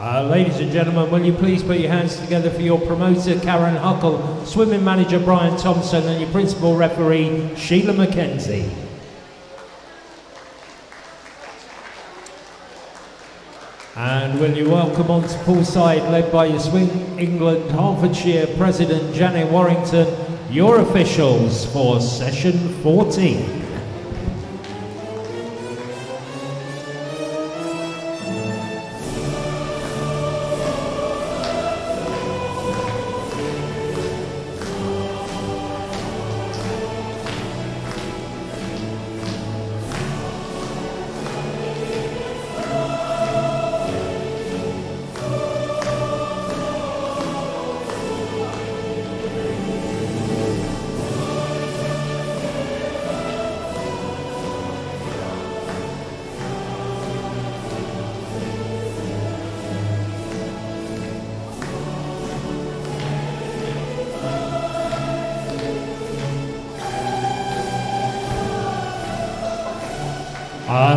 Ladies and gentlemen, will you please put your hands together for your promoter, Karen Huckle, swimming manager, Brian Thompson, and your principal referee, Sheila McKenzie. And will you welcome onto poolside, led by your Swim England Hertfordshire President, Janet Warrington, your officials for session 14.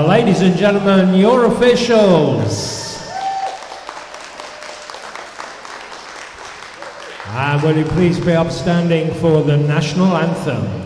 Ladies and gentlemen, your officials. And will you please be upstanding for the national anthem?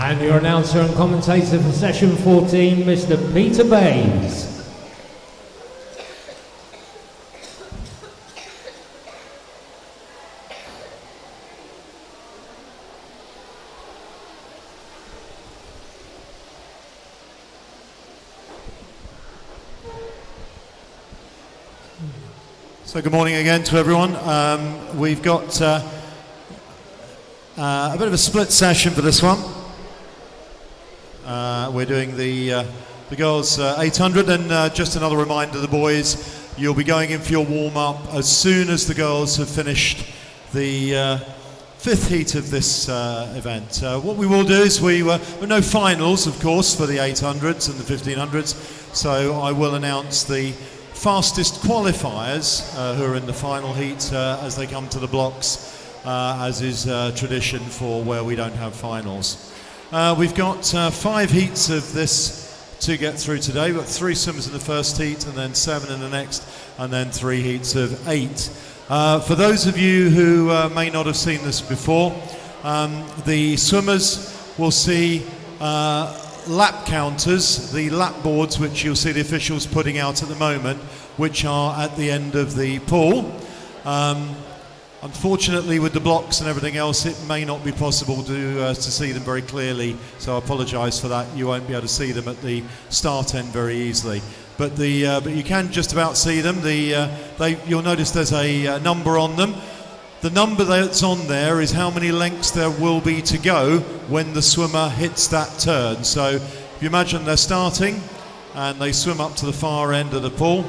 And your announcer and commentator for session 14, Mr. Peter Baines. So good morning again to everyone. We've got a bit of a split session for this one. We're doing the girls 800, and just another reminder, the boys, you'll be going in for your warm-up as soon as the girls have finished the fifth heat of this event. What we will do is there are no finals, of course, for the 800s and the 1500s, so I will announce the fastest qualifiers who are in the final heat as they come to the blocks, as is tradition for where we don't have finals. We've got 5 heats of this to get through today. We've got 3 swimmers in the first heat, and then 7 in the next, and then 3 heats of 8. For those of you who may not have seen this before, the swimmers will see lap counters, the lap boards, which you'll see the officials putting out at the moment, which are at the end of the pool. Unfortunately, with the blocks and everything else, it may not be possible to see them very clearly, so I apologise for that. You won't be able to see them at the start end very easily, but you can just about see them. You'll notice there's a number on them. The number that's on there is how many lengths there will be to go when the swimmer hits that turn. So if you imagine they're starting and they swim up to the far end of the pool,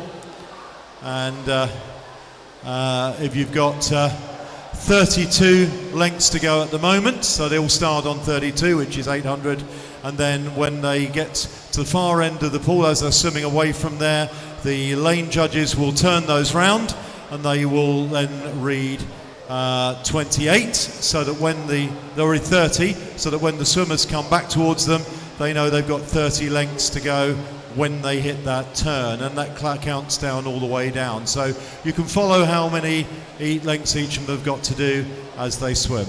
and if you've got 32 lengths to go at the moment, so they all start on 32, which is 800, and then when they get to the far end of the pool, as they're swimming away from there, the lane judges will turn those round and they will then read 28, so that when they'll read 30, so that when the swimmers come back towards them, they know they've got 30 lengths to go when they hit that turn, and that counts down all the way down. So you can follow how many lengths each of them have got to do as they swim.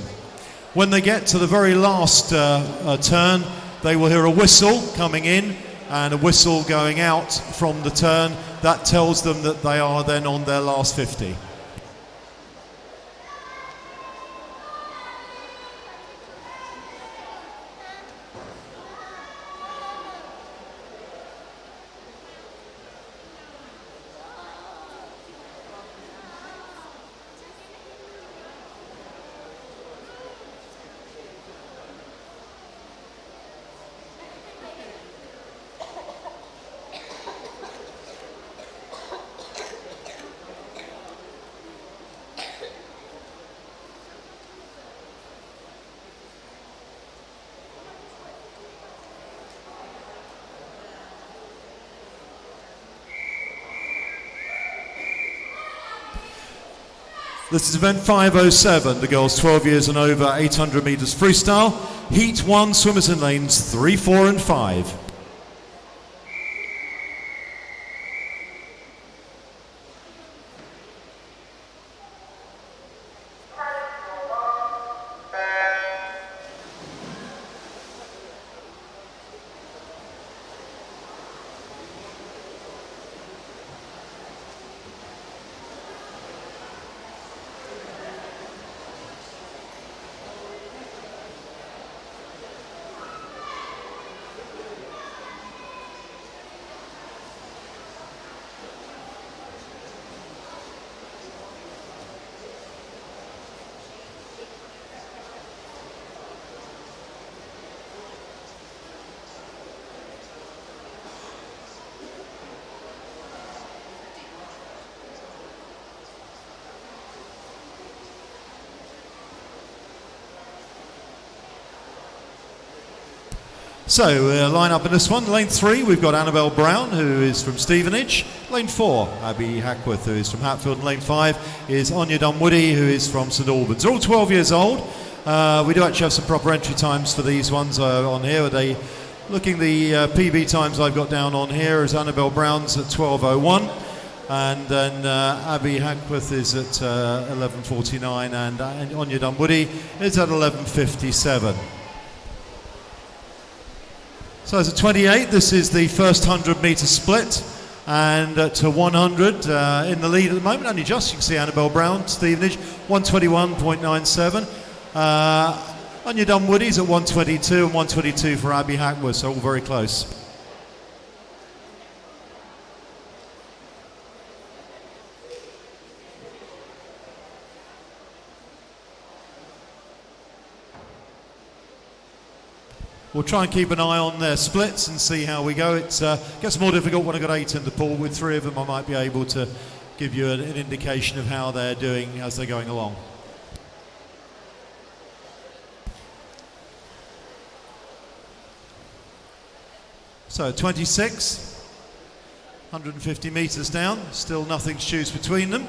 When they get to the very last turn, they will hear a whistle coming in and a whistle going out from the turn. That tells them that they are then on their last 50. This is event 507, the girls 12 years and over, 800 metres freestyle. Heat 1, swimmers in lanes 3, 4 and 5. So, line up in this one. Lane 3, we've got Annabelle Brown, who is from Stevenage. Lane 4, Abby Hackworth, who is from Hatfield. And lane 5 is Anya Dunwoody, who is from St Albans. They're all 12 years old. We do actually have some proper entry times for these ones on here. The PB times I've got down on here is Annabelle Brown's at 12:01. And then Abby Hackworth is at 11:49. And Anya Dunwoody is at 11:57. So as a 28, this is the first 100 metre split, and to 100 in the lead at the moment, only just, you can see Annabelle Brown, Stevenage, 121.97. Anya Dunwoody's at 122 and 122 for Abby Hackworth, so all very close. We'll try and keep an eye on their splits and see how we go. It gets more difficult when I've got 8 in the pool. With 3 of them, I might be able to give you an indication of how they're doing as they're going along. So 26, 150 metres down, still nothing to choose between them.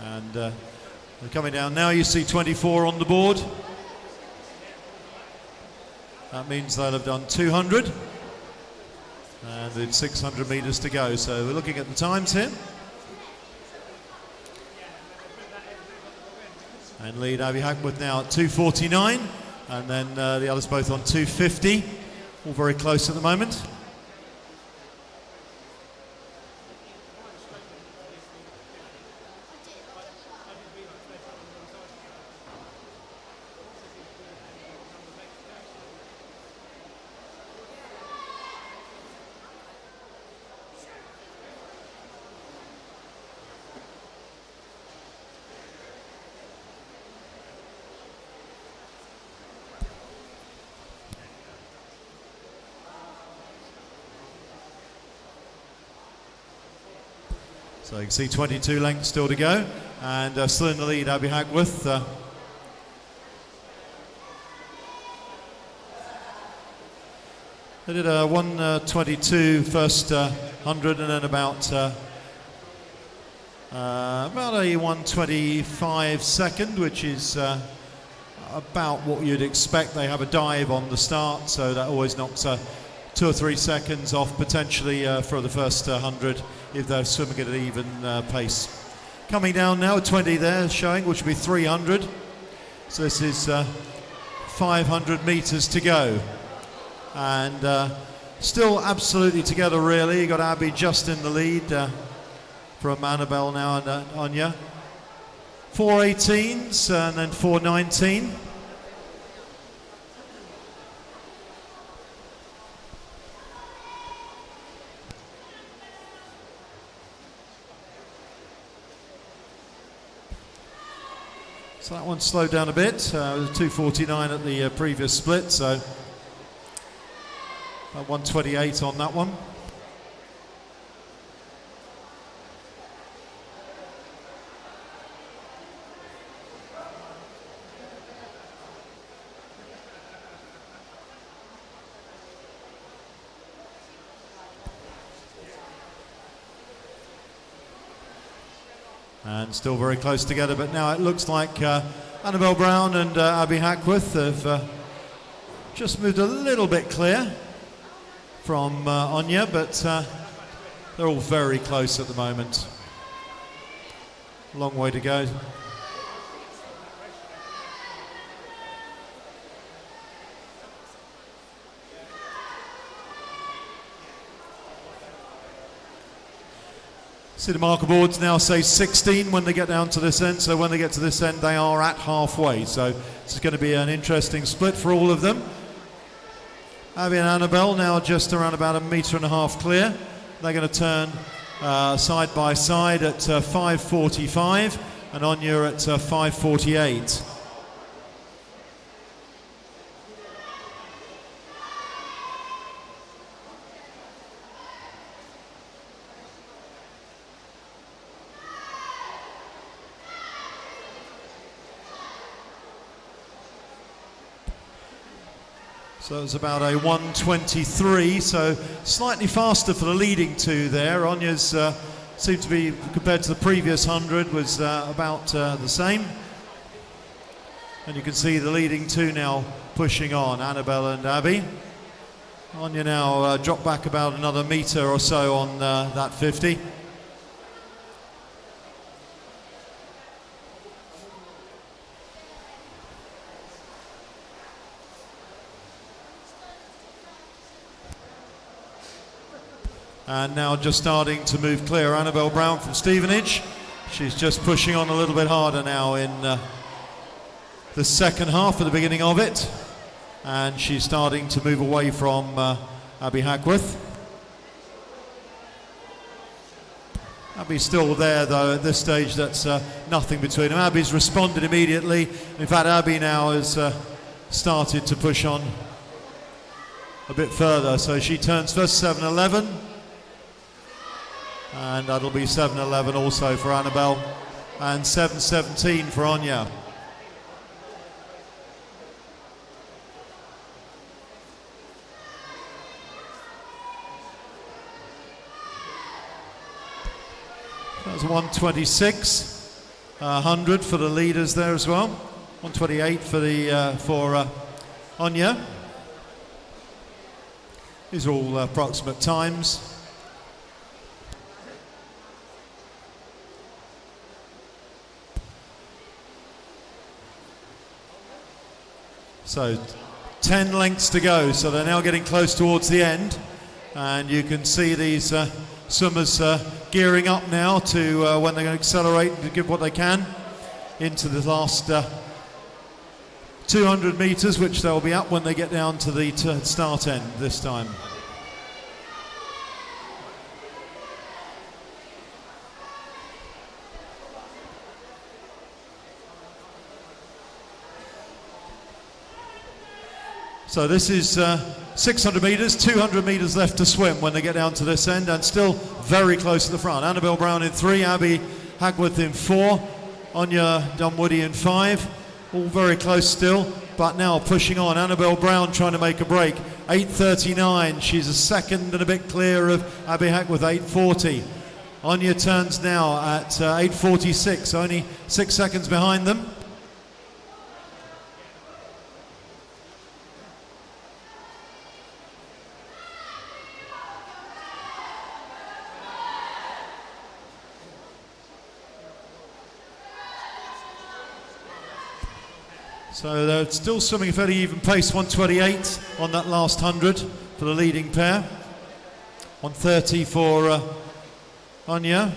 And they're coming down now. You see 24 on the board. That means they'll have done 200. And it's 600 metres to go. So we're looking at the times here. And lead Abby Hackworth now at 2:49. And then the others both on 2:50. All very close at the moment. So you can see 22 lengths still to go, and still in the lead, Abby Hackworth. They did a 1:22 first 100, and then about a 1:25 second, which is about what you'd expect. They have a dive on the start, so that always knocks 2 or 3 seconds off potentially for the first 100 if they're swimming at an even pace. Coming down now, 20 there showing, which will be 300. So this is 500 metres to go. And still absolutely together really. You got Abby just in the lead from Annabelle now and Anya. 4:18s and then 4:19. So that one slowed down a bit. It was 2:49 at the previous split, so About 128 on that one. And still very close together, but now it looks like Annabelle Brown and Abby Hackworth have just moved a little bit clear from Anya, but they're all very close at the moment. Long way to go. See, the marker boards now say 16 when they get down to this end, so when they get to this end they are at halfway, so this is going to be an interesting split for all of them. Abby and Annabelle now just around about 1.5 meters clear. They're going to turn side by side at 5:45 and Anya at 5:48. So it's about a 1:23, so slightly faster for the leading two there. Anya's seemed to be, compared to the previous 100, was about the same. And you can see the leading two now pushing on, Annabelle and Abby. Anya now dropped back about another metre or so on that 50. And now just starting to move clear, Annabelle Brown from Stevenage. She's just pushing on a little bit harder now in the second half of the beginning of it. And she's starting to move away from Abby Hackworth. Abby's still there though at this stage, that's nothing between them. Abby's responded immediately. In fact, Abby now has started to push on a bit further. So she turns first 7:11. And that'll be 7:11 also for Annabelle and 7:17 for Anya. That was 1:26, 100 for the leaders there as well. 1:28 for the for Anya. These are all approximate times. So 10 lengths to go, so they're now getting close towards the end, and you can see these swimmers gearing up now to when they're going to accelerate and give what they can into the last 200 metres, which they'll be at when they get down to the start end this time. So this is 600 metres, 200 metres left to swim when they get down to this end, and still very close to the front. Annabelle Brown in 3, Abby Hackworth in 4, Anya Dunwoody in 5, all very close still, but now pushing on. Annabelle Brown trying to make a break, 8:39, she's a second and a bit clear of Abby Hackworth, 8:40. Anya turns now at 8:46, only 6 seconds behind them. So they're still swimming a fairly even pace, 1:28 on that last 100 for the leading pair. 1:30 for Anya.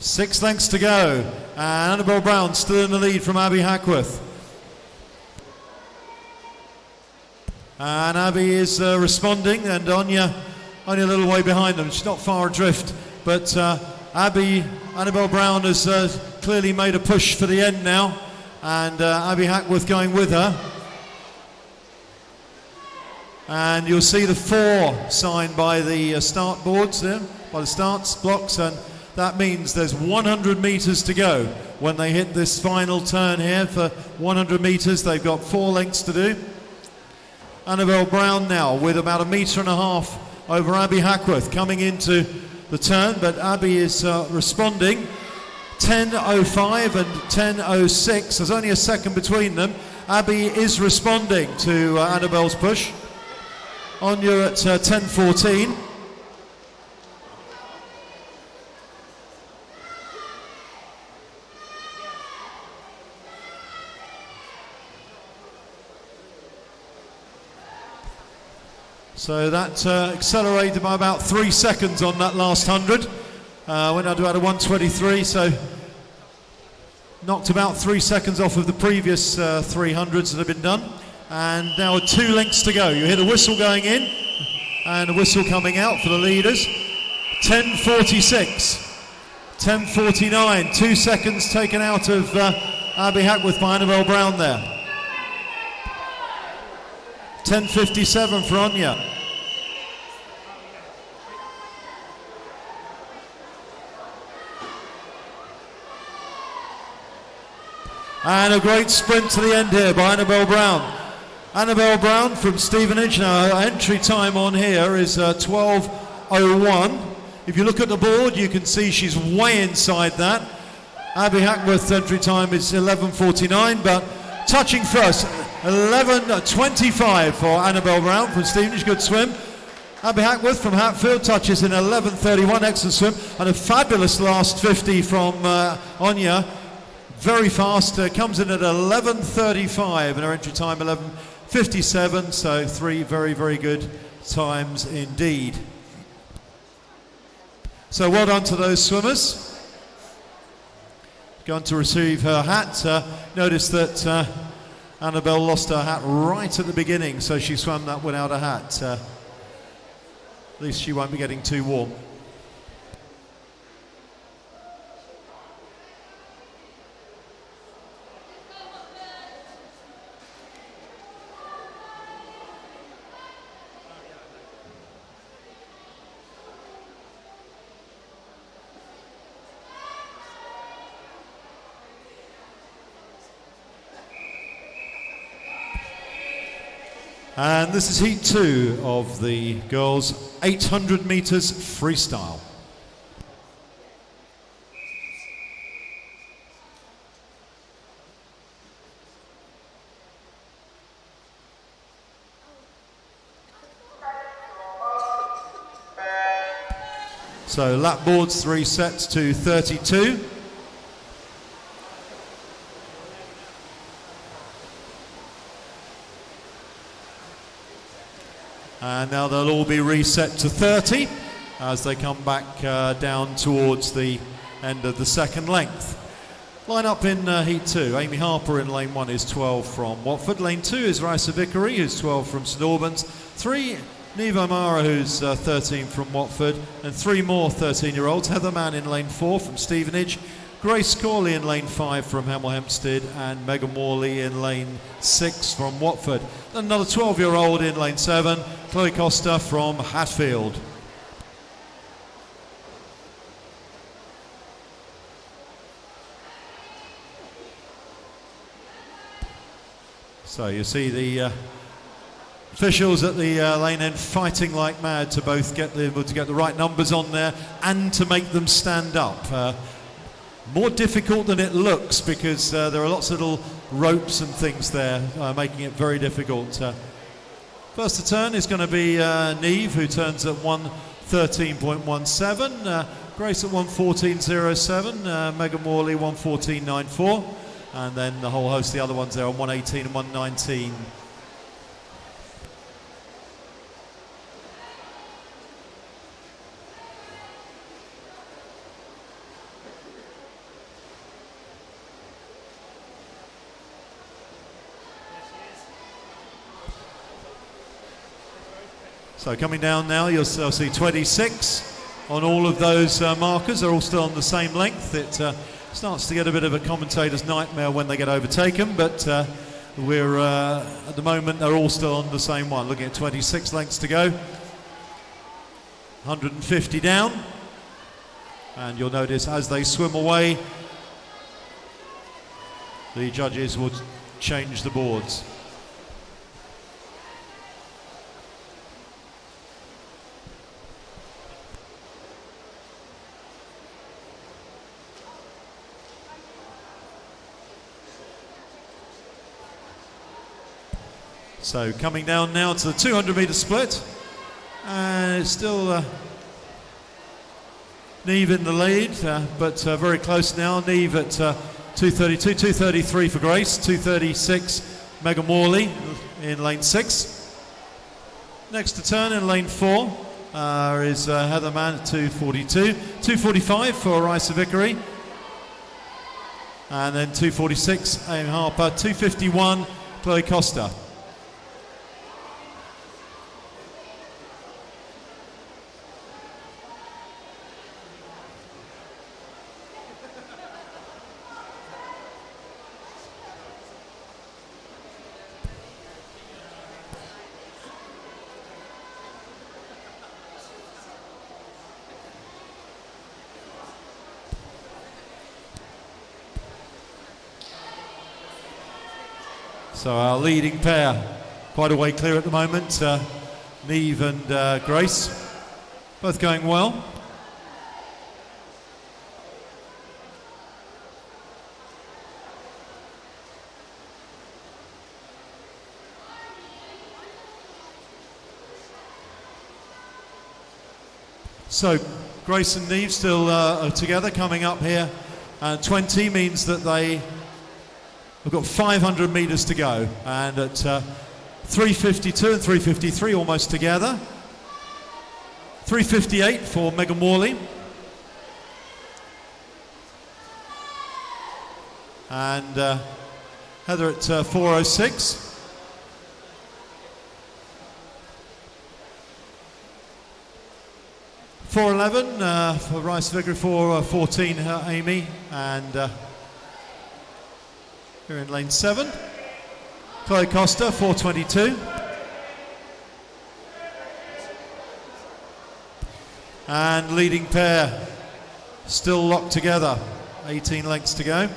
Six lengths to go, and Annabelle Brown still in the lead from Abby Hackworth. And Abby is responding, and Anya only a little way behind them. She's not far adrift, but Annabelle Brown has clearly made a push for the end now, and Abby Hackworth going with her. And you'll see the 4 signed by the start boards there, by the starts blocks, and that means there's 100 metres to go when they hit this final turn here. For 100 metres, they've got 4 lengths to do. Annabelle Brown now with about 1.5 metres over Abby Hackworth coming into the turn, but Abby is responding. 10.05 and 10.06, there's only a second between them. Abby is responding to Annabelle's push. Anya at 10.14. So that accelerated by about 3 seconds on that last 100. Went out to about a 1:23, so knocked about 3 seconds off of the previous 300s that have been done. And now 2 lengths to go. You hear the whistle going in and a whistle coming out for the leaders. 10.46, 10.49, 2 seconds taken out of Abby Hackworth by Annabelle Brown there. 10.57 for Anya. And a great sprint to the end here by Annabelle Brown. Annabelle Brown from Stevenage. Now her entry time on here is 12.01. If you look at the board, you can see she's way inside that. Abby Hackworth's entry time is 11.49, but touching first, 11.25 for Annabelle Brown from Stevenage. Good swim. Abby Hackworth from Hatfield touches in 11.31, excellent swim, and a fabulous last 50 from Anya. Very fast, comes in at 11.35 and her entry time 11.57, so 3 very, very good times indeed. So well done to those swimmers. Going to receive her hat. Notice that Annabelle lost her hat right at the beginning, so she swam that without a hat. At least she won't be getting too warm. And this is heat 2 of the girls' 800 metres freestyle. So lap boards 3 sets to 32. And now they'll all be reset to 30 as they come back down towards the end of the second length. Line up in heat 2. Amy Harper in lane 1 is 12 from Watford. Lane 2 is Raisa Vickery, who's 12 from St Albans. 3, Neva Mara, who's 13 from Watford. And 3 more 13-year-olds. Heather Mann in lane 4 from Stevenage. Grace Corley in lane 5 from Hemel Hempstead, and Megan Morley in lane 6 from Watford. Then another 12-year-old in lane 7, Chloe Costa from Hatfield. So you see the officials at the lane end fighting like mad to both get the right numbers on there and to make them stand up. More difficult than it looks because there are lots of little ropes and things there, making it very difficult. First to turn is going to be Neve, who turns at 1:13.17, Grace at 1:14.07, Megan Morley 1:14.94, and then the whole host of the other ones there on 1:18 and 1:19. So coming down now, you'll see 26 on all of those markers. They're all still on the same length. It Starts to get a bit of a commentator's nightmare when they get overtaken, but we're at the moment they're all still on the same one. Looking at 26 lengths to go, 150 down, and you'll notice as they swim away, the judges will change the boards. So coming down now to the 200 metre split, and it's still Neve in the lead, but very close now. Neve at 232, 233 for Grace, 236 Megan Morley in lane 6. Next to turn in lane 4 is Heather Mann at 242, 245 for Isa Vickery, and then 246 Amy Harper, 251 Chloe Costa. So our leading pair, quite a way clear at the moment, Neve and Grace, both going well. So Grace and Neve still are together coming up here. 20 means that we've got 500 metres to go, and at 3:52 and 3:53 almost together. 3:58 for Megan Morley. And Heather at 4:06. $4.11 for Rice Vickery, 4:14 Amy, and here in lane 7, Chloe Costa, 4:22. And leading pair still locked together, 18 lengths to go.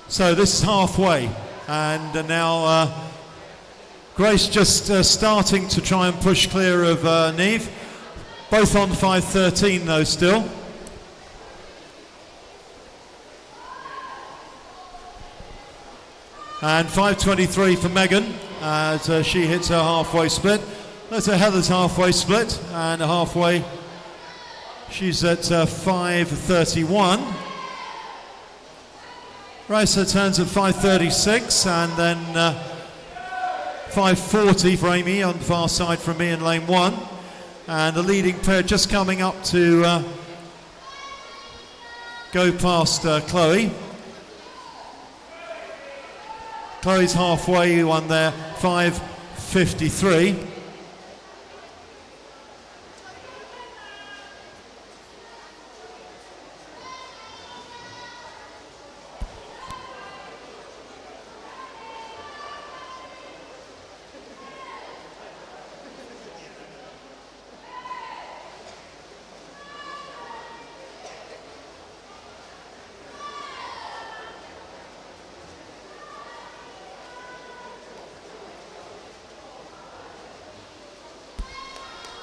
So this is halfway, and now Grace just starting to try and push clear of Neve. Both on 5:13 though still. And 5:23 for Megan as she hits her halfway split. That's Heather's halfway split, and halfway she's at 5:31. Racer turns at 5:36, and then 5:40 for Amy on the far side from me in lane 1. And the leading pair just coming up to go past Chloe. Chloe's halfway one there, 5:53.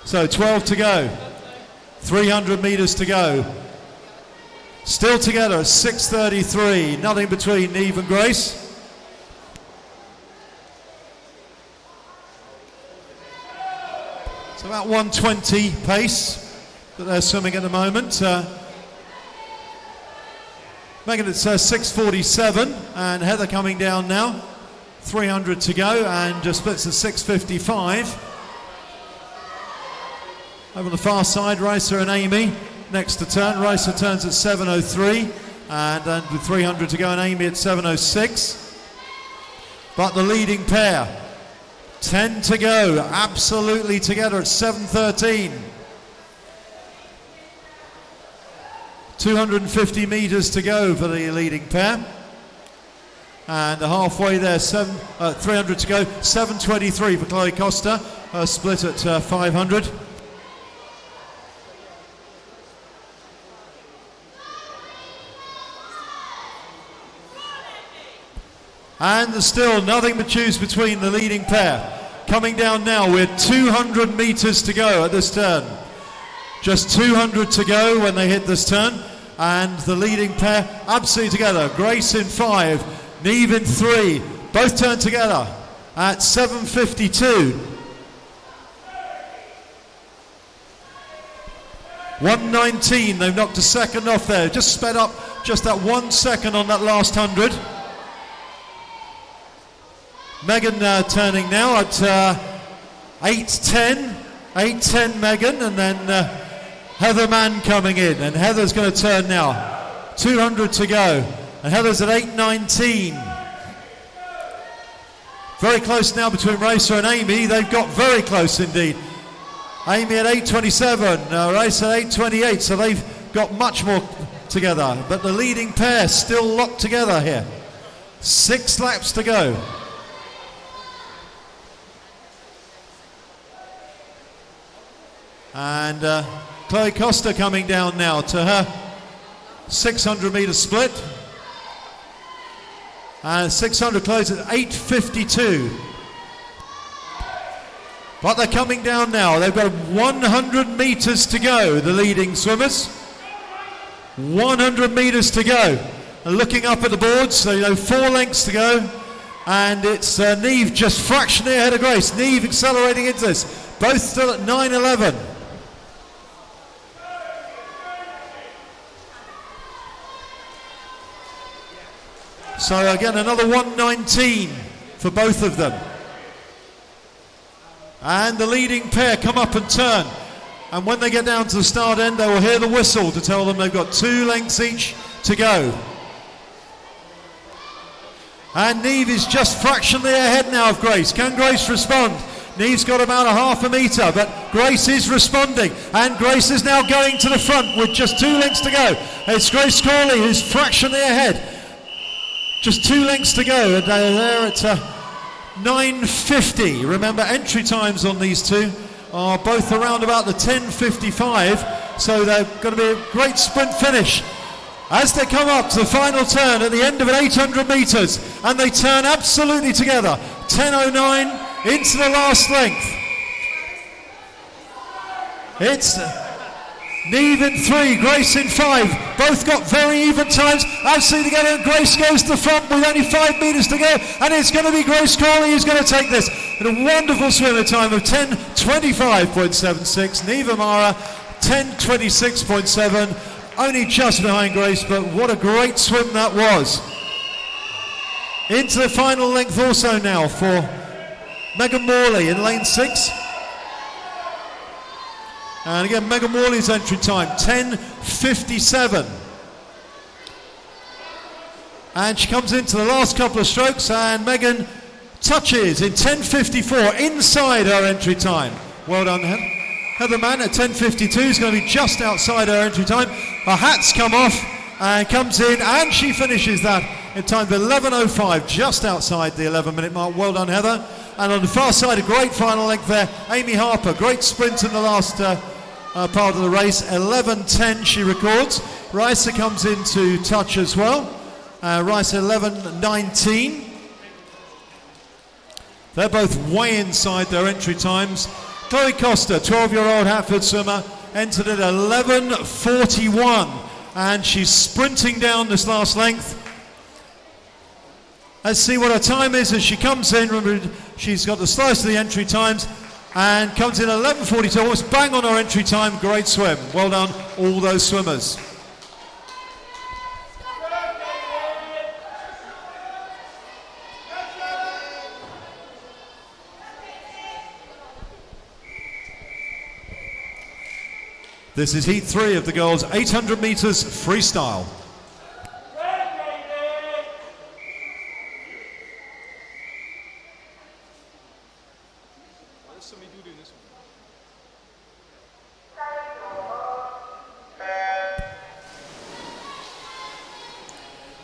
So 12 to go, 300 metres to go. Still together at 6:33, nothing between Neve and Grace. It's about 1:20 pace that they're swimming at the moment. Megan, it's 6:47, and Heather coming down now. 300 to go, and just splits at 6:55. Over on the far side, Raisa and Amy next to turn. Raisa turns at 7:03, and with 300 to go, and Amy at 7:06. But the leading pair, 10 to go, absolutely together at 7:13. 250 metres to go for the leading pair. And halfway there, 300 to go, 7:23 for Chloe Costa, split at 500. And there's still nothing but choose between the leading pair. Coming down now with 200 metres to go at this turn. Just 200 to go when they hit this turn. And the leading pair absolutely together. Grace in 5, Neve in 3. Both turn together at 7:52. 1:19, they've knocked a second off there. Just sped up just that 1 second on that last 100. Megan turning now at 8:10. 8:10 Megan, and then Heather Mann coming in, and Heather's going to turn now. 200 to go, and Heather's at 8:19. Very close now between Raisa and Amy. They've got very close indeed. Amy at 8:27, Raisa at 8:28, so they've got much more together. But the leading pair still locked together here. 6 laps to go. And Chloe Costa coming down now to her 600 metre split. And 600 closes at 8:52. But they're coming down now. They've got 100 metres to go, the leading swimmers. 100 metres to go. And looking up at the boards, so 4 lengths to go. And it's Neve just fractionally ahead of Grace. Neve accelerating into this. Both still at 9:11. So again, another 1:19 for both of them. And the leading pair come up and turn. And when they get down to the start end, they will hear the whistle to tell them they've got 2 lengths each to go. And Neve is just fractionally ahead now of Grace. Can Grace respond? Neve's got about a half a metre, but Grace is responding. And Grace is now going to the front with just 2 lengths to go. It's Grace Corley who's fractionally ahead. Just 2 lengths to go, and they're at 9:50. Remember, entry times on these two are both around about the 10:55, so they're going to be a great sprint finish. As they come up to the final turn at the end of an 800 metres, and they turn absolutely together. 10:09 into the last length. It's Neve in 3, Grace in 5. Both got very even times, absolutely together, and Grace goes to the front with only 5 metres to go, and it's going to be Grace Corley who's going to take this. And a wonderful swim, a time of 10:25.76. Neve Amara, 10:26.7. Only just behind Grace, but what a great swim that was. Into the final length also now for Megan Morley in lane 6. And again, Megan Morley's entry time, 10:57. And she comes into the last couple of strokes, and Megan touches in 10:54 inside her entry time. Well done, Heather Mann at 10:52 is going to be just outside her entry time. Her hats come off and comes in, and she finishes that in time of 11:05, just outside the 11-minute mark. Well done, Heather. And on the far side, a great final length there. Amy Harper, great sprint in the last part of the race. 11:10 she records. Raisa comes into touch as well. Raisa 11:19. They're both way inside their entry times. Chloe Costa, 12-year-old Hertford swimmer, entered at 11:41, and she's sprinting down this last length. Let's see what her time is as she comes in. Remember, she's got the slice of the entry times and comes in 11:42, almost bang on her entry time. Great swim. Well done, all those swimmers. This is heat 3 of the girls' 800 metres freestyle.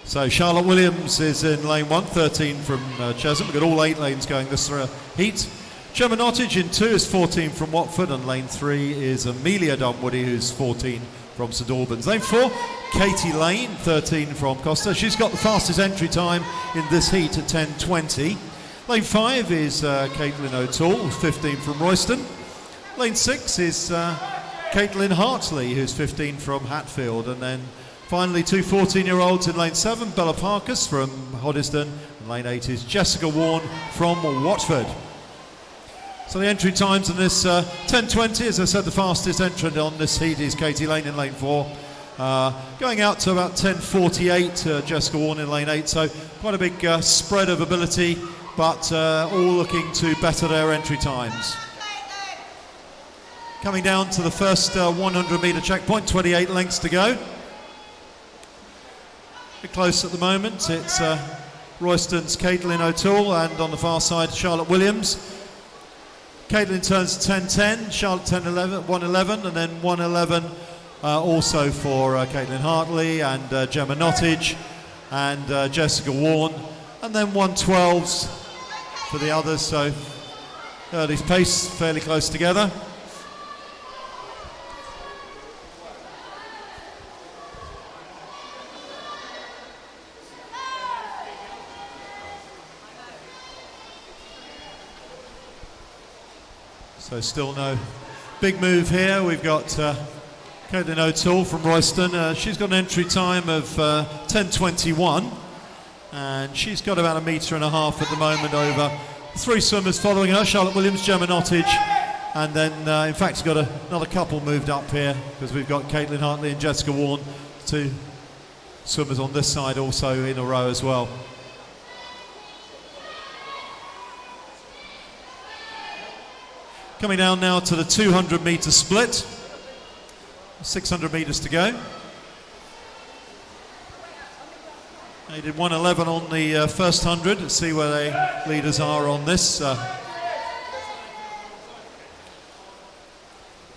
So Charlotte Williams is in lane 1, 13 from Chesham. We've got all 8 lanes going this heat. Gemma Nottage in 2 is 14 from Watford, and lane 3 is Amelia Dunwoody, who's 14 from St Albans. Lane 4, Katie Lane, 13 from Costa. She's got the fastest entry time in this heat at 10:20. Lane 5 is Caitlin O'Toole, 15 from Royston. Lane 6 is Caitlin Hartley, who's 15 from Hatfield, and then finally, 2 14-year-olds in lane 7, Bella Parkus from Hoddesdon, and lane 8 is Jessica Warne from Watford. So the entry times in this 10:20, as I said, the fastest entrant on this heat is Katie Lane in lane 4. Going out to about 10:48, Jessica Warne in lane 8, so quite a big spread of ability, but all looking to better their entry times. Coming down to the first 100-metre checkpoint, 28 lengths to go. Close at the moment, it's Royston's Caitlin O'Toole, and on the far side Charlotte Williams. Caitlin turns 10:10, Charlotte 1:11, and then 1:11 also for Caitlin Hartley and Gemma Nottage and Jessica Warne, and then 1:12s for the others, so early pace fairly close together. So still no big move here. We've got Caitlin O'Toole from Royston. She's got an entry time of 10:21, and she's got about 1.5 metres at the moment over 3 swimmers following her, Charlotte Williams, Gemma Nottage, and then in fact got another couple moved up here because we've got Caitlin Hartley and Jessica Warne, 2 swimmers on this side also in a row as well. Coming down now to the 200-metre split, 600 metres to go. They did 1:11 on the first 100. Let's see where the leaders are on this.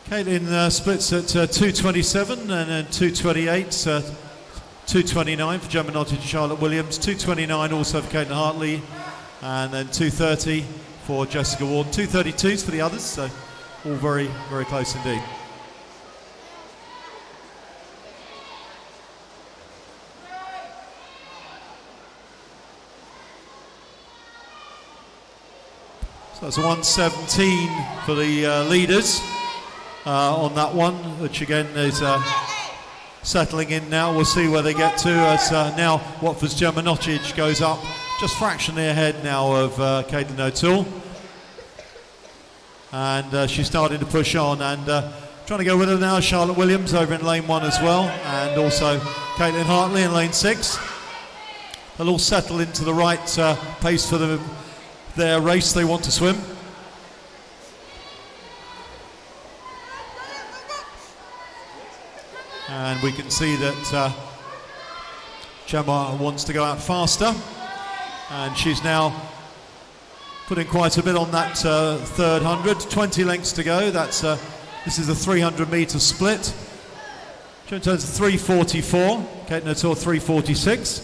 Caitlin splits at 2:27, and then 2:28, 2:29 for Gemma Nottage and Charlotte Williams, 2:29 also for Caitlin Hartley, and then 2:30 for Jessica Ward, 2:32s for the others, so all very, very close indeed. So it's a 1:17 for the leaders on that one, which again is settling in now. We'll see where they get to as now Watford's Gemma Nottage goes up just fractionally ahead now of Caitlin O'Toole, and she's starting to push on, and trying to go with her now Charlotte Williams over in lane 1 as well, and also Caitlin Hartley in lane 6. They'll all settle into the right pace for their race they want to swim. And we can see that Gemma wants to go out faster, and she's now putting quite a bit on that third 100. 20 lengths to go. That's this is a 300-metre split. She turns to 3:44. Caitlin O'Toole 3:46.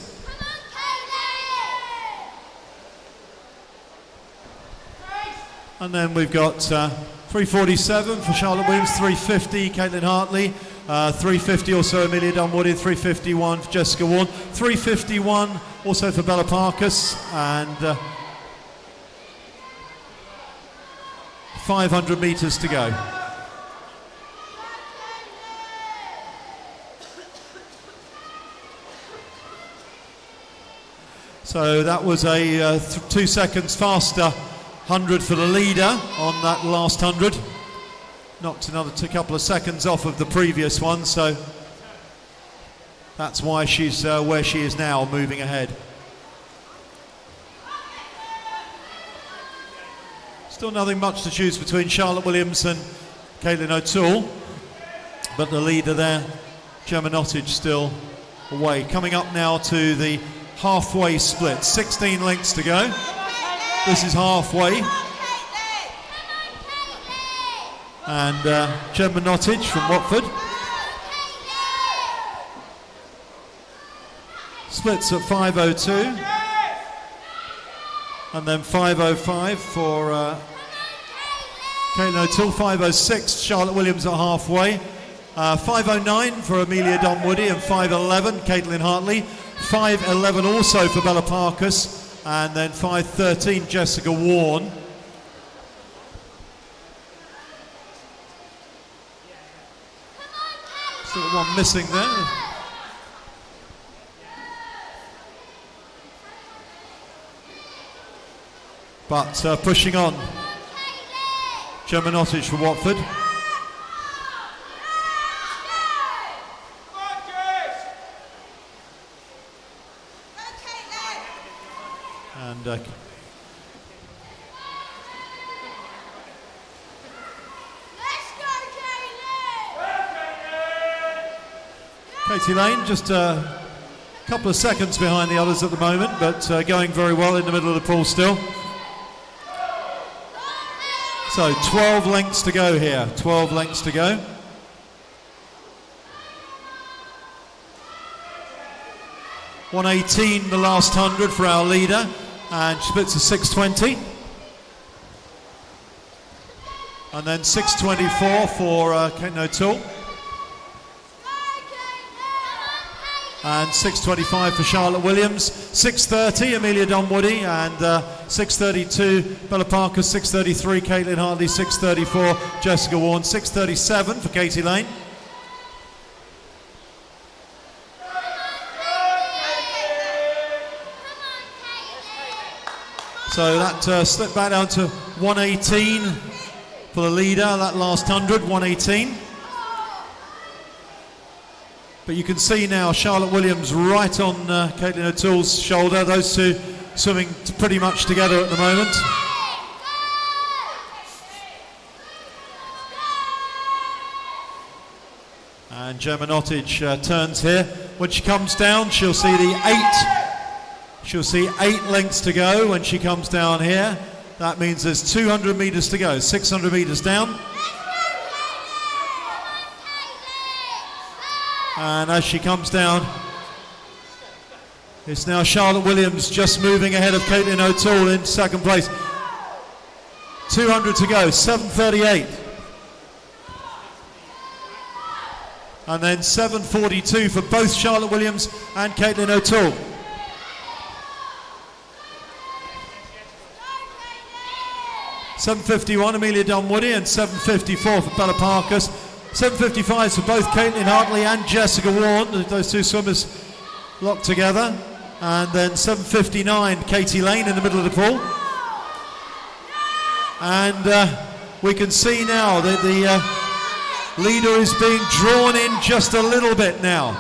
And then we've got 3:47 for Charlotte Williams, 3:50 Caitlin Hartley, 3:50 also Amelia Dunwoody, 3:51 for Jessica Warne, 3:51 also for Bella Parkus, and 500 metres to go. So that was a 2 seconds faster 100 for the leader on that last 100. Knocked another couple of seconds off of the previous one, so that's why she's where she is now, moving ahead. Still nothing much to choose between Charlotte Williams and Caitlin O'Toole. But the leader there, Gemma Nottage, still away. Coming up now to the halfway split. 16 lengths to go. This is halfway. And Gemma Nottage from Watford splits at 5:02. And then 5:05 for Caitlin O'Toole, 5:06 Charlotte Williams at halfway, 5:09 for Amelia Dunwoody, and 5:11 Caitlin Hartley, 5:11 also for Bella Parkus, and then 5:13 Jessica Warren. Still one missing there. But pushing on, Gemma Nottage for Watford. And Katie Lane just a couple of seconds behind the others at the moment, but going very well in the middle of the pool still. So 12 lengths to go here, 12 lengths to go. .118 the last 100 for our leader, and she splits a 6:20. And then 6:24 for Caitlin O'Toole. And 6:25 for Charlotte Williams, 6:30 Amelia Dunwoody, and 6:32 Bella Parker, 6:33 Caitlin Hartley, 6:34 Jessica Warren, 6:37 for Katie Lane. So that slipped back down to 118 for the leader, that last 100, 118. But you can see now Charlotte Williams right on Caitlin O'Toole's shoulder. Those two swimming pretty much together at the moment. And Gemma Nottage turns here. When she comes down, she'll see the 8 lengths to go when she comes down here. That means there's 200 metres to go, 600 metres down. And as she comes down, it's now Charlotte Williams just moving ahead of Caitlin O'Toole in second place. 200 to go, 7:38. And then 7:42 for both Charlotte Williams and Caitlin O'Toole. .751 Amelia Dunwoody, and 7:54 for Bella Parkus. 7:55 for both Caitlin Hartley and Jessica Warren, those two swimmers locked together. And then 7:59 Katie Lane in the middle of the pool. And we can see now that the leader is being drawn in just a little bit now,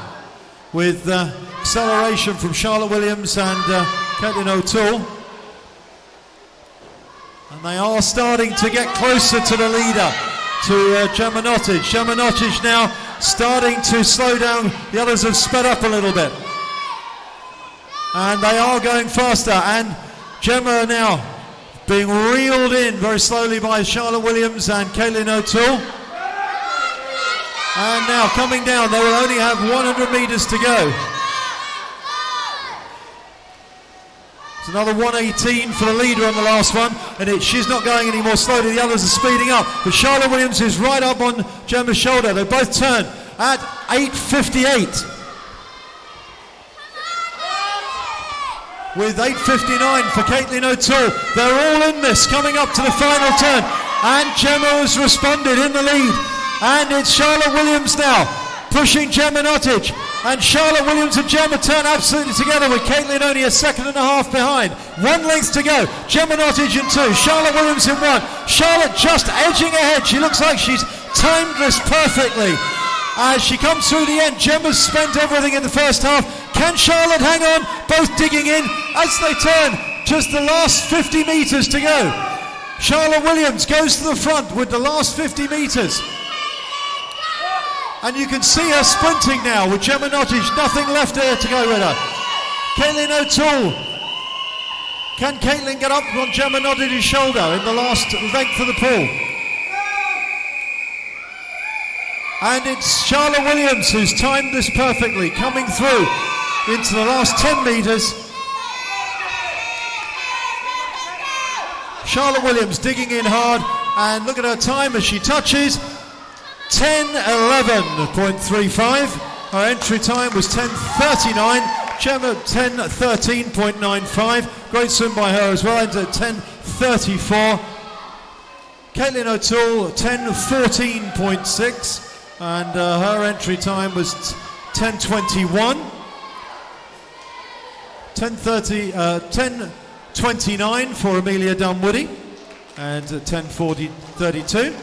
with acceleration from Charlotte Williams and Caitlin O'Toole. And they are starting to get closer to the leader, to Gemma Nottage. Gemma Nottage now starting to slow down. The others have sped up a little bit. And they are going faster. And Gemma now being reeled in very slowly by Charlotte Williams and Caitlin O'Toole. And now coming down, they will only have 100 metres to go. It's another 118 for the leader on the last one, and she's not going any more slowly. The others are speeding up, but Charlotte Williams is right up on Gemma's shoulder. They both turn at 8:58. With 8:59 for Caitlin O'Toole. They're all in this, coming up to the final turn, and Gemma has responded in the lead. And it's Charlotte Williams now pushing Gemma Nottage. And Charlotte Williams and Gemma turn absolutely together, with Caitlin only a second and a half behind. 1 length to go. Gemma Nottage in 2. Charlotte Williams in 1. Charlotte just edging ahead. She looks like she's timed this perfectly. As she comes through the end, Gemma's spent everything in the first half. Can Charlotte hang on? Both digging in as they turn. Just the last 50 metres to go. Charlotte Williams goes to the front with the last 50 metres. And you can see her sprinting now with Gemma Nottage, nothing left here to go with her. Caitlin O'Toole. Can Caitlin get up on Gemma Nottage's shoulder in the last length of the pool? And it's Charlotte Williams who's timed this perfectly, coming through into the last 10 metres. Charlotte Williams digging in hard, and look at her time as she touches. 10:11.35. Her entry time was 10:39. Gemma 10:13.95. Great swim by her as well, ends at 10:34. Caitlin O'Toole 10:14.6, and her entry time was 10:21. 10:29 for Amelia Dunwoody, and 10:32.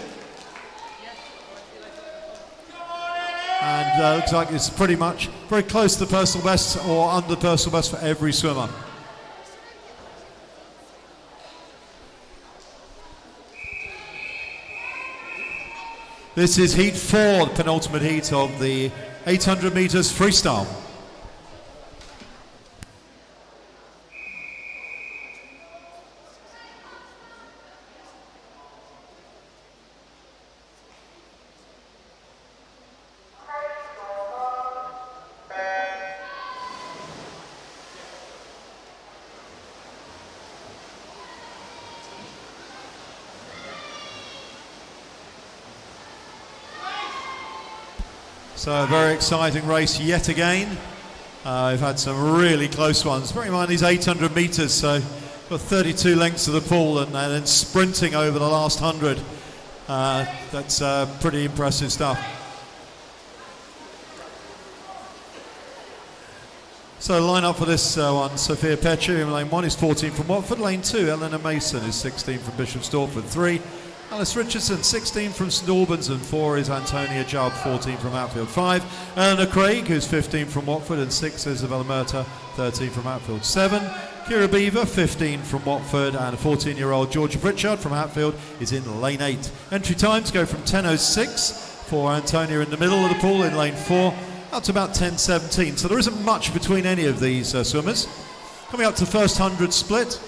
And looks like it's pretty much very close to the personal best or under the personal best for every swimmer. This is heat 4, the penultimate heat of the 800 metres freestyle. So a very exciting race yet again. We've had some really close ones. Bear in mind these 800 metres, so got 32 lengths of the pool and then sprinting over the last 100. That's pretty impressive stuff. So line up for this one: Sophia Petru in lane 1 is 14 from Watford, lane 2 Eleanor Mason is 16 from Bishop Stortford, 3 Alice Richardson 16 from St Albans, and 4 is Antonia Jubb 14 from Hatfield, 5 Eleanor Craig who's 15 from Watford, and 6 Isabella Murta 13 from Hatfield, 7 Kira Beaver 15 from Watford, and a 14-year-old Georgia Pritchard from Hatfield is in lane 8. Entry times go from 10:06 for Antonia in the middle of the pool in lane 4 up to about 10:17, so there isn't much between any of these swimmers. Coming up to the first 100 split,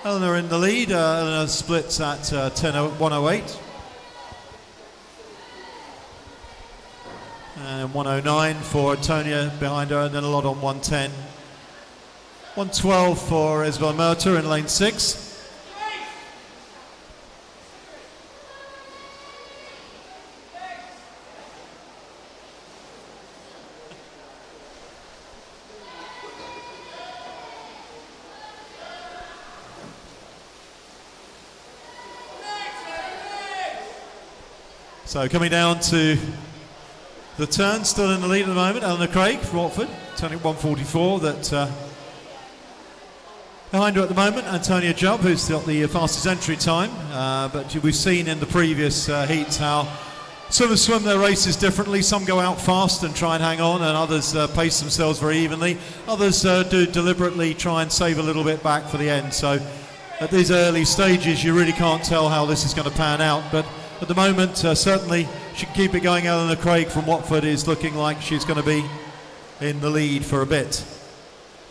Eleanor in the lead. Eleanor splits at 1:08 and 1:09 for Antonia behind her, and then a lot on 1:10. 1:12 for Isabel Murta in lane 6. So coming down to the turn, still in the lead at the moment, Eleanor Craig from Watford, turning 1:44. That behind her at the moment, Antonia Jubb, who's got the fastest entry time. But we've seen in the previous heats how swimmers swim their races differently. Some go out fast and try and hang on, and others pace themselves very evenly. Others do deliberately try and save a little bit back for the end. So at these early stages, you really can't tell how this is going to pan out. But at the moment, certainly she can keep it going. Eleanor Craig from Watford is looking like she's going to be in the lead for a bit.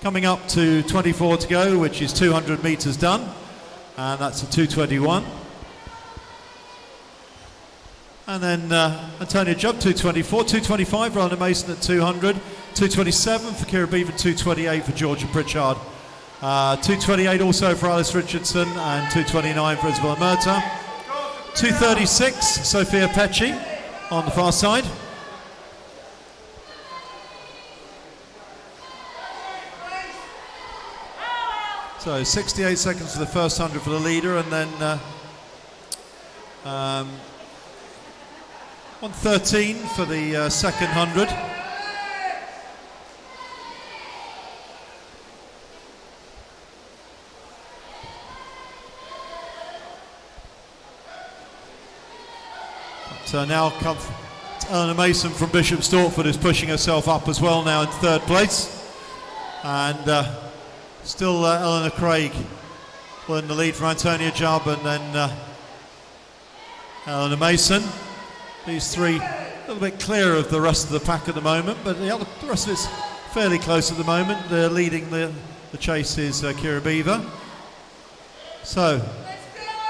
Coming up to 24 to go, which is 200 metres done, and that's a 2:21. And then Antonia Jubb 2:24, 2:25 for Eleanor Mason at 200, 2:27 for Kira Beaver, 2:28 for Georgia Pritchard, 2:28 also for Alice Richardson, and 2:29 for Isabella Murta. 2:36 Sophia Petru on the far side. So 68 seconds for the first 100 for the leader, and then 1:13 for the second 100. So now Eleanor Mason from Bishop Stortford is pushing herself up as well now in third place, and still Eleanor Craig in the lead for Antonia Jubb, and then Eleanor Mason. These three a little bit clear of the rest of the pack at the moment, but the rest of it's fairly close at the moment. Leading the chase is Kira Beaver. So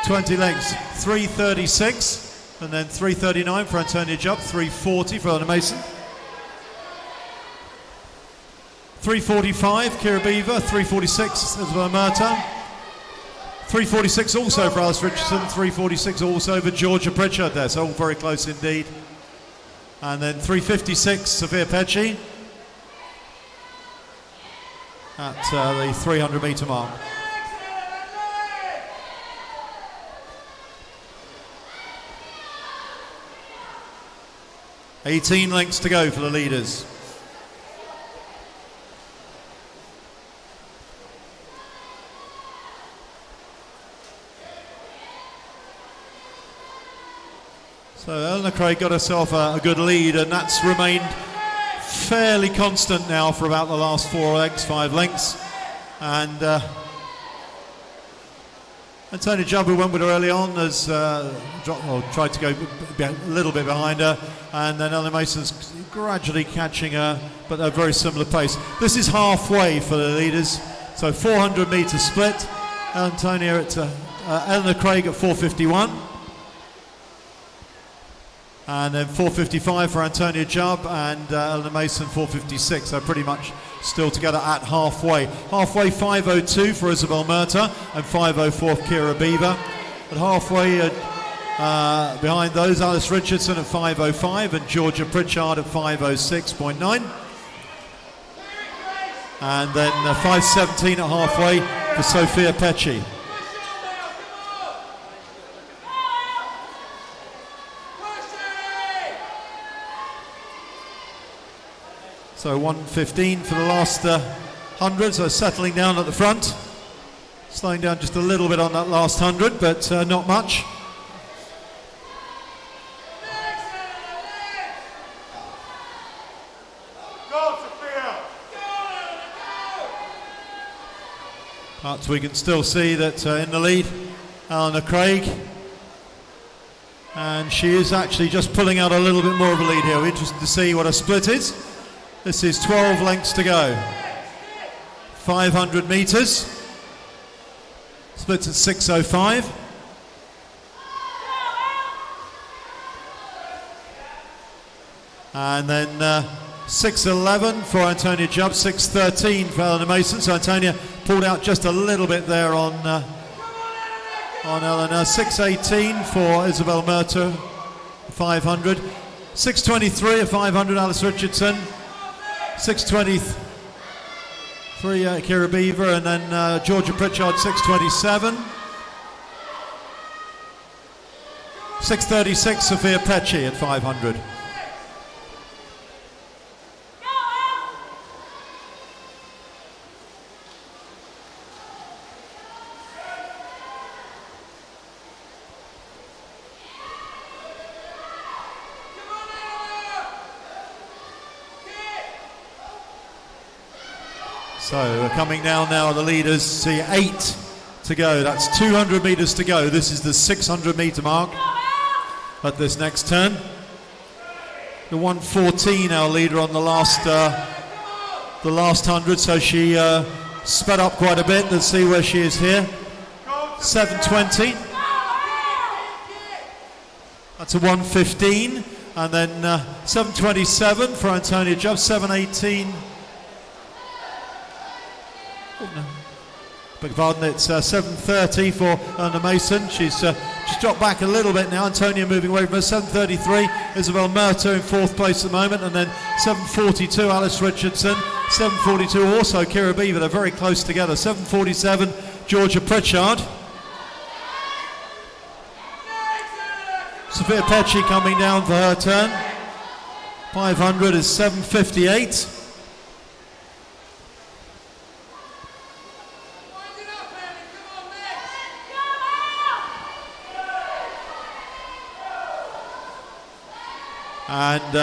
20 lengths, 3:36, and then 3:39 for Antonia Jubb, 3:40 for Eleanor Mason. 3:45 Kira Beaver, 3:46 Isabel Murta. 3:46 also for Alice Richardson, 3:46 also for Georgia Pritchard there, so all very close indeed. And then 3:56 Sophia Pecci at the 300 metre mark. $18 lengths to go for the leaders. So Eleanor Craig got herself a good lead, and that's remained fairly constant now for about the last 5 lengths. And Antonia Jubb, who went with her early on, has tried to go a little bit behind her, and then Eleanor Mason's gradually catching her, but at a very similar pace. This is halfway for the leaders, so 400 metre split. Eleanor Craig at 4:51. And then 4:55 for Antonia Jubb, and Eleanor Mason 4:56. So pretty much still together at halfway. Halfway 5:02 for Isabel Murta and 5:04 for Kira Beaver. At halfway behind those, Alice Richardson at 5:05 and Georgia Pritchard at 5:06.9. And then 5:17 at halfway for Sophia Pecci. So 1:15 for the last 100, so settling down at the front. Slowing down just a little bit on that last 100, but not much. But we can still see that in the lead, Eleanor Craig. And she is actually just pulling out a little bit more of a lead here. We're interested to see what her split is. This is 12 lengths to go. 500 metres. Splits at 6:05. And then 6:11 for Antonia Jubb, 6:13 for Eleanor Mason. So Antonia pulled out just a little bit there on Eleanor. 6:18 for Isabel Murta, 500. 6:23 at 500, Alice Richardson. 6:23 Kira Beaver, and then Georgia Pritchard 6:27. 6:36 Sophia Pecci at 500. So we're coming down now, the leaders see 8 to go. That's 200 metres to go. This is the 600 metre mark at this next turn. The 1:14, our leader on the last 100, so she sped up quite a bit. Let's see where she is here. 7:20. That's a 1:15, and then 7:27 for Antonia Jubb, 7:18. Beg your pardon, it's 7:30 for Eleanor Mason. She's just dropped back a little bit now. Antonia moving away from her. 7:33, Isabel Murta in 4th place at the moment, and then 7:42, Alice Richardson. 7:42 also Kira Beaver. They're very close together. 7:47, Georgia Pritchard. Sophia Pecci coming down for her turn. 500 is 7:58. And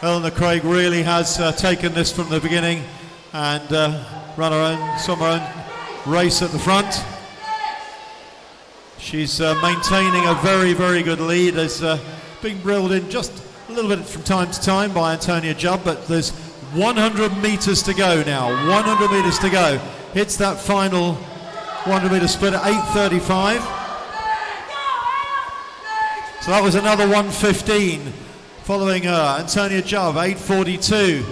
Eleanor Craig really has taken this from the beginning and run her own race at the front. She's maintaining a very, very good lead. There's being reeled in just a little bit from time to time by Antonia Jubb, but there's 100 metres to go now. 100 metres to go. Hits that final 100 metre split at 8:35. So that was another 1:15 following her. Antonia Jubb, 8:42.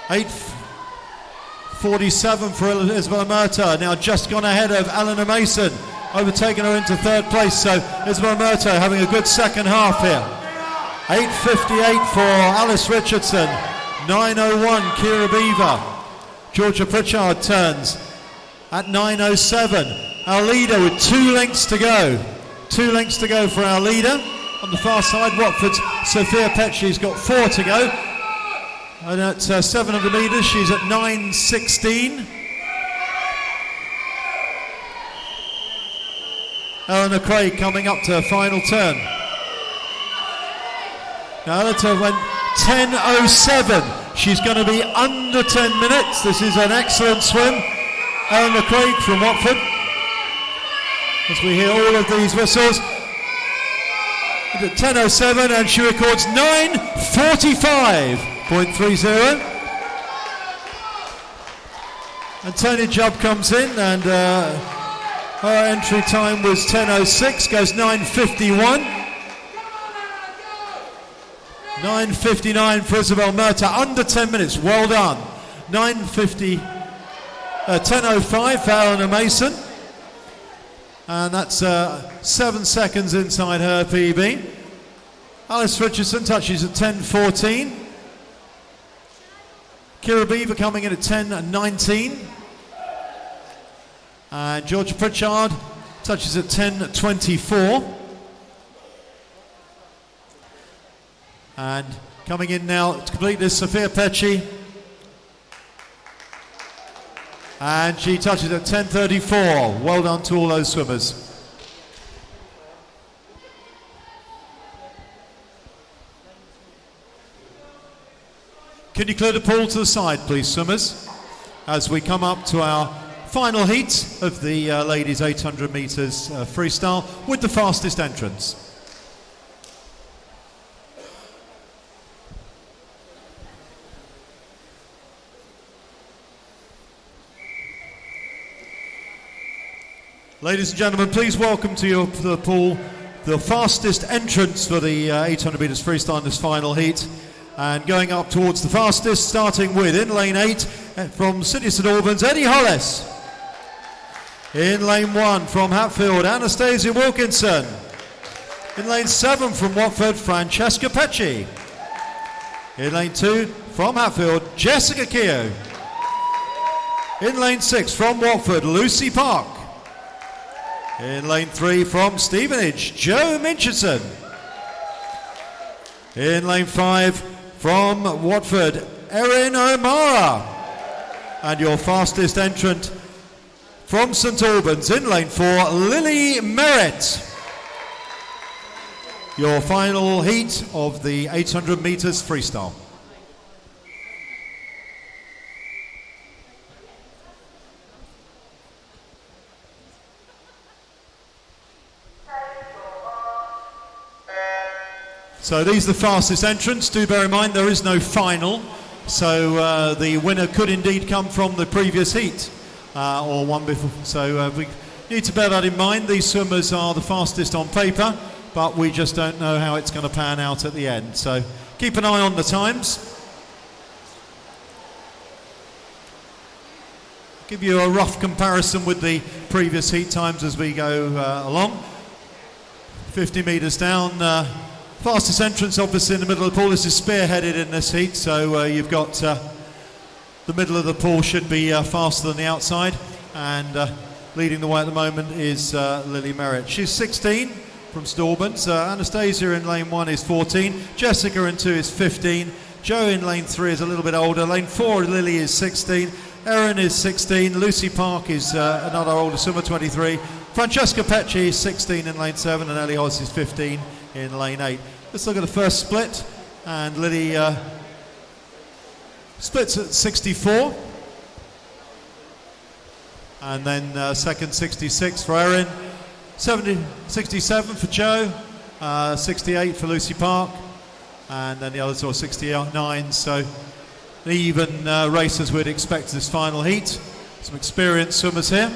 8:47 for Isabella Murta, now just gone ahead of Eleanor Mason, overtaking her into third place, so Isabella Murta having a good second half here. 8:58 for Alice Richardson, 9:01 Kira Beaver. Georgia Pritchard turns at 9:07. Our leader with 2 lengths to go. 2 lengths to go for our leader. On the far side, Watford's Sophia Petchy's got 4 to go. And at 700 metres, she's at 9:16. Eleanor Craig coming up to her final turn. Now Eleanor went 10:07. She's going to be under 10 minutes. This is an excellent swim. Eleanor Craig from Watford. As we hear all of these whistles. At 10:07, and she records 9:45.30. Antonia Jubb comes in, and her entry time was 10:06, goes 9:51. 9:59 for Isabel Murta, under 10 minutes, well done. 10:05 for Eleanor Mason. And that's 7 seconds inside her PB. Alice Richardson touches at 10:14. Kira Beaver coming in at 10:19. And Georgia Pritchard touches at 10:24. And coming in now to complete this, Sophia Petchy. And she touches at 10:34. Well done to all those swimmers. Can you clear the pool to the side, please, swimmers, as we come up to our final heat of the ladies 800 metres freestyle with the fastest entrance. Ladies and gentlemen, please welcome to the pool the fastest entrance for the 800 metres freestyle in this final heat. And going up towards the fastest, starting with in lane 8 from City St Albans, Eddie Hollis. In lane 1 from Hatfield, Anastasia Wilkinson. In lane 7 from Watford, Francesca Pecci. In lane 2 from Hatfield, Jessica Keogh. In lane 6 from Watford, Lucy Park. In lane 3 from Stevenage, Joe Mincherson. In lane 5 from Watford, Erin O'Mara. And your fastest entrant from St Albans in lane 4, Lily Merritt. Your final heat of the 800 metres freestyle. So these are the fastest entrants. Do bear in mind there is no final, so the winner could indeed come from the previous heat or one before. So we need to bear that in mind. These swimmers are the fastest on paper, but we just don't know how it's going to pan out at the end. So keep an eye on the times. Give you a rough comparison with the previous heat times as we go along. 50 metres down. Fastest entrance obviously in the middle of the pool. This is spearheaded in this heat, so you've got the middle of the pool should be faster than the outside, and leading the way at the moment is Lily Merritt. She's 16 from St Albans. Anastasia in lane 1 is 14. Jessica in 2 is 15. Joe in lane 3 is a little bit older. Lane 4, Lily is 16. Erin is 16. Lucy Park is another older swimmer, 23. Francesca Pecci is 16 in lane 7, and Ellie Hoss is 15 in lane 8. Let's look at the first split, and Lily splits at 64, and then second 66 for Erin, 67 for Joe, 68 for Lucy Park, and then the others are 69, so even race as we'd expect this final heat. Some experienced swimmers here.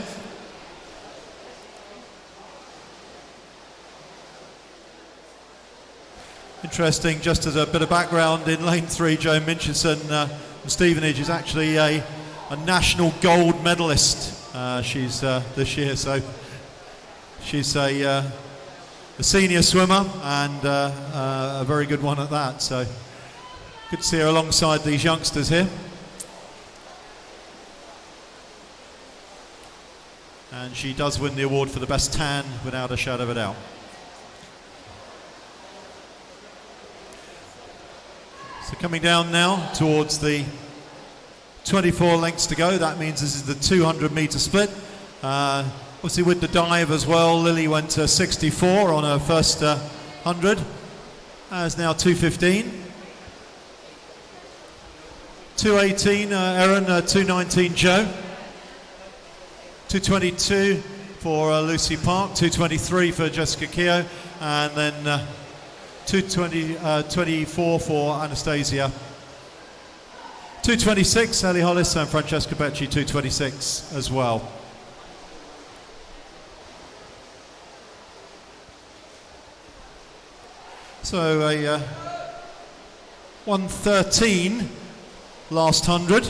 Interesting, just as a bit of background, in lane 3, Joe Minchison from Stevenage is actually a national gold medalist. She's this year, so she's a senior swimmer and a very good one at that. So good to see her alongside these youngsters here. And she does win the award for the best tan without a shadow of a doubt. So coming down now towards the 24 lengths to go. That means this is the 200 metre split. Obviously with the dive as well, Lily went to 64 on her first 100. As now 2:15. 2:18 Erin, 2:19 Joe. 2:22 for Lucy Park, 2:23 for Jessica Keogh, and then 2:24 for Anastasia. 2:26 Ellie Hollis and Francesca Becci, 2:26 as well. So a 1:13 last 100.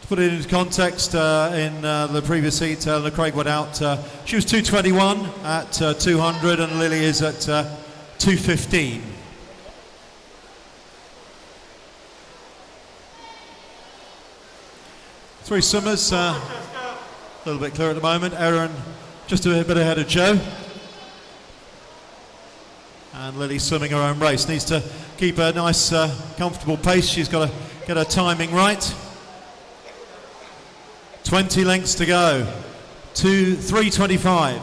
To put it into context, in the previous heat, Eleanor Craig went out. She was 2:21 at 200, and Lily is at 2:15. Three swimmers, a little bit clear at the moment. Erin just a bit ahead of Joe. And Lily swimming her own race. Needs to keep a nice, comfortable pace. She's got to get her timing right. 20 lengths to go. 3:25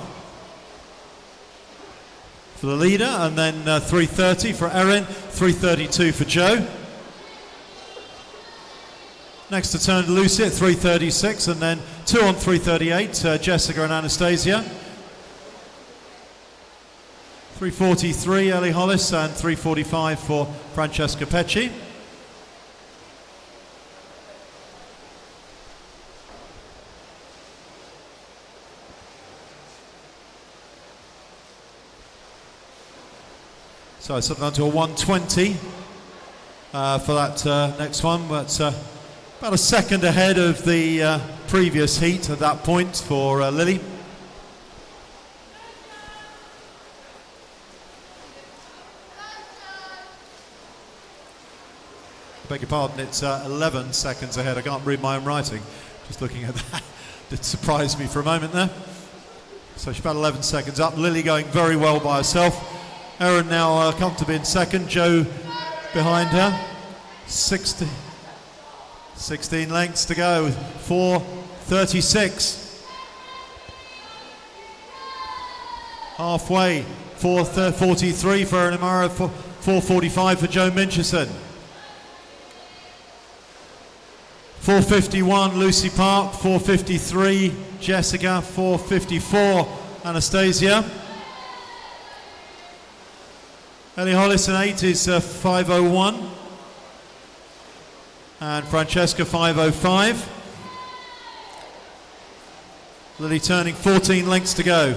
for the leader, and then 3:30 for Erin, 3:32 for Joe. Next to turn to Lucy at 3:36, and then 2 on 3:38, Jessica and Anastasia. 3:43 Ellie Hollis, and 3:45 for Francesca Pecci. So it's up down to a 1:20 for that next one, but about a second ahead of the previous heat at that point for Lily. Beg your pardon, it's 11 seconds ahead. I can't read my own writing. Just looking at that, it surprised me for a moment there. So she's about 11 seconds up. Lily going very well by herself. Erin now comfortably in second. Joe behind her. 16 lengths to go. 4:36. Halfway. 4:43 for Erin Amara. 4:45 for Joe Minchison. 4:51 Lucy Park, 4:53 Jessica, 4:54 Anastasia. Ellie Hollis in 8 is 5:01, and Francesca 5:05. Lily turning 14 lengths to go.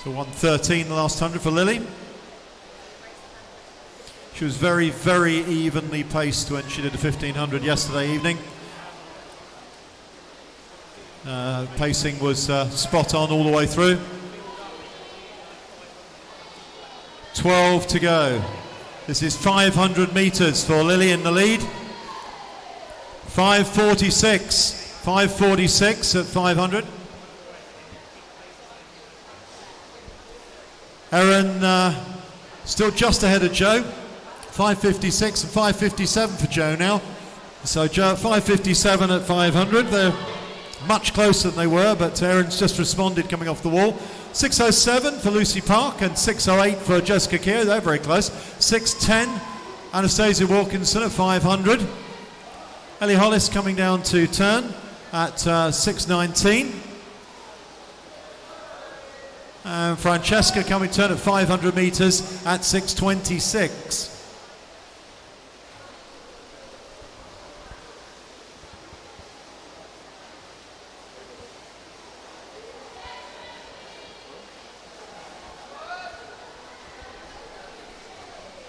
So 1:13 the last 100 for Lily. She was very, very evenly paced when she did the 1500 yesterday evening. Pacing was spot on all the way through. 12 to go. This is 500 metres for Lily in the lead. 5:46 at 500. Erin still just ahead of Joe. 5:56 and 5:57 for Joe now. So Joe 5:57 at 500. They're Much closer than they were, but Erin's just responded coming off the wall. 6:07 for Lucy Park and 6:08 for Jessica Keogh. They're very close. 6:10 Anastasia Wilkinson at 500. Ellie Hollis coming down to turn at 6:19. And Francesca coming turn at 500 metres at 6:26.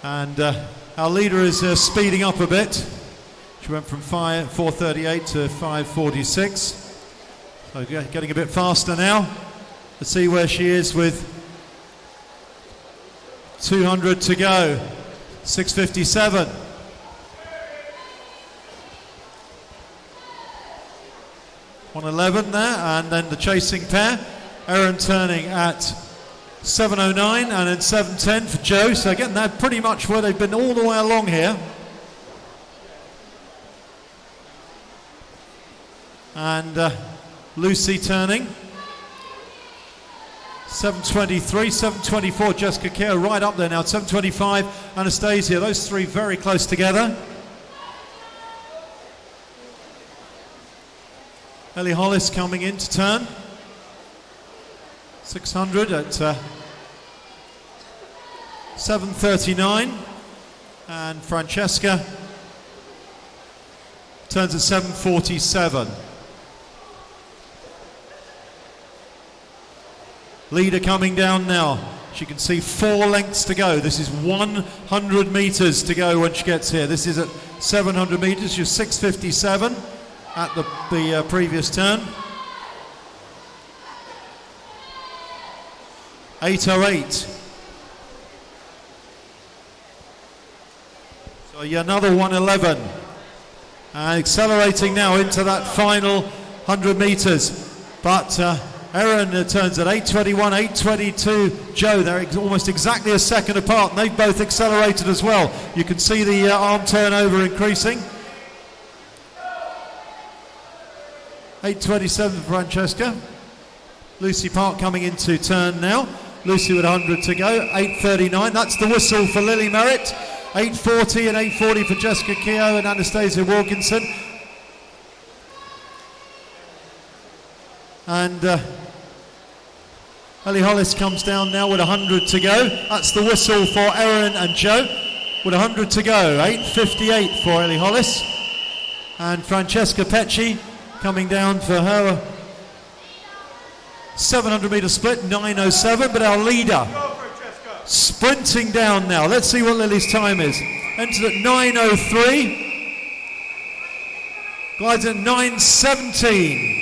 And our leader is speeding up a bit. She went from 4:38 to 5:46. So getting a bit faster now. Let's see where she is with 200 to go. 6:57. .111 there, and then the chasing pair. Erin turning at 7:09 and then 7:10 for Joe. So again, they're pretty much where they've been all the way along here. And Lucy turning 7:23, 7:24 Jessica Keogh right up there now. 7:25 Anastasia. Those three very close together. Ellie Hollis coming in to turn 600 at 7:39, and Francesca turns at 7:47. Leader coming down now. She can see 4 lengths to go. This is 100 metres to go when she gets here. This is at 700 metres. She's 6:57 at the previous turn. 8:08. So yeah, another 1:11. Accelerating now into that final 100 metres. But Erin turns at 8:21, 8:22 Joe. They're almost exactly a second apart, and they've both accelerated as well. You can see the arm turnover increasing. 8:27 for Francesca. Lucy Park coming into turn now. Lucy with 100 to go. 8:39. That's the whistle for Lily Merritt. 8:40 and 8:40 for Jessica Keogh and Anastasia Wilkinson. And Ellie Hollis comes down now with 100 to go. That's the whistle for Erin and Joe with 100 to go. 8:58 for Ellie Hollis. And Francesca Pecci coming down for her 700 metre split, 9:07. But our leader sprinting down now. Let's see what Lily's time is. Entered at 9:03. Glides at 9:17.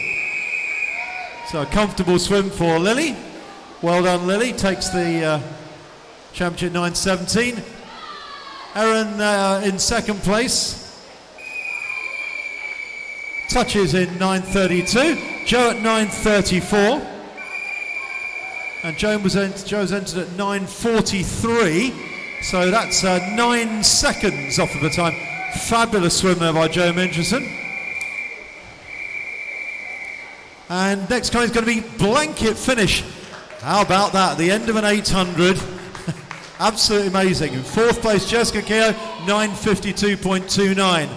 So a comfortable swim for Lily. Well done, Lily. Takes the championship 9:17. Erin in second place. Touches in 9:32. Joe at 9:34. And Joe's entered at 9:43. So that's 9 seconds off of the time. Fabulous swim there by Joe Mincherson. And next time is going to be blanket finish. How about that? The end of an 800. Absolutely amazing. In fourth place, Jessica Keogh, 9:52.29.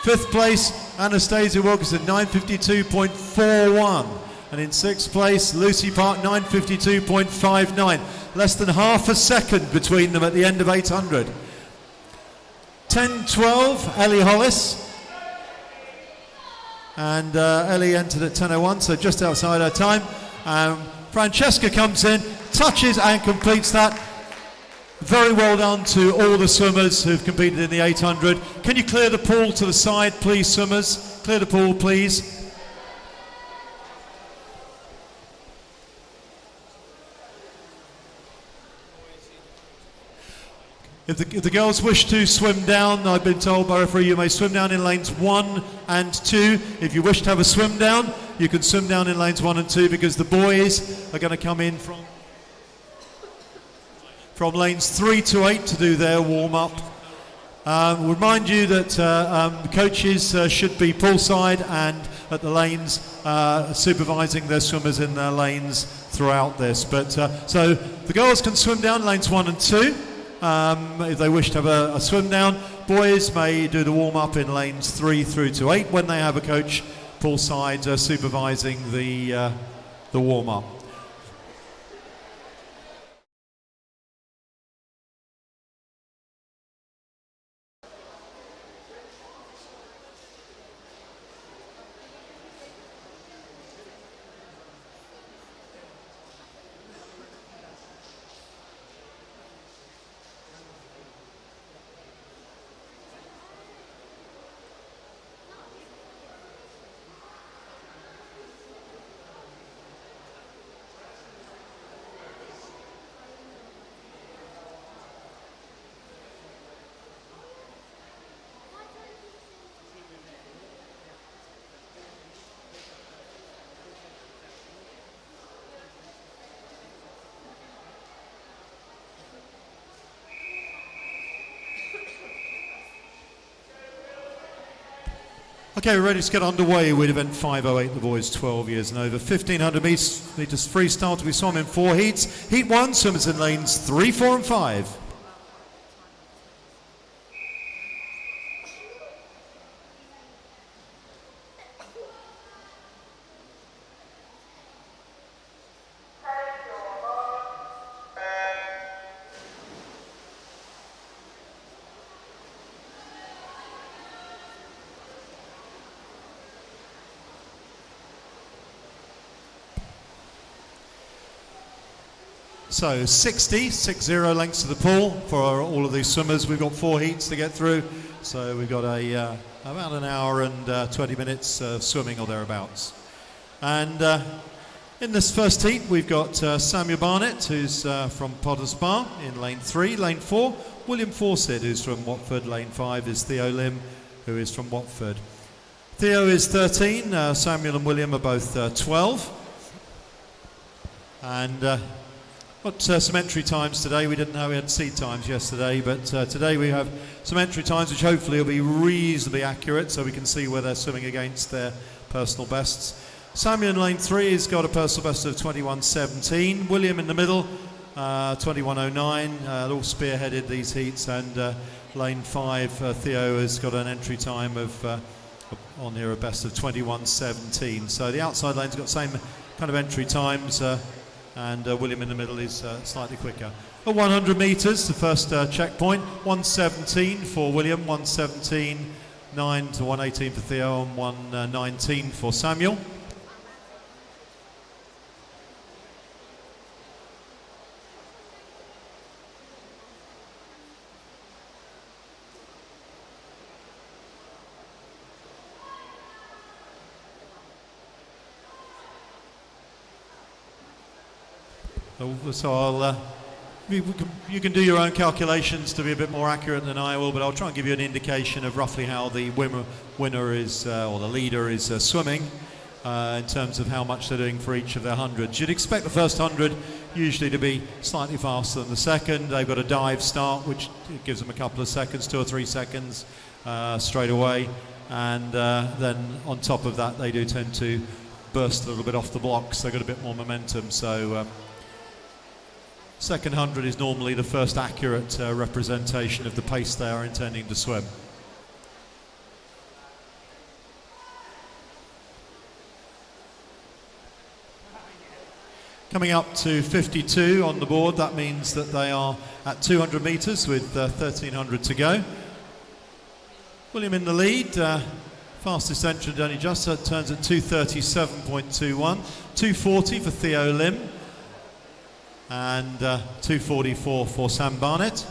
Fifth place, Anastasia Wilkinson, 9:52.41. And in sixth place, Lucy Park, 9:52.59. Less than half a second between them at the end of 800. 10:12, Ellie Hollis. And Ellie entered at 10:01, so just outside her time. Francesca comes in, touches and completes that. Very well done to all the swimmers who've competed in the 800. Can you clear the pool to the side, please, swimmers? Clear the pool, please. If the girls wish to swim down, I've been told by referee you may swim down in lanes 1 and 2. If you wish to have a swim down, you can swim down in lanes 1 and 2 because the boys are going to come in from lanes 3 to 8 to do their warm-up. Remind you that coaches should be poolside and at the lanes, supervising their swimmers in their lanes throughout this. But so the girls can swim down lanes 1 and 2 if they wish to have a swim down. Boys may do the warm-up in lanes 3 through to 8 when they have a coach poolside supervising the warm-up. Okay, we're ready to get underway with event 508, the boys 12 years and over. 1500 meters freestyle to be swum in 4 heats. Heat 1, swimmers in lanes 3, 4 and 5. So 60 lengths to the pool for all of these swimmers. We've got 4 heats to get through, so we've got about an hour and 20 minutes swimming or thereabouts. And in this first heat, we've got Samuel Barnett, who's from Potters Bar in lane 3. Lane 4, William Fawcett, who's from Watford. Lane 5 is Theo Lim, who is from Watford. Theo is 13, Samuel and William are both 12. And got some entry times today. We didn't know we had seed times yesterday, but today we have some entry times which hopefully will be reasonably accurate so we can see where they're swimming against their personal bests. Samuel in lane 3 has got a personal best of 21.17. William in the middle, 21.09. All spearheaded these heats, and lane 5, Theo has got an entry time of on here a best of 21.17. So the outside lane's got the same kind of entry times. And William in the middle is slightly quicker. At 100 metres, the first checkpoint, 1:17 for William, 1:17.9 to 1:18 for Theo, and 1:19 for Samuel. So I'll, you can do your own calculations to be a bit more accurate than I will, but I'll try and give you an indication of roughly how the winner is, or the leader is swimming in terms of how much they're doing for each of their hundreds. You'd expect the first 100 usually to be slightly faster than the second. They've got a dive start, which gives them a couple of seconds, 2 or 3 seconds straight away. And then on top of that, they do tend to burst a little bit off the blocks. They've got a bit more momentum. So second 100 is normally the first accurate representation of the pace they are intending to swim. Coming up to 52 on the board, that means that they are at 200 metres with 1300 to go. William in the lead, fastest entrant only just turns at 2:37.21, 2:40 for Theo Lim, and 2:44 for Sam Barnett.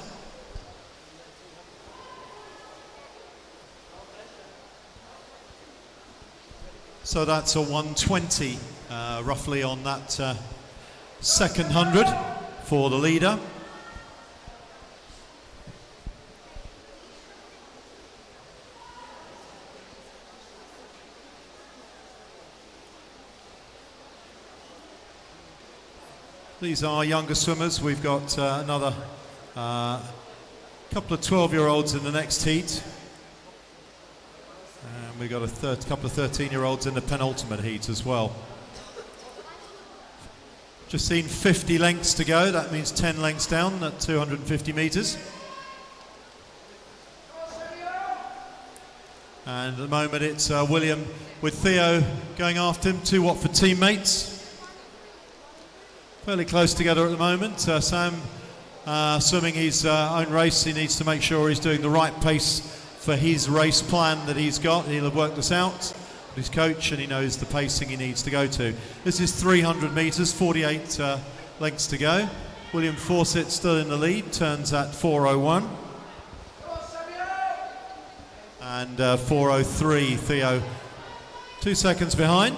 So that's a 1:20 roughly on that second 100 for the leader. These are younger swimmers. We've got another couple of 12-year-olds in the next heat. And we've got a couple of 13-year-olds in the penultimate heat as well. Just seen 50 lengths to go. That means 10 lengths down at 250 metres. And at the moment it's William with Theo going after him. 2 Watford teammates. Fairly close together at the moment. Sam swimming his own race. He needs to make sure he's doing the right pace for his race plan that he's got. He'll have worked this out with his coach, and he knows the pacing he needs to go to. This is 300 metres, 48 lengths to go. William Fawcett still in the lead, turns at 4:01. And 4:03, Theo 2 seconds behind.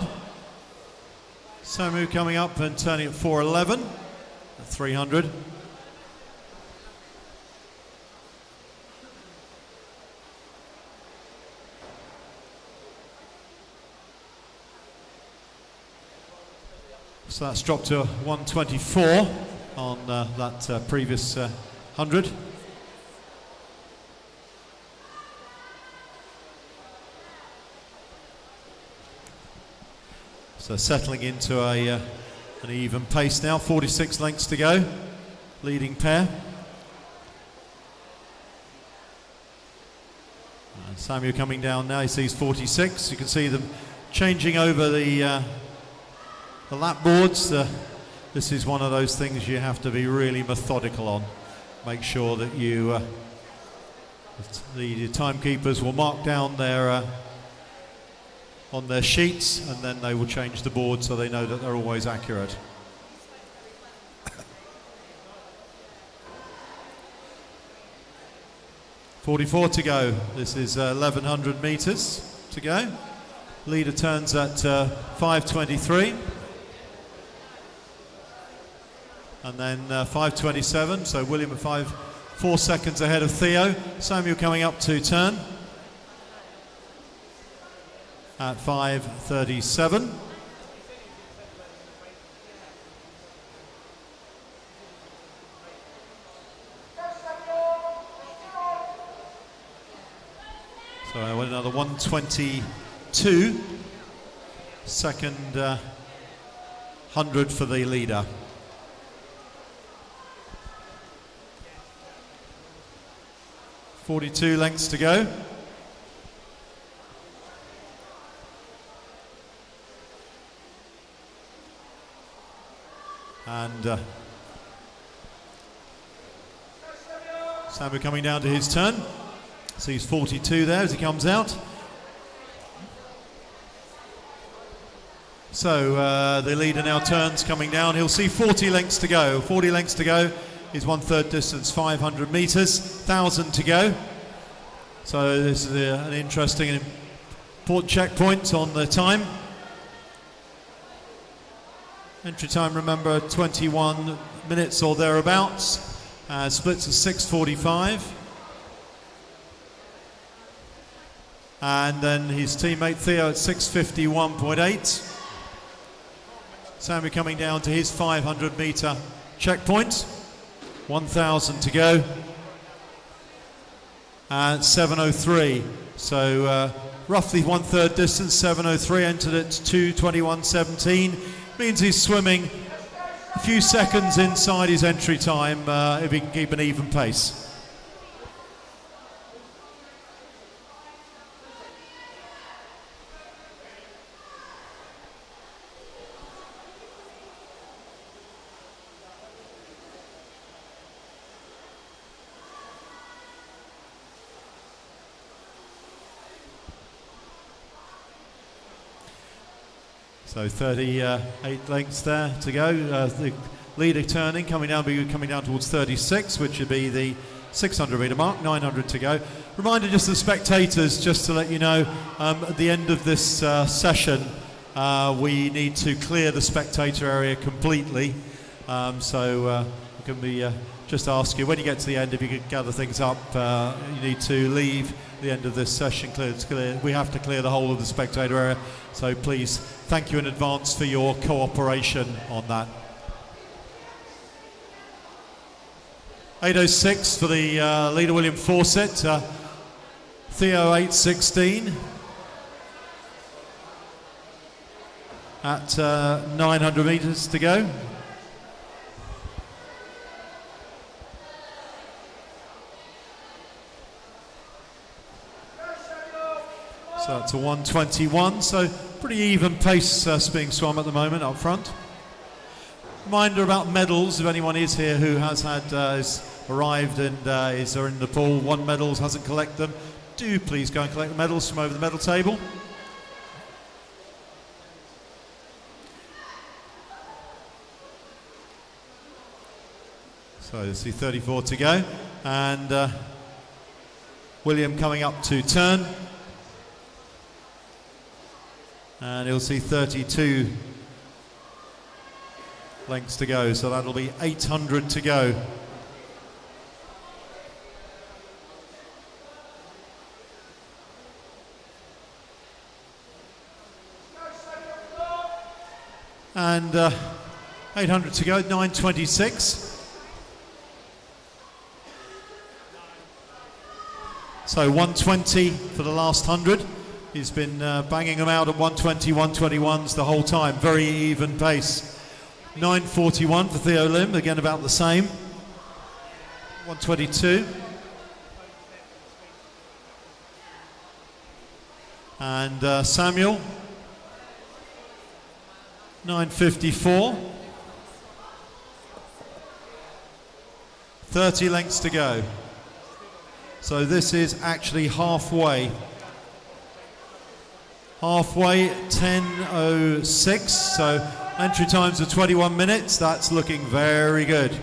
Samu coming up and turning at 4:11 at 300. So that's dropped to 1:24 on that previous 100. So settling into an even pace now. 46 lengths to go, leading pair. And Samuel coming down now, he sees 46. You can see them changing over the lap boards. This is one of those things you have to be really methodical on. Make sure that you, the timekeepers will mark down their on their sheets, and then they will change the board so they know that they're always accurate. .44 to go. This is 1,100 metres to go. Leader turns at 5:23. And then 5:27, so William at 4 seconds ahead of Theo. Samuel coming up to turn at 5:37. So another 1:22, second 100 for the leader. .42 lengths to go. And Samu coming down to his turn. Sees 42 there as he comes out. So the leader now turns coming down. He'll see 40 lengths to go. 40 lengths to go is 1/3 distance, 500 metres, 1,000 to go. So this is an interesting and important checkpoint on the time. Entry time, remember, 21 minutes or thereabouts. Splits at 6:45. And then his teammate Theo at 6:51.8. Sammy coming down to his 500 metre checkpoint. 1,000 to go. And 7:03. So roughly 1/3 distance, 7:03, entered at 2:21.17. Means he's swimming a few seconds inside his entry time if he can keep an even pace. So 38 lengths there to go. The leader turning, coming down towards 36, which would be the 600 metre mark, 900 to go. Reminder just to the spectators, just to let you know, at the end of this session, we need to clear the spectator area completely. So we can be just ask you, when you get to the end, if you could gather things up, you need to leave the end of this session clear. We have to clear the whole of the spectator area, so please, thank you in advance for your cooperation on that. 8:06 for the leader, William Fawcett. Theo 8:16 at 900 metres to go. So it's a 1:21, so pretty even pace being swum at the moment up front. Reminder about medals, if anyone is here who has arrived and is in the pool, won medals, hasn't collected them, do please go and collect the medals from over the medal table. So you see 34 to go, and William coming up to turn. And he'll see 32 lengths to go, so that'll be 800 to go. And 800 to go, 9:26. So 1:20 for the last 100. He's been banging them out at 1:20, 1:21s the whole time. Very even pace. 9:41 for Theo Lim, again about the same. 1:22. And Samuel, 9:54. 30 lengths to go. So this is actually halfway. Halfway, 10:06, so entry times are 21 minutes. That's looking very good.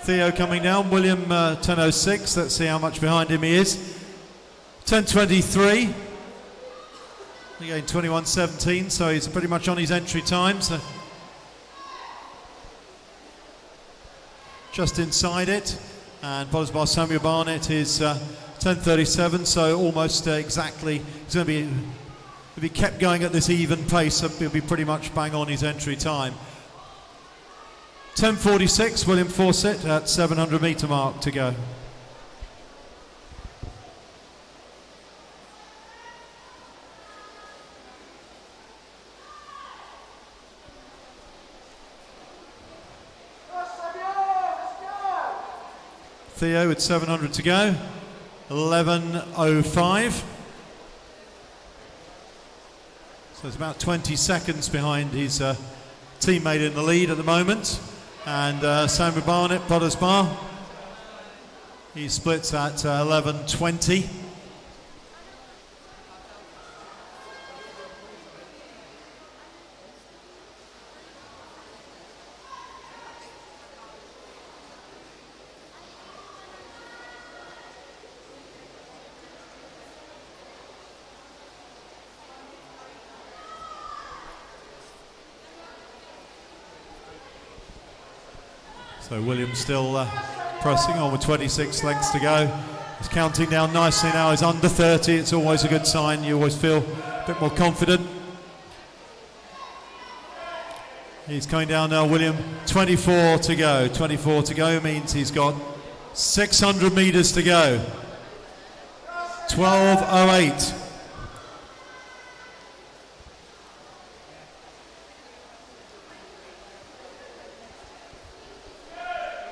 Theo coming down, William 10:06, let's see how much behind him he is. 10:23, again 21:17, so he's pretty much on his entry time, so just inside it. And followed by Samuel Barnett is 10:37, so almost exactly. He's going to be, if he kept going at this even pace, he'll be pretty much bang on his entry time. 10:46, William Fawcett at 700 metre mark to go. Theo at 700 to go, 11:05. So it's about 20 seconds behind his teammate in the lead at the moment. And Samuel Barnett, Potters Bar, he splits at 11:20. So William still pressing on with 26 lengths to go. He's counting down nicely now. He's under 30. It's always a good sign. You always feel a bit more confident. He's coming down now, William. 24 to go. 24 to go means he's got 600 metres to go. 12:08.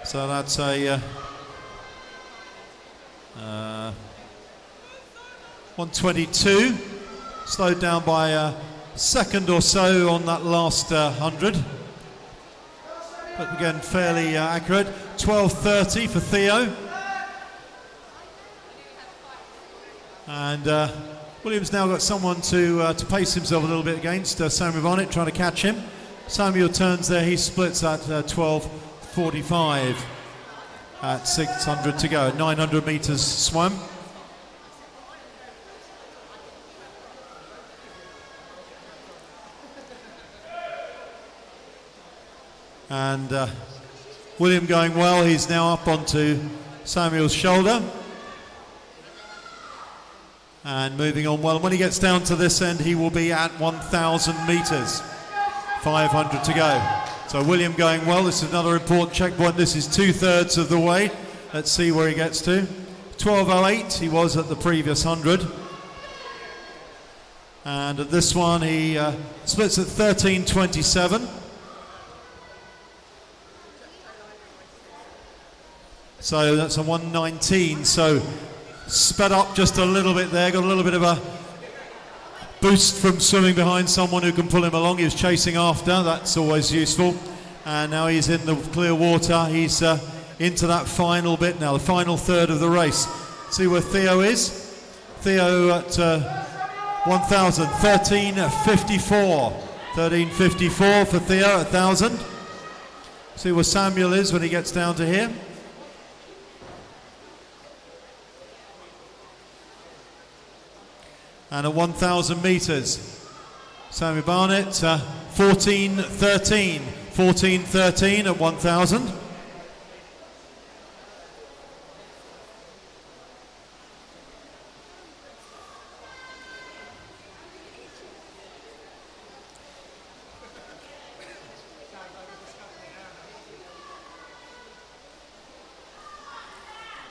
So that's a 1:22, slowed down by a second or so on that last 100. But again, fairly accurate. 12:30 for Theo. And William's now got someone to pace himself a little bit against. Samuel Barnett trying to catch him. Samuel turns there, he splits at 12:45 at 600 to go, 900 metres swam. And William going well, he's now up onto Samuel's shoulder and moving on well. And when he gets down to this end, he will be at 1,000 metres. 500 to go. So William going well. This is another important checkpoint. This is 2/3 of the way. Let's see where he gets to. 12:08 he was at the previous 100. And at this one he splits at 13:27. So that's a 1:19. So sped up just a little bit there. Got a little bit of a boost from swimming behind someone who can pull him along. He was chasing after. That's always useful. And now he's in the clear water. He's into that final bit now, the final third of the race. See where Theo is. Theo at 1,000, 13:54. 13:54 for Theo at 1,000. See where Samuel is when he gets down to here. And at 1,000 metres, Samuel Barnett, 14:13. 14:13 at 1,000.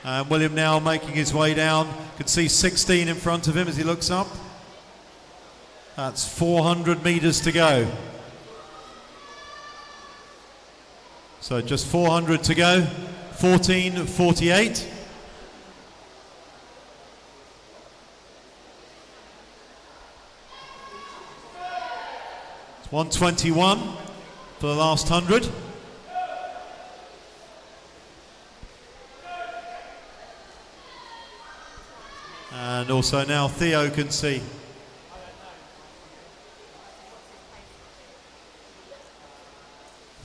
And William now making his way down. You can see 16 in front of him as he looks up. That's 400 metres to go. So just 400 to go. 14:48. It's 1:21 for the last 100. And also now Theo can see.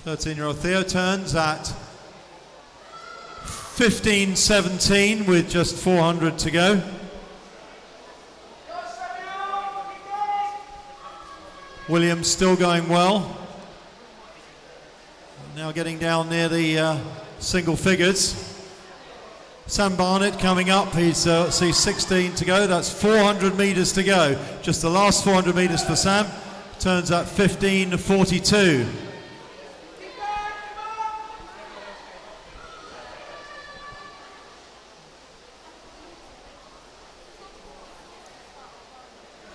Thirteen-year-old Theo turns at 15:17 with just 400 to go. Williams still going well. Now getting down near the single figures. Sam Barnett coming up, he's see 16 to go, that's 400 metres to go. Just the last 400 metres for Sam, turns at 15:42.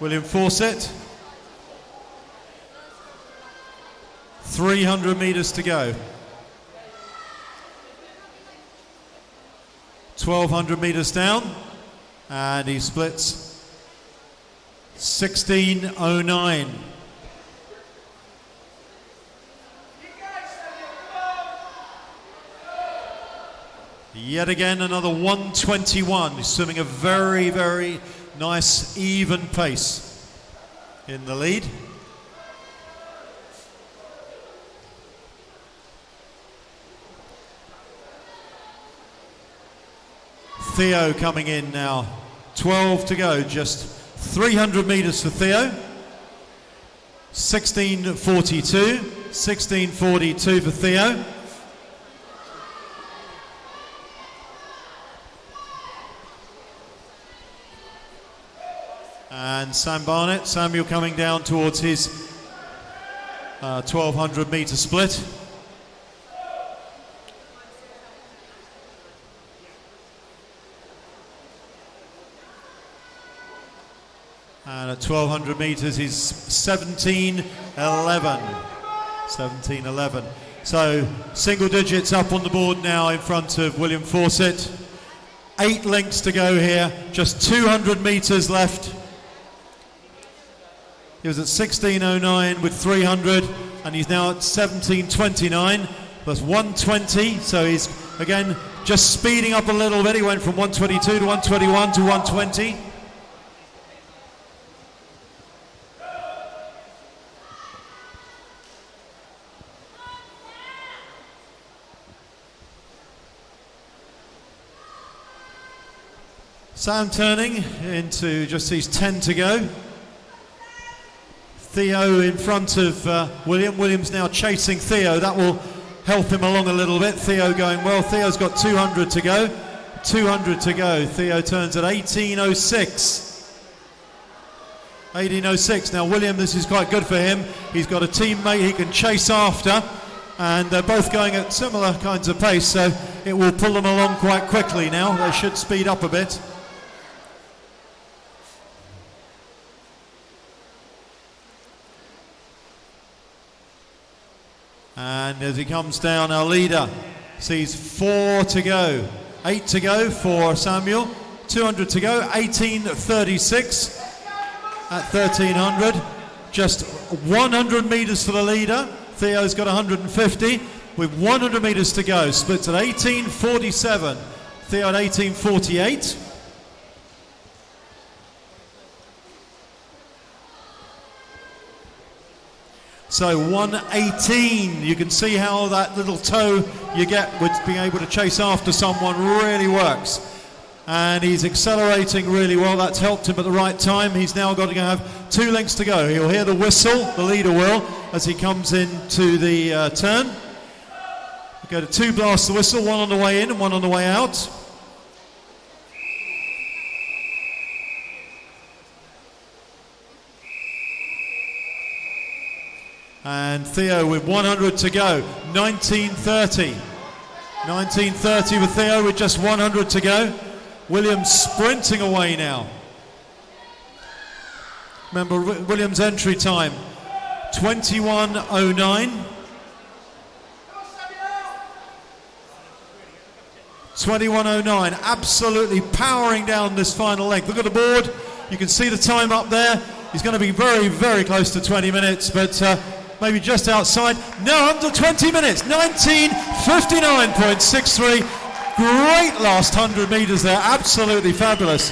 William Fawcett, 300 metres to go. 1,200 metres down, and he splits 16:09. Yet again another 1:21. He's swimming a very, very nice even pace in the lead. Theo coming in now, 12 to go, just 300 metres for Theo. 16:42, 16:42 for Theo. And Sam Barnett, Samuel coming down towards his 1,200 metre split. And at 1,200 metres he's 17:11. 17:11. So single digits up on the board now in front of William Fawcett. 8 lengths to go here, just 200 metres left. He was at 16:09 with 300, and he's now at 17:29 plus 120. So he's again just speeding up a little bit. He went from 122 to 121 to 120. Sam turning into just these 10 to go. Theo in front of William. William's now chasing Theo. That will help him along a little bit. Theo going well. Theo's got 200 to go. 200 to go. Theo turns at 18:06. 18.06. Now William, this is quite good for him. He's got a teammate he can chase after, and they're both going at similar kinds of pace, so it will pull them along quite quickly now. They should speed up a bit. And as he comes down, our leader sees 4 to go. 8 to go for Samuel. 200 to go. 18.36 at 1300. Just 100 metres for the leader. Theo's got 150 with 100 metres to go. Splits at 18.47. Theo at 18.48. So 118, you can see how that little toe you get with being able to chase after someone really works. And he's accelerating really well. That's helped him at the right time. He's now got to have 2 lengths to go. He'll hear the whistle, the leader will, as he comes into the turn. We'll go to 2 blasts the whistle, 1 on the way in and 1 on the way out. And Theo with 100 to go, 19.30. 19.30 with Theo with just 100 to go. Williams sprinting away now. Remember Williams' entry time, 21.09. 21.09, absolutely powering down this final length. Look at the board, you can see the time up there. He's going to be very, very close to 20 minutes, but maybe just outside. No, under 20 minutes, 19.59.63. Great last 100 metres there, absolutely fabulous.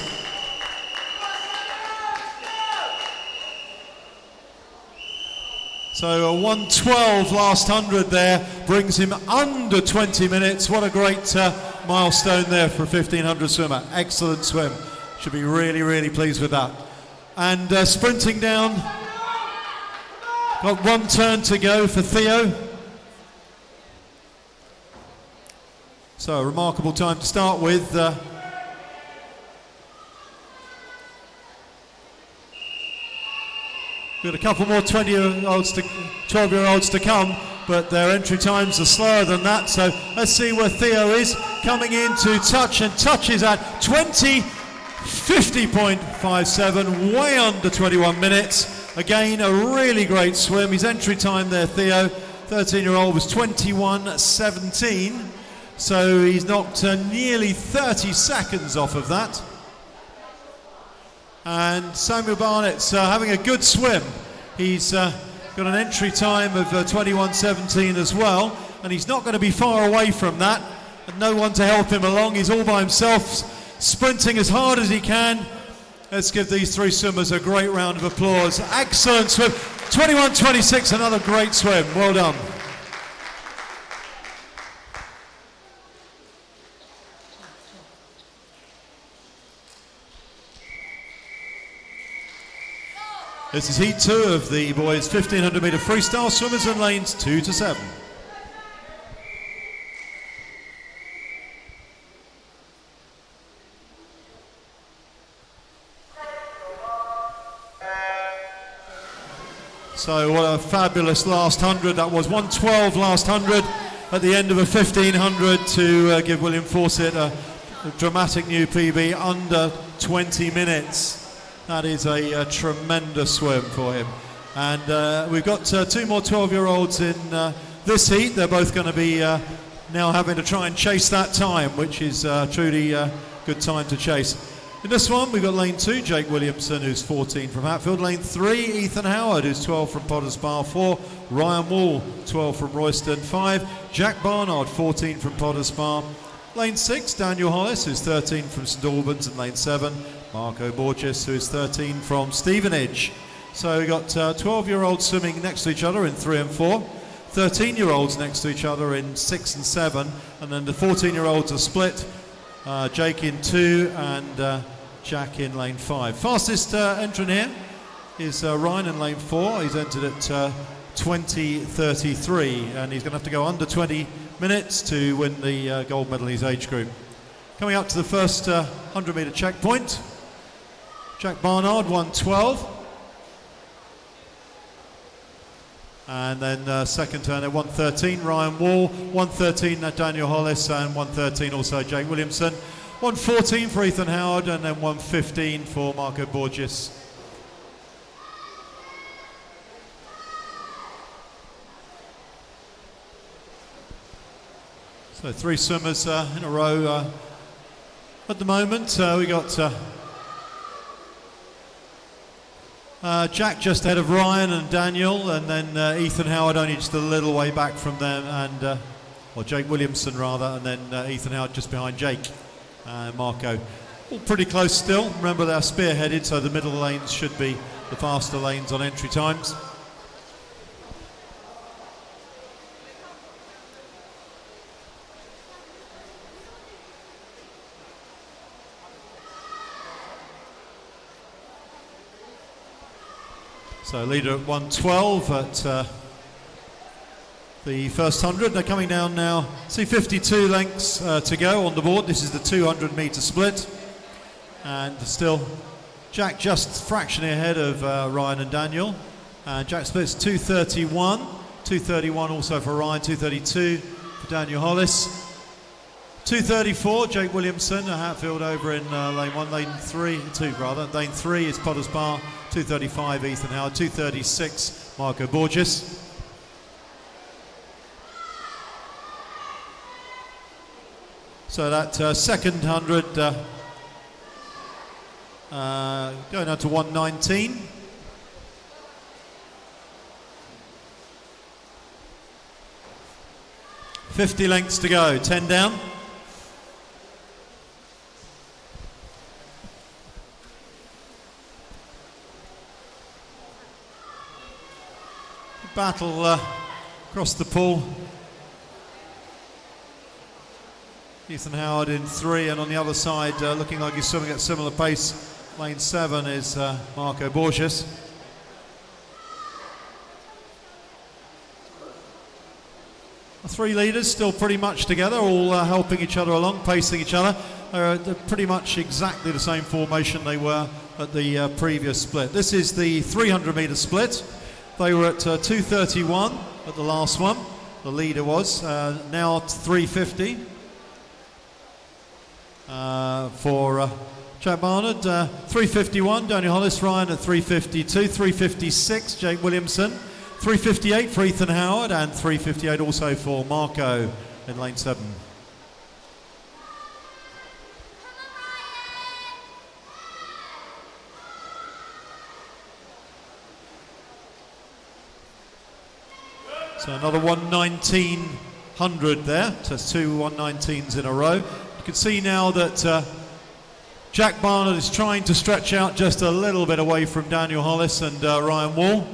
So a 1:12 last 100 there brings him under 20 minutes. What a great milestone there for a 1500 swimmer. Excellent swim. Should be really, really pleased with that. And sprinting down, got 1 turn to go for Theo. So a remarkable time to start with. We've got a couple more 20-year-olds to 12-year-olds to come, but their entry times are slower than that. So let's see where Theo is coming into touch, and touches at 20.50.57, way under 21 minutes. Again, a really great swim. His entry time there, Theo, 13-year-old, was 21.17. So he's knocked nearly 30 seconds off of that. And Samuel Barnett's having a good swim. He's got an entry time of 21.17 as well, and he's not going to be far away from that. And no one to help him along. He's all by himself, sprinting as hard as he can. Let's give these 3 swimmers a great round of applause. Excellent swim. 21.26, another great swim. Well done. This is heat 2 of the boys' 1500 metre freestyle. Swimmers in lanes 2 to 7. So what a fabulous last 100 that was. 1:12 last 100 at the end of a 1500 to give William Fawcett a dramatic new PB under 20 minutes. That is a tremendous swim for him. And we've got 2 more 12-year-olds in this heat. They're both going to be now having to try and chase that time, which is truly a good time to chase. In this one, we've got lane 2, Jake Williamson, who's 14 from Hatfield. Lane 3, Ethan Howard, who's 12 from Potters Bar. 4, Ryan Wall, 12 from Royston. 5, Jack Barnard, 14 from Potters Bar. Lane 6, Daniel Hollis, who's 13 from St Albans. And lane 7, Marco Borges, who is 13 from Stevenage. So we've got 12-year-olds swimming next to each other in 3 and 4, 13-year-olds next to each other in 6 and 7, and then the 14-year-olds are split, Jake in 2 and Jack in lane 5. Fastest entrant here is Ryan in lane 4. He's entered at 20.33, and he's going to have to go under 20 minutes to win the gold medal in his age group. Coming up to the first 100 metre checkpoint, Jack Barnard, 1:12. And then second turn at 113, Ryan Wall. 113, Daniel Hollis, and 113 also Jake Williamson. 114 for Ethan Howard, and then 115 for Marco Borges. So 3 swimmers in a row at the moment. We got Jack just ahead of Ryan and Daniel, and then Ethan Howard only just a little way back from them, and or Jake Williamson rather, and then Ethan Howard just behind Jake and Marco. All pretty close still. Remember, they're spearheaded, so the middle lanes should be the faster lanes on entry times. So leader at 112 at the first 100. They're coming down now. See 52 lengths to go on the board. This is the 200 metre split. And still Jack just fractionally ahead of Ryan and Daniel. And Jack splits 231. 231 also for Ryan, 232 for Daniel Hollis. 234, Jake Williamson, a Hatfield over in lane 1, lane 3, 2 rather. Lane 3 is Potter's Bar, 235 Ethan Howard, 236 Marco Borges. So that second 100 going out to 119. $50 lengths to go, 10 down. Battle across the pool. Ethan Howard in 3, and on the other side, looking like he's swimming at similar pace, lane 7 is Marco Borges. The 3 leaders still pretty much together, all helping each other along, pacing each other. They're pretty much exactly the same formation they were at the previous split. This is the 300 metre split. They were at 231 at the last one, the leader was, now at 350 for Jack Barnard, 351, Daniel Hollis, Ryan at 352, 356, Jake Williamson, 358 for Ethan Howard, and 358 also for Marco in lane 7. So another 119.100 there, so it's 2 119s in a row. You can see now that Jack Barnard is trying to stretch out just a little bit away from Daniel Hollis and Ryan Wall.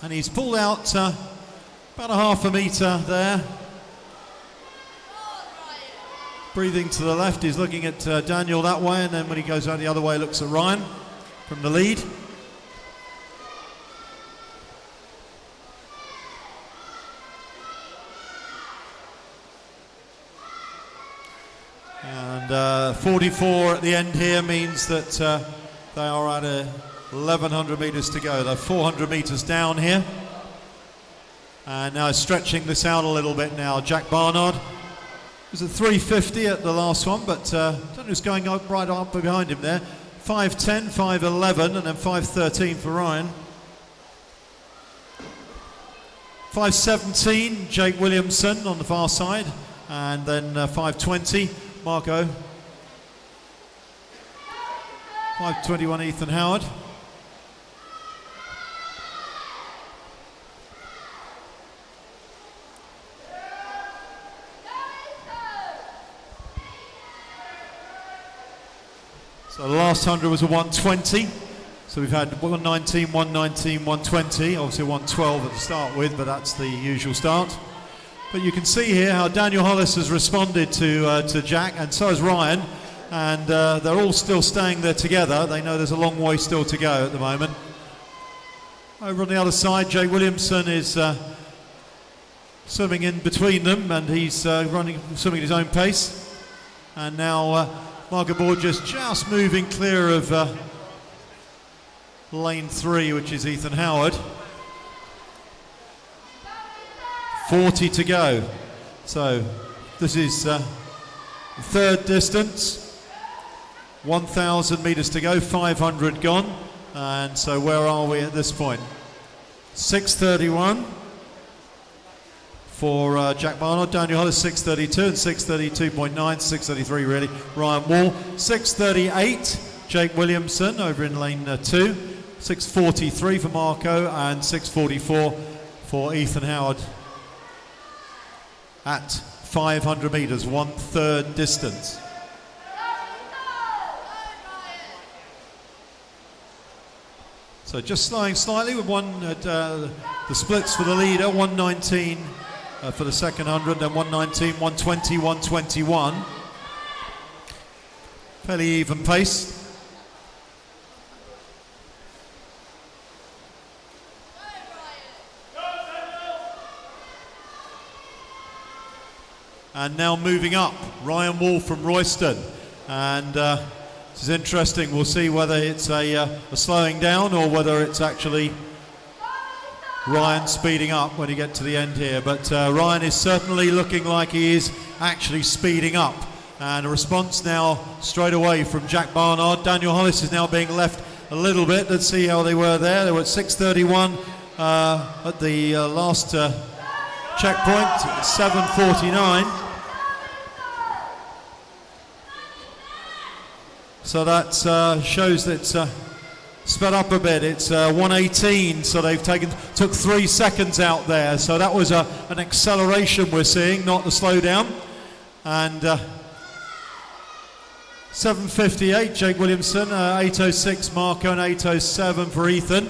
And he's pulled out about a half a metre there. Breathing to the left, he's looking at Daniel that way, and then when he goes out the other way, looks at Ryan from the lead. And 44 at the end here means that they are at 1,100 metres to go. They're 400 metres down here. And now stretching this out a little bit now. Jack Barnard was at 350 at the last one, but I don't know who's going up right up behind him there. 5:10, 5:11, and then 5:13 for Ryan. 5:17, Jake Williamson on the far side, and then 5:20. Marco. 5:21 Ethan Howard. So the last 100 was a 120. So we've had 119, 119, 120. Obviously 112 at the start with, but that's the usual start. But you can see here how Daniel Hollis has responded to Jack, and so has Ryan, and they're all still staying there together. They know there's a long way still to go at the moment. Over on the other side, Jake Williamson is swimming in between them, and he's swimming at his own pace. And now Marco Borges just moving clear of lane 3, which is Ethan Howard. 40 to go. So this is the third distance. 1,000 metres to go, 500 gone. And so where are we at this point? 6:31 for Jack Barnard. Daniel Hollis 6:32 and 6:32.9, 6:33 really. Ryan Wall 6:38. Jake Williamson over in lane 2. 6:43 for Marco and 6:44 for Ethan Howard at 500 metres, 1/3 distance. So just slowing slightly with the splits for the leader, 1:19 for the second 100, then 1:19, 1:20, 1:21. Fairly even pace. And now moving up, Ryan Wall from Royston. And this is interesting. We'll see whether it's a slowing down or whether it's actually Ryan speeding up when you get to the end here. But Ryan is certainly looking like he is actually speeding up. And a response now straight away from Jack Barnard. Daniel Hollis is now being left a little bit. Let's see how they were there. They were at 6:31 at the last checkpoint, 7:49. So that shows that it's sped up a bit. It's 1:18, so they've took 3 seconds out there. So that was an acceleration we're seeing, not the slowdown. And 7:58, Jake Williamson, 8:06 Marco, and 8:07 for Ethan.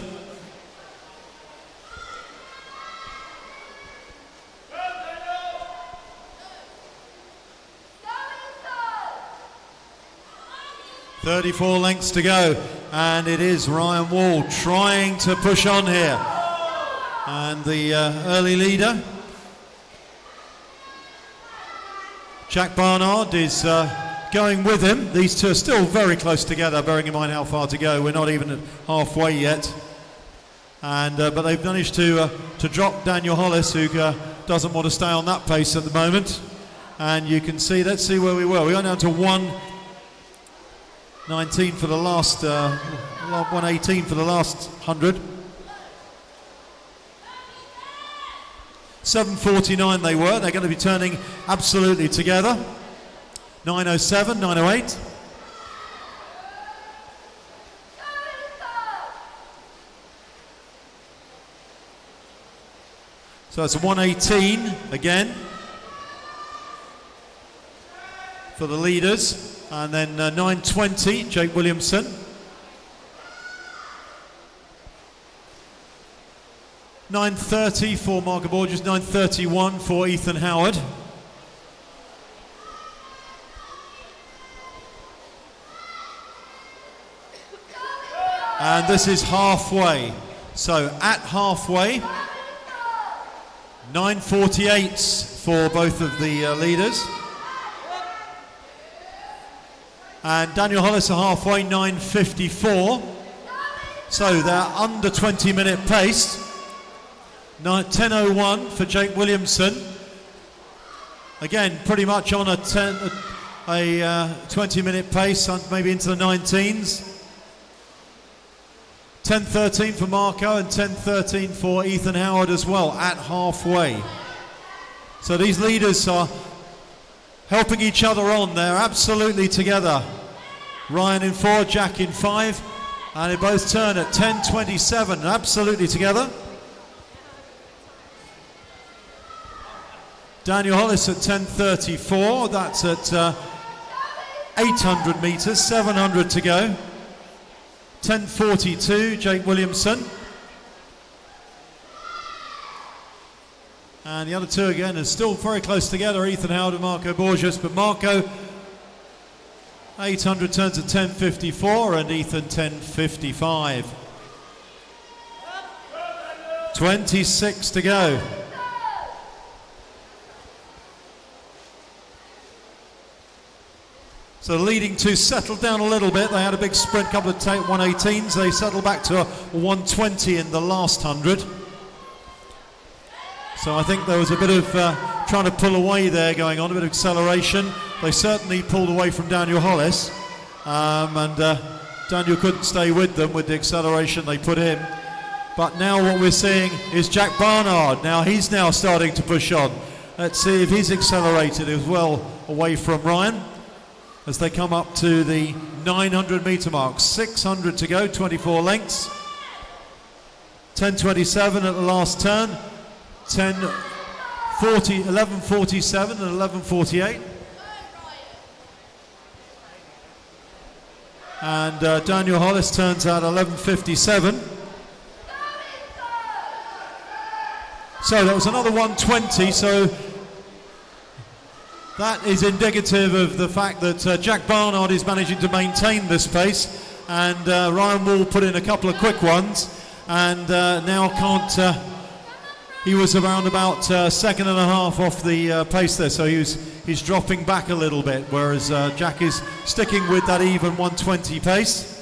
.34 lengths to go, and it is Ryan Wall trying to push on here. And the early leader, Jack Barnard, is going with him. These two are still very close together, bearing in mind how far to go. We're not even halfway yet. And but they've managed to drop Daniel Hollis, who doesn't want to stay on that pace at the moment. And you can see, let's see where we were. We got down to 1:19 for the last, 1:18 for the last 100. 7:49 they were. They're going to be turning absolutely together. 9:07, 9:08. So it's a 1:18 again for the leaders. And then 9:20, Jake Williamson. 9:30 for Marco Borges, 9:31 for Ethan Howard. And this is halfway. So at halfway, 9:48 for both of the leaders. And Daniel Hollis are halfway, 9:54. So they're under 20-minute pace. 10:01 for Jake Williamson. Again, pretty much on a 20-minute pace, maybe into the 19s. 10:13 for Marco and 10:13 for Ethan Howard as well at halfway. So these leaders are helping each other on. They're absolutely together. Ryan in 4, Jack in 5, and they both turn at 10:27, absolutely together. Daniel Hollis at 10:34, that's at 800 metres, 700 to go. 10:42, Jake Williamson. And the other two again are still very close together, Ethan Howard and Marco Borges, but Marco 800 turns at 10:54 and Ethan 10:55. 26 to go. So the leading two settled down a little bit. They had a big sprint, couple of 1:18s. They settled back to a 1:20 in the last 100. So So I think there was a bit of trying to pull away there going on, a bit of acceleration. They certainly pulled away from Daniel Hollis, and Daniel couldn't stay with them with the acceleration they put in. But now what we're seeing is Jack Barnard. Now he's now starting to push on. Let's see if he's accelerated as well away from Ryan as they come up to the 900 metre mark. 600 to go, 24 lengths. 10:27 at the last turn. 11:47 and 11:48. And Daniel Hollis turns out 11:57. So that was another 120, so that is indicative of the fact that Jack Barnard is managing to maintain this pace, and Ryan Wall put in a couple of quick ones, and now can't, he was around about second and a half off the pace there, so he's dropping back a little bit, whereas Jack is sticking with that even 120 pace.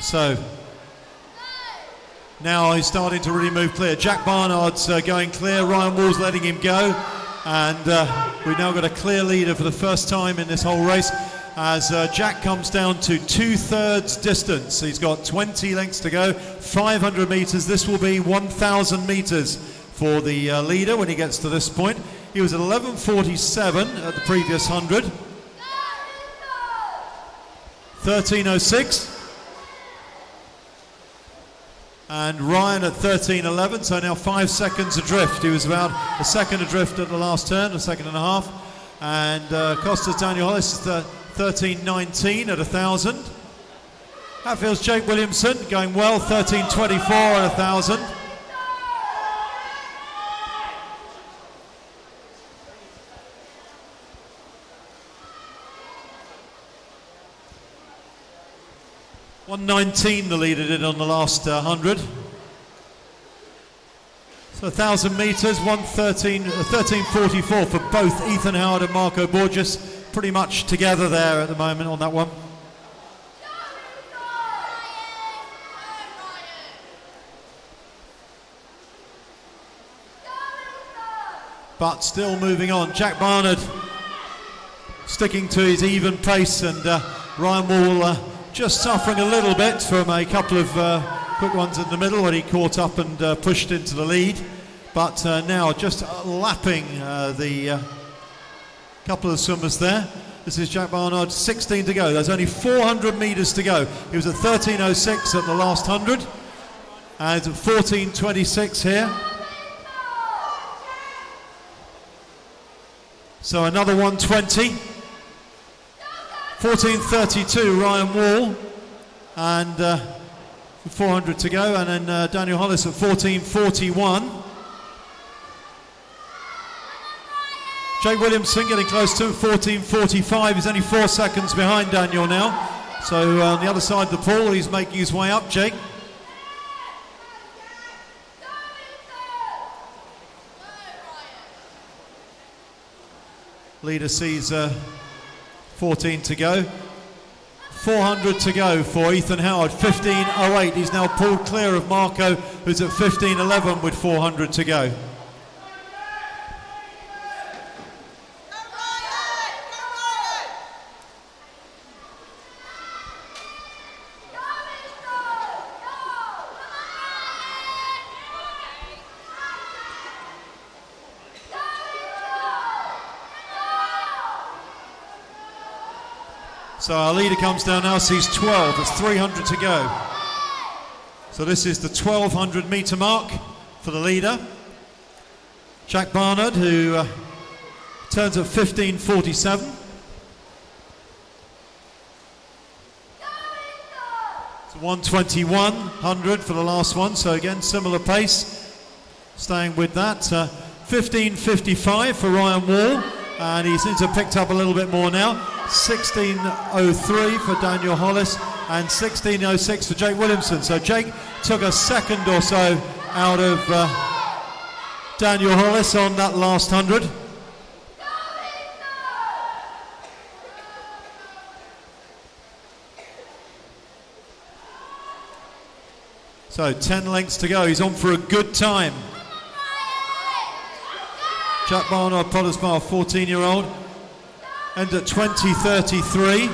So now he's starting to really move clear. Jack Barnard's going clear, Ryan Wall's letting him go, and we've now got a clear leader for the first time in this whole race as Jack comes down to 2/3 distance. He's got 20 lengths to go, 500 metres. This will be 1,000 metres for the leader when he gets to this point. He was at 11:47 at the previous 100. 13:06. And Ryan at 13:11, so now 5 seconds adrift. He was about a second adrift at the last turn, a second and a half. And Costas Daniel Hollis is 13:19 at 1,000. Hatfield's Jake Williamson going well, 13:24 at 1,000. .119 the leader did on the last 100. So 1,000 metres, 13:44 for both Ethan Howard and Marco Borges. Pretty much together there at the moment on that one. But still moving on. Jack Barnard sticking to his even pace, and Ryan Wall just suffering a little bit from a couple of quick ones in the middle when he caught up and pushed into the lead. But now just lapping the couple of swimmers there. This is Jack Barnard, 16 to go. There's only 400 metres to go. He was at 13:06 at the last 100. And 14:26 here. So another 120. 14:32 Ryan Wall, and 400 to go, and then Daniel Hollis at 14:41. Jake Williamson getting close to him, 14:45. He's only 4 seconds behind Daniel now. So on the other side of the pool, he's making his way up, Jake. Leader sees 14 to go. 400 to go for Ethan Howard, 15:08. He's now pulled clear of Marco, who's at 15:11 with 400 to go. So our leader comes down now, sees 12, there's 300 to go. So this is the 1,200 metre mark for the leader. Jack Barnard, who turns at 15:47. It's 1:21 for the last one, so again, similar pace. Staying with that. 15:55 for Ryan Wall, and he seems to have picked up a little bit more now. 16:03 for Daniel Hollis and 16:06 for Jake Williamson. So Jake took a second or so out of Daniel Hollis on that last 100. So 10 lengths to go. He's on for a good time. Jack Barnard, Pottersbar, 14-year-old. End at 20:33.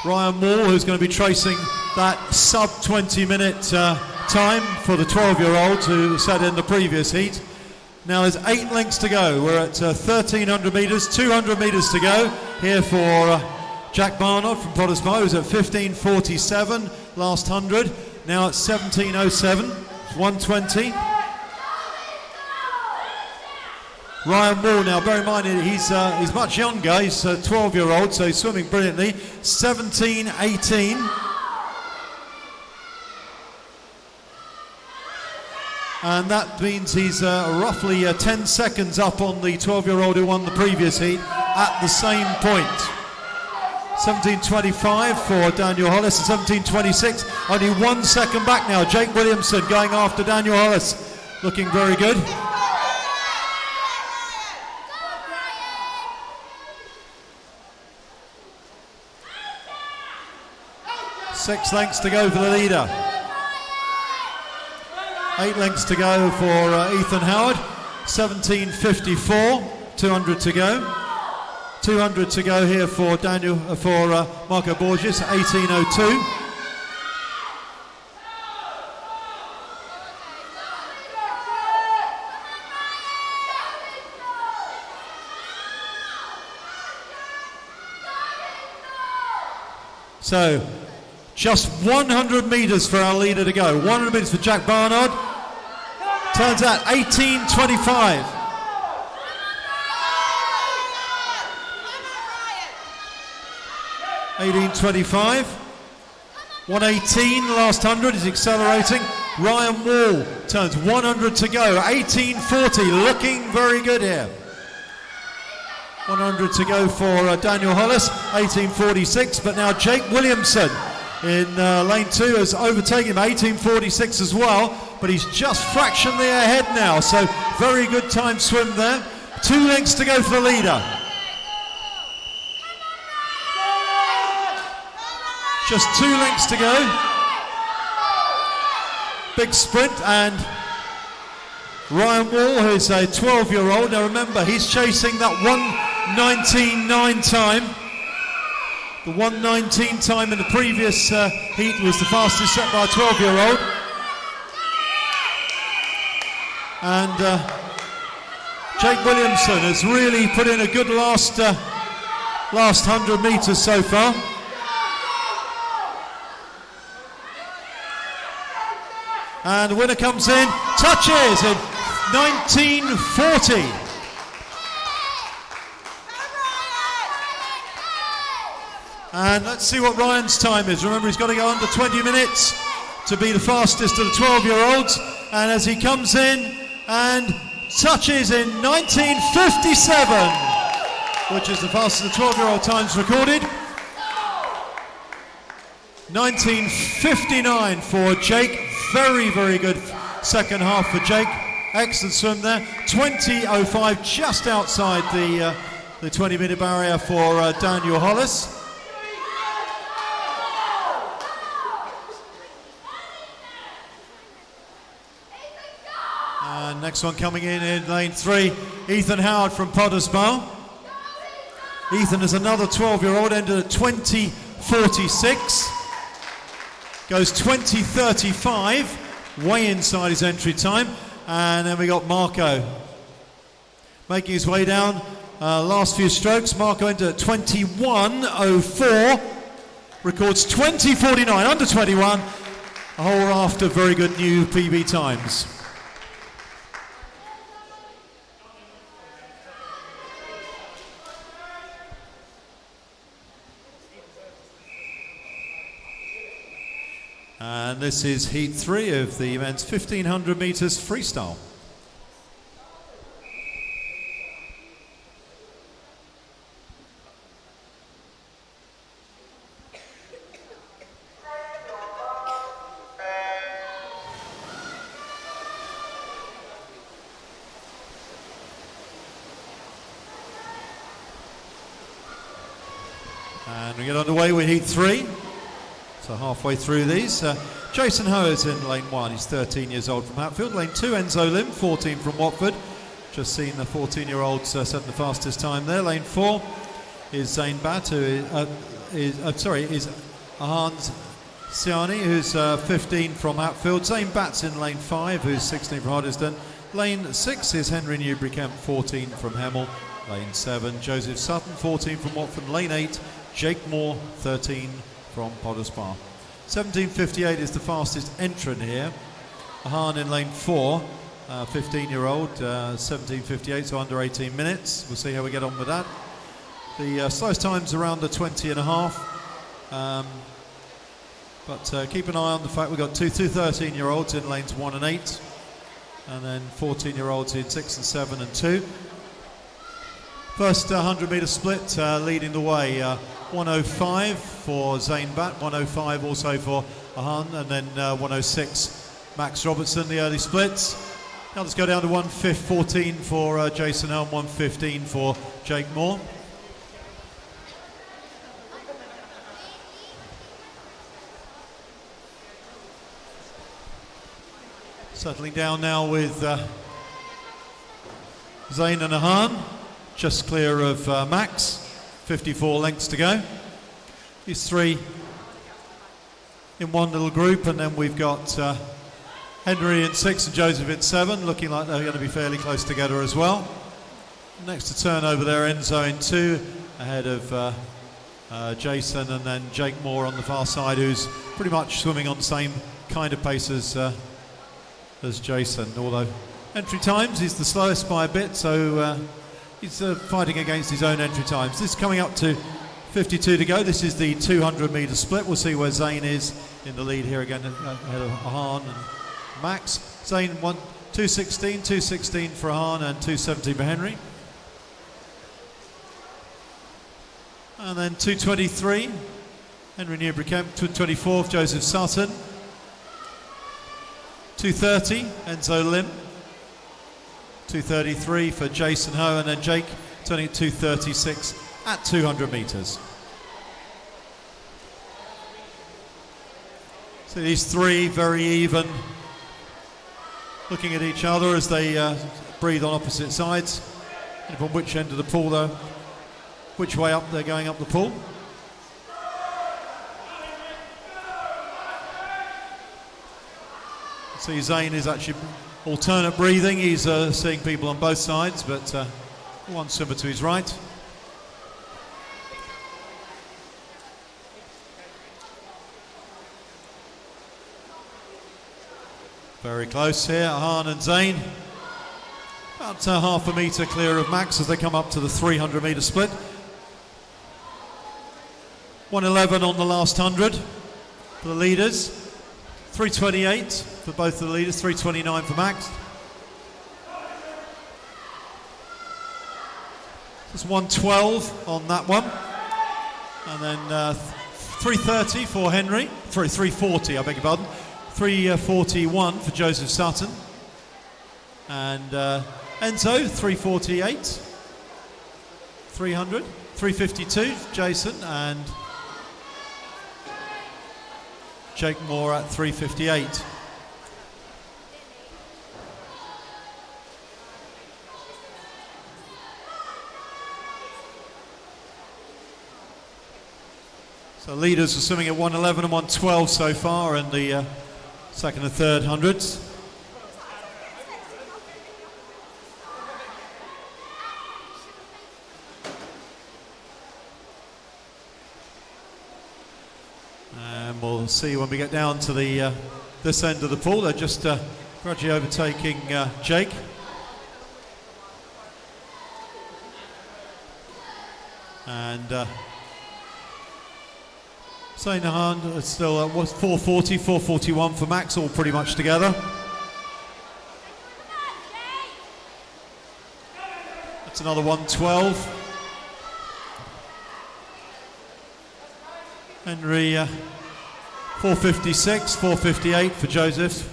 Ryan Moore, who's going to be tracing that sub 20-minute time for the 12-year-old who sat in the previous heat. Now there's 8 lengths to go. We're at 1,300 metres, 200 metres to go here for Jack Barnard from Pottersbar, who's at 15:47 last 100. Now at 17:07, 120. Ryan Moore, now bear in mind he's much younger, he's a 12-year-old, so he's swimming brilliantly. 17:18. And that means he's roughly 10 seconds up on the 12-year-old who won the previous heat at the same point. 17:25 for Daniel Hollis, and 17:26, only 1 second back now. Jake Williamson going after Daniel Hollis, looking very good. 6 lengths to go for the leader. 8 lengths to go for Ethan Howard. 17:54, 200 to go. 200 to go here for Marco Borges. 18:02. So, just 100 metres for our leader to go. 100 metres for Jack Barnard. Turns out 18:25. 18:25. 118 last 100 is accelerating. Ryan Wall turns 100 to go. 18:40, looking very good here. 100 to go for Daniel Hollis. 18:46, but now Jake Williamson in lane 2 has overtaken him. 18:46 as well, but he's just fractionally ahead now, so very good time swim there. 2 lengths to go for the leader. Just 2 lengths to go. Big sprint, and Ryan Wall, who's a 12-year-old. Now remember, he's chasing that 1:19.9 time. The 1:19 time in the previous heat was the fastest set by a 12-year-old. And Jake Williamson has really put in a good last 100 metres so far. And the winner comes in, touches in 19:40. And let's see what Ryan's time is. Remember, he's got to go under 20 minutes to be the fastest of the 12-year-olds. And as he comes in and touches in 19:57, which is the fastest of the 12-year-old times recorded. 19:59 for Jake. Very, very good second half for Jake. Excellent swim there. 20:05, just outside the 20-minute barrier for Daniel Hollis. And next one coming in lane 3, Ethan Howard from Pottersbar. Ethan is another 12-year-old, ended at 20:46. Goes 20:35, way inside his entry time. And then we got Marco making his way down. Last few strokes, Marco ended at 21:04. Records 20:49, under 21. A whole raft of very good new PB times. And this is heat 3 of the men's 1500 metres freestyle. And we get underway with heat 3. So halfway through these. Jason Ho is in lane 1. He's 13 years old from Hatfield. Lane 2, Enzo Lim, 14 from Watford. Just seen the 14-year-old setting the fastest time there. Lane 4 is Zain Bat, who is Ahan Siani, who's 15 from Hatfield. Zain Bat's in lane 5, who's 16 from Hardyston. Lane 6 is Henry Newbury-Kemp, 14 from Hemel. Lane 7, Joseph Sutton, 14 from Watford. Lane 8, Jake Moore, 13 from Potters Bar. 17:58 is the fastest entrant here. Ahan in lane 4, 15-year-old, 17:58, so under 18 minutes. We'll see how we get on with that. The slowest time's around the 20 and a half. But keep an eye on the fact we've got two 13-year-olds in lanes 1 and 8, and then 14-year-olds in 6 and 7 and 2. First 100-metre split leading the way, 105 for Zain Bat, 105 also for Ahan, and then 106 Max Robertson, the early splits. Now let's go down to 1:14 for Jason Elm, 1:15 for Jake Moore. Settling down now with Zain and Ahan, just clear of Max, 54 lengths to go. These three in one little group, and then we've got Henry in 6 and Joseph in 7, looking like they're going to be fairly close together as well. Next to turn over there, Enzo in 2, ahead of Jason, and then Jake Moore on the far side, who's pretty much swimming on the same kind of pace as Jason, although entry times he's the slowest by a bit, so he's fighting against his own entry times. This is coming up to 52 to go. This is the 200-metre split. We'll see where Zain is in the lead here again, ahead of Ahan and Max. Zain 2:16 for Ahan and 2:17 for Henry. And then 2:23, Henry Newbury-Kemp, 2:24 for Joseph Sutton. 2:30, Enzo Lim. 2:33 for Jason Ho, and then Jake turning at 2:36 at 200 metres. So these three very even, looking at each other as they breathe on opposite sides. And from which end of the pool though, which way up they're going up the pool. See, Zain is actually alternate breathing. He's seeing people on both sides, but one swimmer to his right. Very close here, Ahan and Zain. About half a metre clear of Max as they come up to the 300-metre split. 1:11 on the last 100 for the leaders. 3:28 for both of the leaders, 3:29 for Max. Just 1:12 on that one. And then 3:30 for Henry, 3:40, I beg your pardon. 3:41 for Joseph Sutton. And Enzo, 3:48. 300. 3:52 Jason, and Jake Moore at 3:58. So leaders are swimming at 1:11 and 1:12 so far in the second and third hundreds. And we'll see when we get down to the this end of the pool. They're just gradually overtaking Jake. And Zain Ahan is still at 4:40, 4:41 for Max, all pretty much together. That's another 1:12. Henry 4:56, 4:58 for Joseph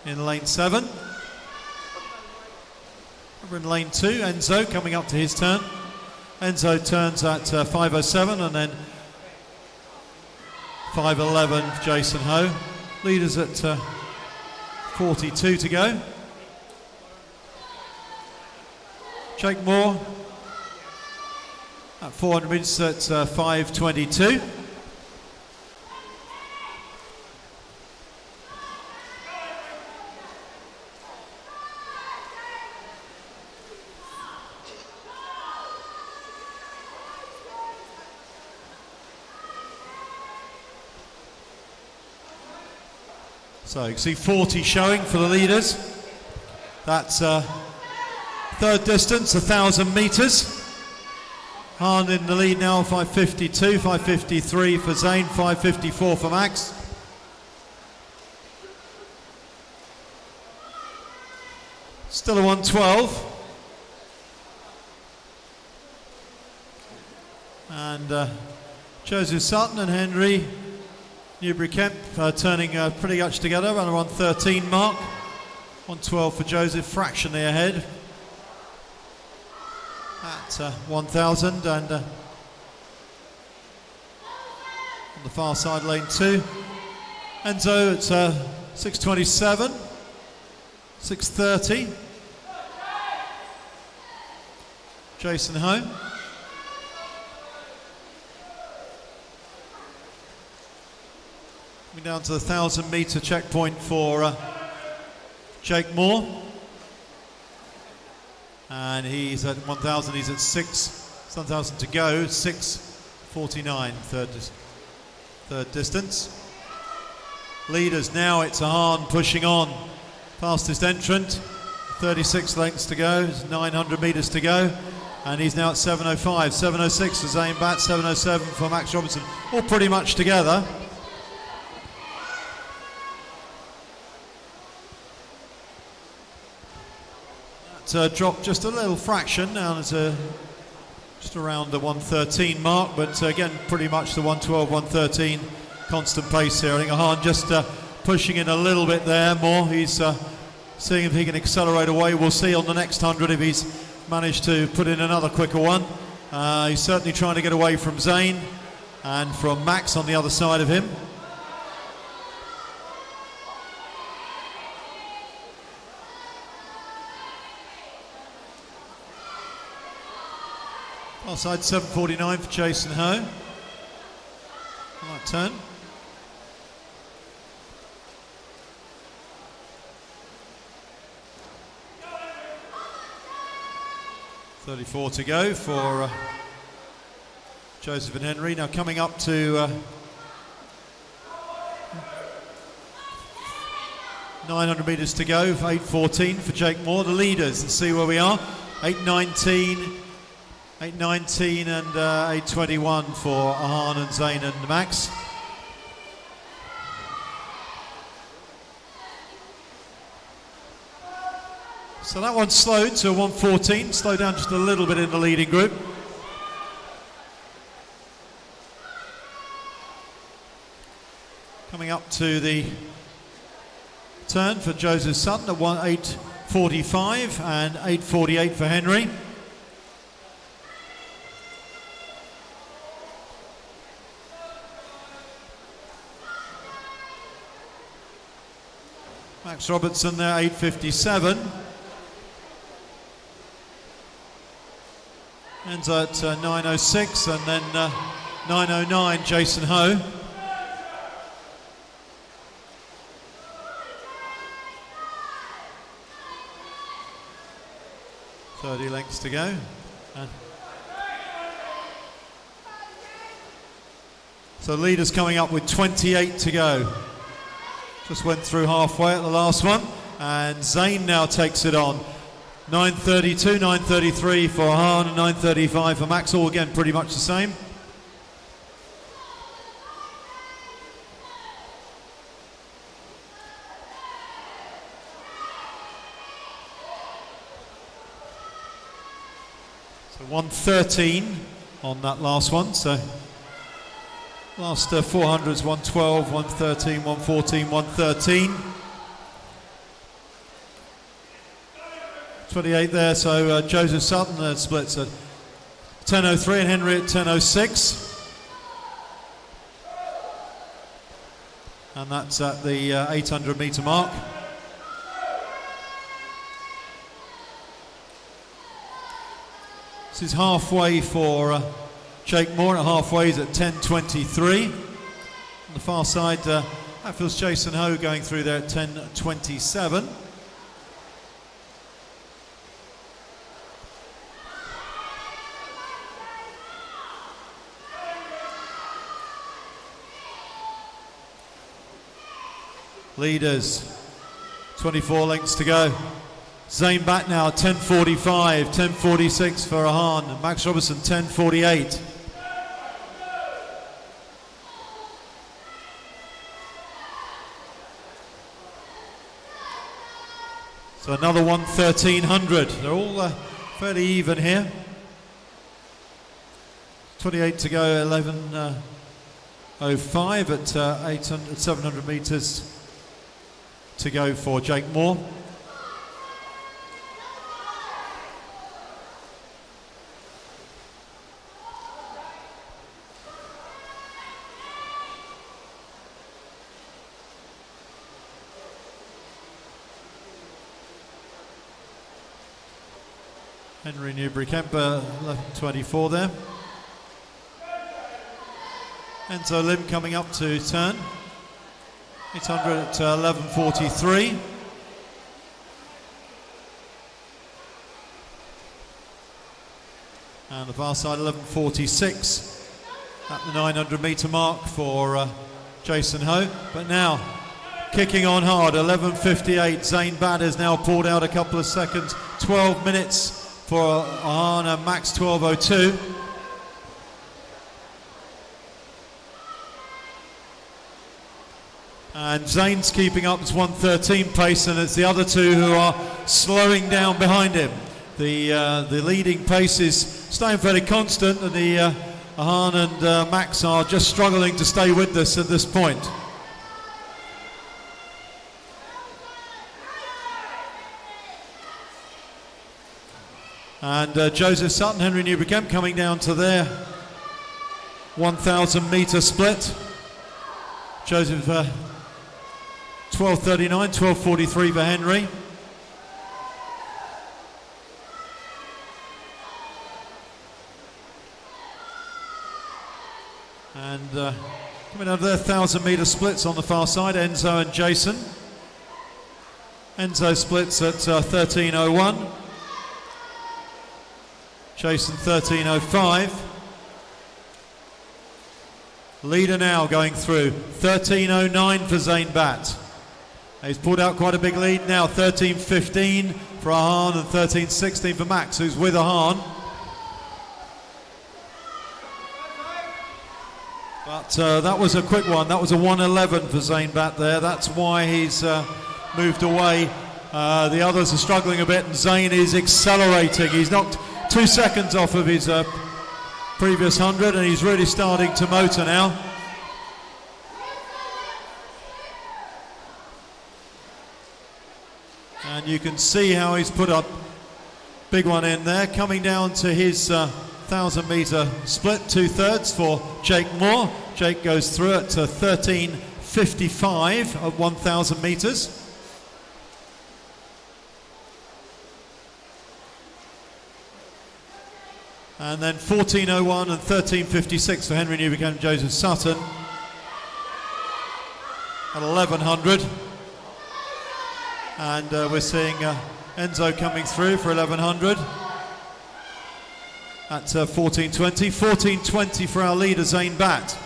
in lane 7. Over in lane 2, Enzo coming up to his turn. Enzo turns at 5:07, and then 5:11 for Jason Ho. Leaders at 42 to go. Jake Moore at 400 metres at 5:22. So you can see 40 showing for the leaders. That's third distance, 1,000 metres. Hahn in the lead now, 5:52, 5:53 for Zane, 5:54 for Max. Still a 1:12. And Joseph Sutton and Henry Newbury-Kemp turning pretty much together, around the 1:13 mark. 1:12 for Joseph, fractionally ahead at 1,000, and on the far side, lane 2. Enzo at 6:27, 6:30. Jason Ho. Coming down to the 1,000 metre checkpoint for Jake Moore. And he's at 1,000, he's at 1,000 to go, 6:49, third distance. Leaders now, it's Hahn pushing on. Fastest entrant, 36 lengths to go, 900 metres to go. And he's now at 7:05, 7:06 for Zane Batt, 7:07 for Max Robinson, all pretty much together. Dropped just a little fraction, now it's just around the 1:13 mark, but again pretty much the 1:12, 1:13 constant pace here. I think Hahn just pushing in a little bit there more. He's seeing if he can accelerate away. We'll see on the next 100 if he's managed to put in another quicker one. He's certainly trying to get away from Zane and from Max on the other side of him. Outside 7:49 for Jason Ho. On that turn. .34 to go for Joseph and Henry. Now coming up to 900 metres to go, 8:14 for Jake Moore. The leaders, let's see where we are. 8:19 and 8:21 for Hahn and Zane and Max. So that one slowed to 1:14, slowed down just a little bit in the leading group. Coming up to the turn for Joseph Sutton at 8:45 and 8:48 for Henry. Max Robertson there, 8:57. Ends at 9:06 and then 9:09 Jason Ho. .30 lengths to go. So leaders coming up with 28 to go. Just went through halfway at the last one, and Zane now takes it on. 9:32, 9:33 for Hahn, and 9:35 for Max, all again pretty much the same. So 1:13 on that last one, so last 400s, 1:12, 1:13, 1:14, 1:13. 28 there, so Joseph Sutton splits at 10:03 and Henry at 10:06. And that's at the 800 metre mark. This is halfway for Jake Moore. At halfway is at 10:23. On the far side, that feels Jason Ho going through there at 10:27. Leaders, 24 lengths to go. Zane back now, 10:45, 10:46 for Ahan. Max Robertson, 10:48. So another 1300. They're all fairly even here. 28 to go, 11:05 at 700 metres to go for Jake Moore. Henry Newbury-Kemper, 11:24 there. Enzo Lim coming up to turn. 800 at 11:43. And the far side 11:46 at the 900 metre mark for Jason Ho. But now kicking on hard, 11:58. Zane Bad has now pulled out a couple of seconds. 12 minutes for Ahan and Max 12:02. And Zane's keeping up his 1:13 pace, and it's the other two who are slowing down behind him. The leading pace is staying fairly constant, and the Ahan and Max are just struggling to stay with this at this point. And Joseph Sutton, Henry Newbury-Kemp coming down to their 1,000 metre split. Joseph 12:39, 12:43 for Henry. And coming out of their 1,000 metre splits on the far side, Enzo and Jason. Enzo splits at 13:01. Jason 13:05. Leader now going through 13:09 for Zane Bat. He's pulled out quite a big lead now. 13:15 for Ahan and 13:16 for Max, who's with Ahan. But that was a quick one. That was a 1:11 for Zane Bat there. That's why he's moved away. The others are struggling a bit, and Zane is accelerating. He's knocked 2 seconds off of his previous 100, and he's really starting to motor now. And you can see how he's put a big one in there. Coming down to his 1,000 metre split, 2/3 for Jake Moore. Jake goes through it to 13:55 at 1,000 metres. And then 14:01 and 13:56 for Henry Newbury and Joseph Sutton at 1100. And we're seeing Enzo coming through for 1100 at 14:20. 14:20 for our leader, Zane Bat.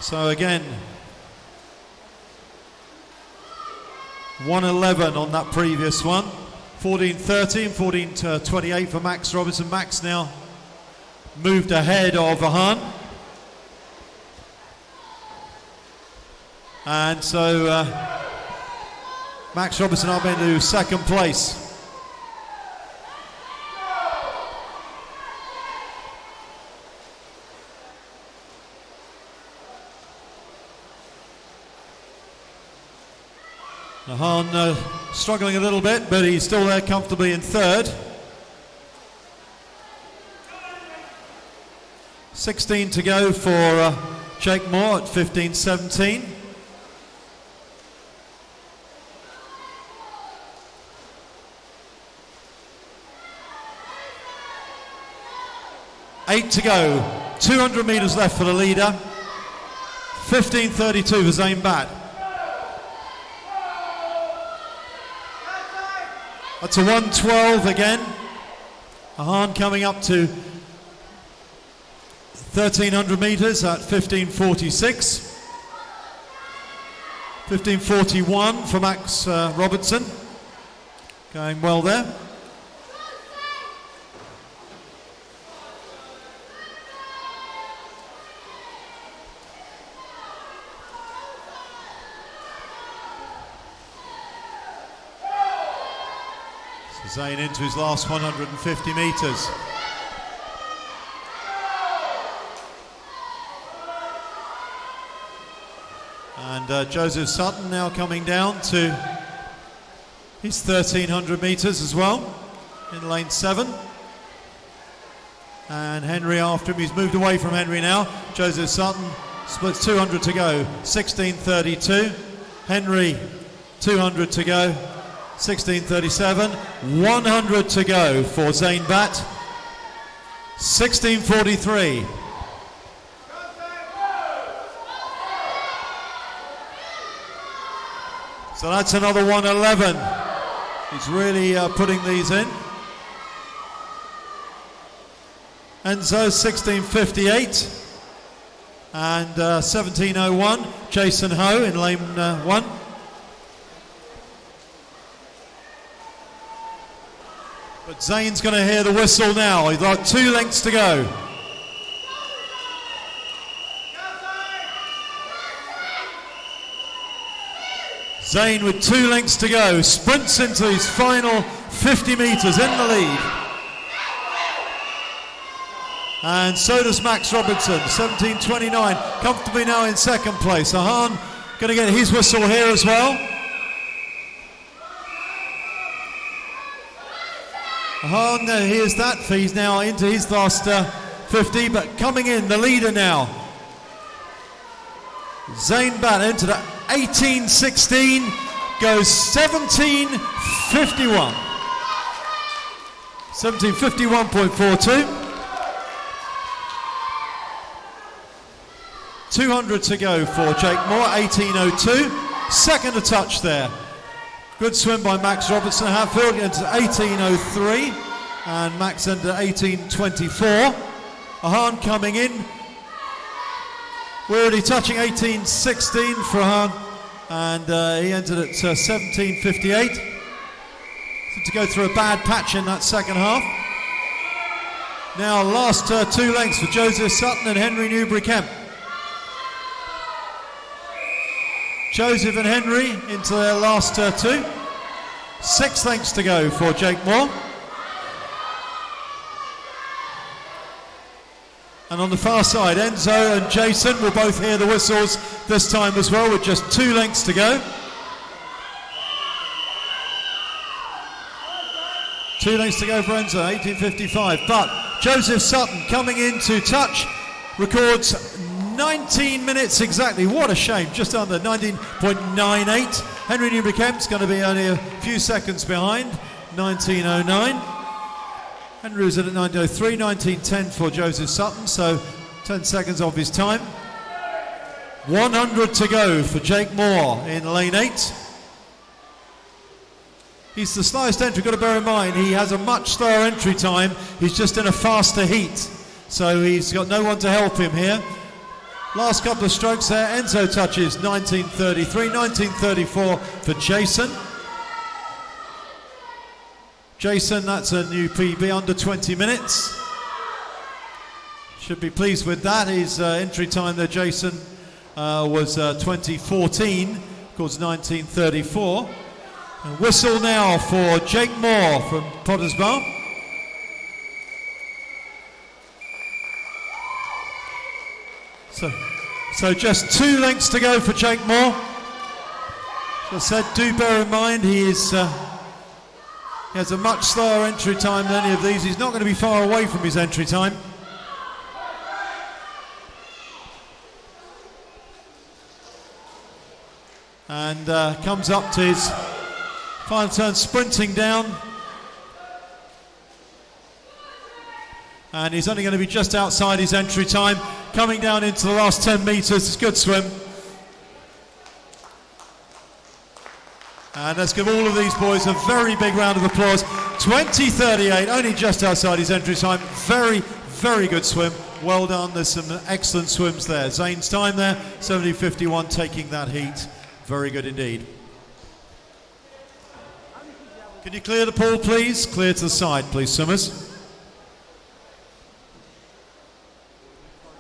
So again, 1:11 on that previous one. 14:30 and 14:28 for Max Robertson. Max now moved ahead of Ahan. And so Max Robertson up into second place. Ahan struggling a little bit, but he's still there comfortably in third. 16 to go for Jake Moore at 15.17. Eight to go. 200 metres left for the leader. 15.32 for Zane Batt. That's a 1:12 again. Ahan coming up to 1,300 metres at 15.46. 15.41 for Max Robertson. Going well there. Zane into his last 150 metres. And Joseph Sutton now coming down to his 1,300 metres as well in lane 7. And Henry after him, he's moved away from Henry now. Joseph Sutton splits 200 to go, 16.32. Henry 200 to go, 16.37, 100 to go for Zane Batt, 16.43. So that's another 111. He's really putting these in. Enzo 16.58 and 17.01. Jason Ho in lane 1. But Zane's going to hear the whistle now. He's got 2 lengths to go. Zane with 2 lengths to go. Sprints into his final 50 metres in the lead. And so does Max Robertson, 17.29. Comfortably now in second place. Ahan going to get his whistle here as well. Ahan, here's that. He's now into his last 50, but coming in, the leader now. Zane Batt into the 18.16, goes 17.51. 17.51.42. 200 to go for Jake Moore, 18.02. Second a touch there. Good swim by Max Robertson. Hatfield into 18.03 and Max into 18.24. Ahan coming in. We're already touching 18.16 for Ahan and he entered at 17.58. Seemed to go through a bad patch in that second half. Now last 2 lengths for Joseph Sutton and Henry Newbury-Kemp. Joseph and Henry into their last 2. 6 lengths to go for Jake Moore. And on the far side, Enzo and Jason will both hear the whistles this time as well with just 2 lengths to go. 2 lengths to go for Enzo, 18.55. But Joseph Sutton coming in to touch, records 19 minutes exactly. What a shame, just under 19.98. Henry Newbury-Kemp's going to be only a few seconds behind, 19.09. Henry was at 19.03, 19.10 for Joseph Sutton, so 10 seconds off his time. 100 to go for Jake Moore in lane 8. He's the slowest entry, got to bear in mind, he has a much slower entry time. He's just in a faster heat, so he's got no one to help him here. Last couple of strokes there, Enzo touches 19.33, 19.34 for Jason. Jason, that's a new PB, under 20 minutes. Should be pleased with that. His entry time there, Jason, was 2014, of course 19.34. And whistle now for Jake Moore from Potters Bar. So just 2 lengths to go for Jake Moore. As I said, do bear in mind he has a much slower entry time than any of these. He's not going to be far away from his entry time. and comes up to his final turn, sprinting down. And he's only going to be just outside his entry time. Coming down into the last 10 metres, it's a good swim. And let's give all of these boys a very big round of applause. 20:38, only just outside his entry time. Very, very good swim. Well done, there's some excellent swims there. Zane's time there, 70:51, taking that heat. Very good indeed. Can you clear the pool, please? Clear to the side, please, swimmers.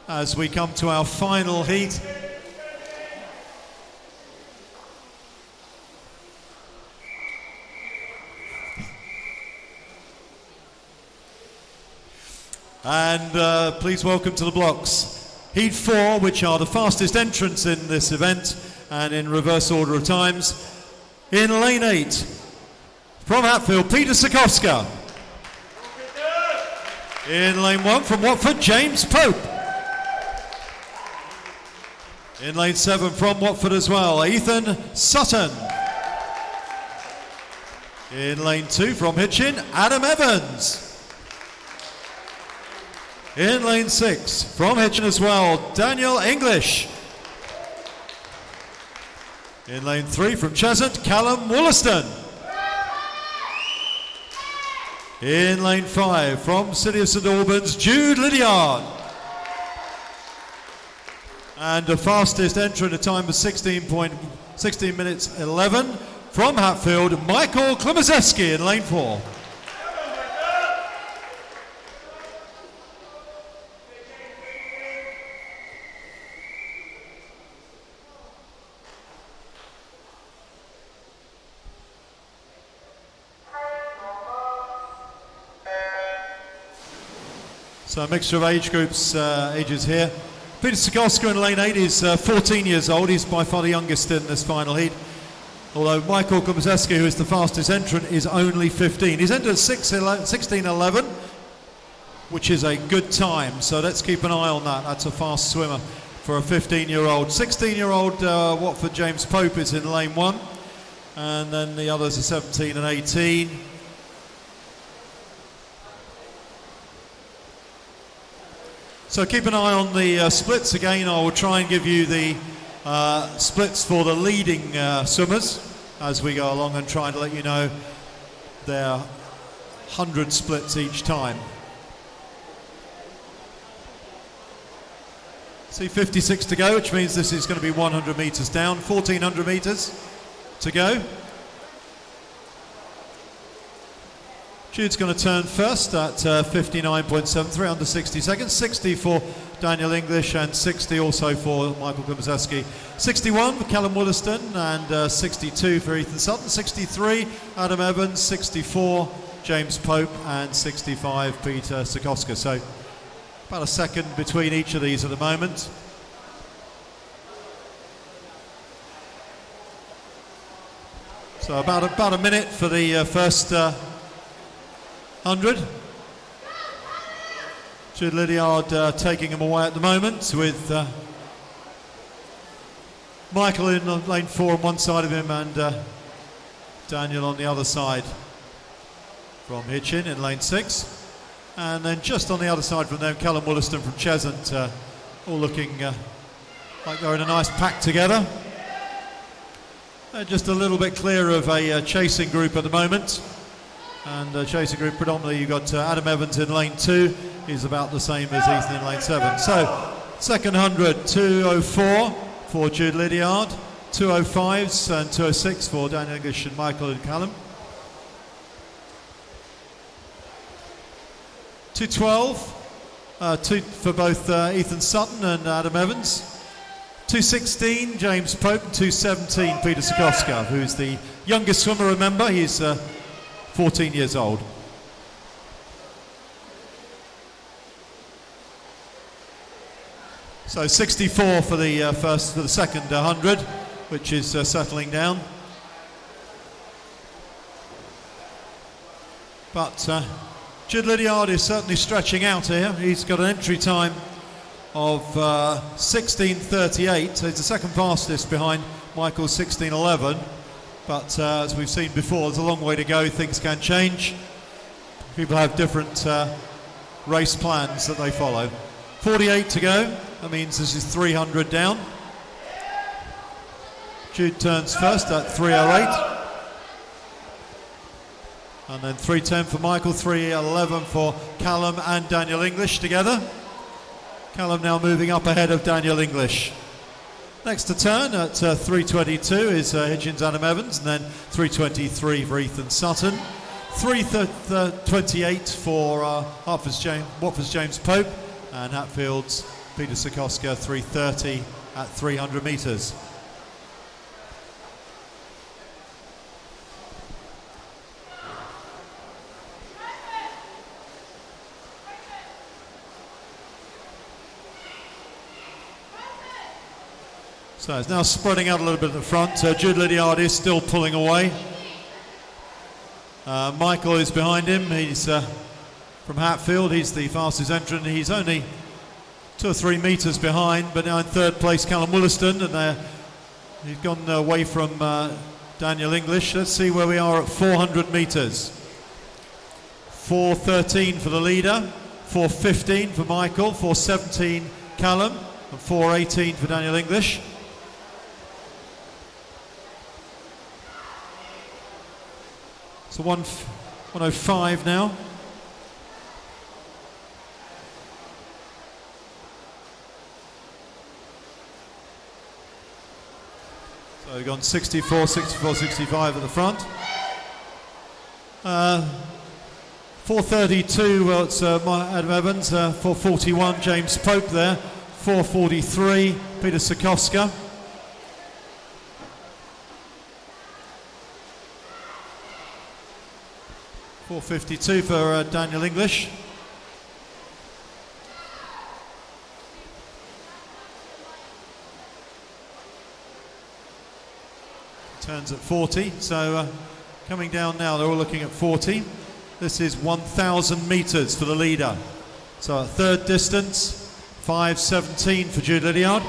As we come to our final heat. And please welcome to the blocks. Heat 4, which are the fastest entrants in this event, and in reverse order of times. In lane 8, from Hatfield, Peter Sikowska. In lane 1, from Watford, James Pope. In lane 7, from Watford as well, Ethan Sutton. In lane 2, from Hitchin, Adam Evans. In lane 6, from Hitchin as well, Daniel English. In lane 3, from Cheshunt, Callum Wollaston. In lane 5, from City of St Albans, Jude Lydiard. And the fastest entrant, a time of 16 minutes 11, from Hatfield, Michael Klimoszewski in lane 4. So a mixture of age groups, ages here. Peter Sikowska in lane 8 is 14 years old. He's by far the youngest in this final heat. Although Michael Klimoszewski, who is the fastest entrant, is only 15. He's entered 16:11, which is a good time. So let's keep an eye on that. That's a fast swimmer for a 15-year-old. 16-year-old Watford James Pope is in lane 1. And then the others are 17 and 18. So keep an eye on the splits again. I will try and give you the splits for the leading swimmers as we go along, and try to let you know their 100 splits each time. See, 56 to go, which means this is going to be 100 metres down, 1400 metres to go. Jude's going to turn first at 59.73, under 60 seconds. 60 for Daniel English, and 60 also for Michael Klimoszewski. 61 for Callum Wollaston, and 62 for Ethan Sutton. 63 Adam Evans, 64 James Pope, and 65 Peter Sikowska. So about a second between each of these at the moment. So about a minute for the first 100. Jude Lydiard taking him away at the moment, with Michael in lane 4 on one side of him, and Daniel on the other side from Hitchin in lane 6. And then just on the other side from them, Callum Wollaston from Cheshunt, all looking like they're in a nice pack together. Just a little bit clear of a chasing group at the moment. And chasing group predominantly, you've got Adam Evans in lane 2. He's about the same as Ethan in lane 7. So, second 100, 2:04 for Jude Lydiard, 2:05s and 2:06 for Daniel English and Michael and Callum. 2:12 for both Ethan Sutton and Adam Evans. 2:16 James Pope, and 2:17 Peter Sikowska, who's the youngest swimmer, remember. He's 14 years old. So 64 for the second 100, which is settling down. But Jude Lydiard is certainly stretching out here. He's got an entry time of 16:38, so he's the second fastest behind Michael's 16:11. But as we've seen before, there's a long way to go. Things can change. People have different race plans that they follow. 48 to go. That means this is 300 down. Jude turns first at 3:08. And then 3:10 for Michael, 3:11 for Callum and Daniel English together. Callum now moving up ahead of Daniel English. Next to turn at 3:22 is Hitchens Adam Evans, and then 3:23 for Ethan Sutton. 3:28 for Watford's James Pope, and Hatfield's Peter Sikoska, 3:30 at 300 metres. So it's now spreading out a little bit at the front. Jude Lydiard is still pulling away. Michael is behind him. He's from Hatfield. He's the fastest entrant. He's only 2 or 3 metres behind, but now in third place, Callum Williston, and he's gone away from Daniel English. Let's see where we are at 400 metres. 4:13 for the leader, 4:15 for Michael, 4:17 Callum, and 4:18 for Daniel English. So 1:05 now. So we've gone 64, 64, 65 at the front. 4:32, well, it's Adam Evans. 4:41 James Pope there. 4:43 Peter Sikoska. 4:52 for Daniel English. Turns at 40, so coming down now, they're all looking at 40. This is 1,000 metres for the leader. So at third distance, 5:17 for Jude Lydiard.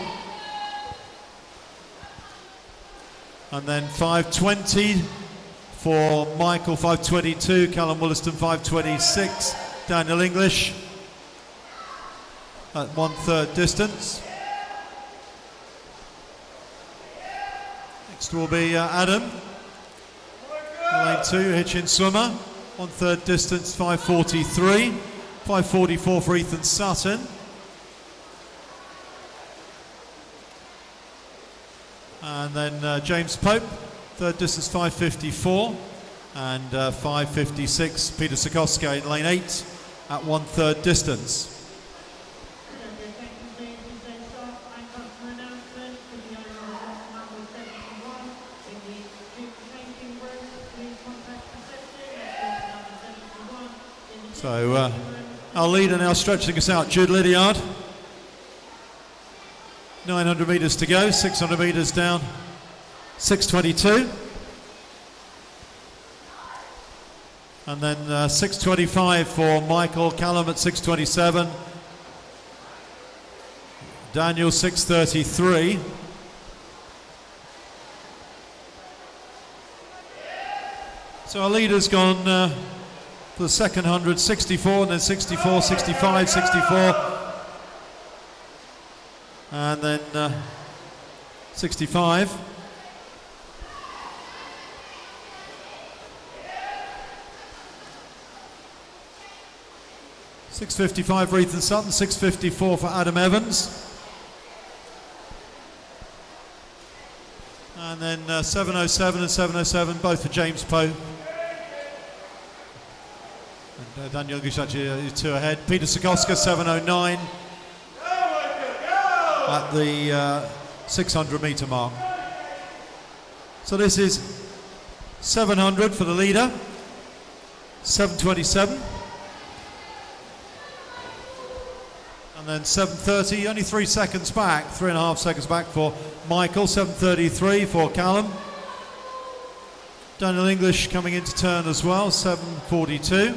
And then 5:20 for Michael, 5:22, Callum Williston, 5:26, Daniel English at 1/3 distance. Next will be Adam, lane 2, Hitchin swimmer, 1/3 distance, 5:43, 5:44 for Ethan Sutton. And then James Pope, third distance 5:54, and 5:56 Peter Sikoska in lane 8 at 1/3 distance. So our leader now stretching us out, Jude Lydiard. 900 metres to go, 600 metres down. 6:22, and then 6:25 for Michael, Callum at 6:27, Daniel 6:33, so our leader's gone for the second 100, 64, and then 64, 65, 64, and then 65. 6:55 for Ethan Sutton, 6:54 for Adam Evans. And then 7:07 and 7:07 both for James Pope. And Daniel English actually 2 ahead. Peter Sikoska 7:09 at the 600 metre mark. So this is 700 for the leader, 7:27. And then 7:30, only 3 seconds back, 3.5 seconds back for Michael, 7:33 for Callum. Daniel English coming into turn as well, 7:42.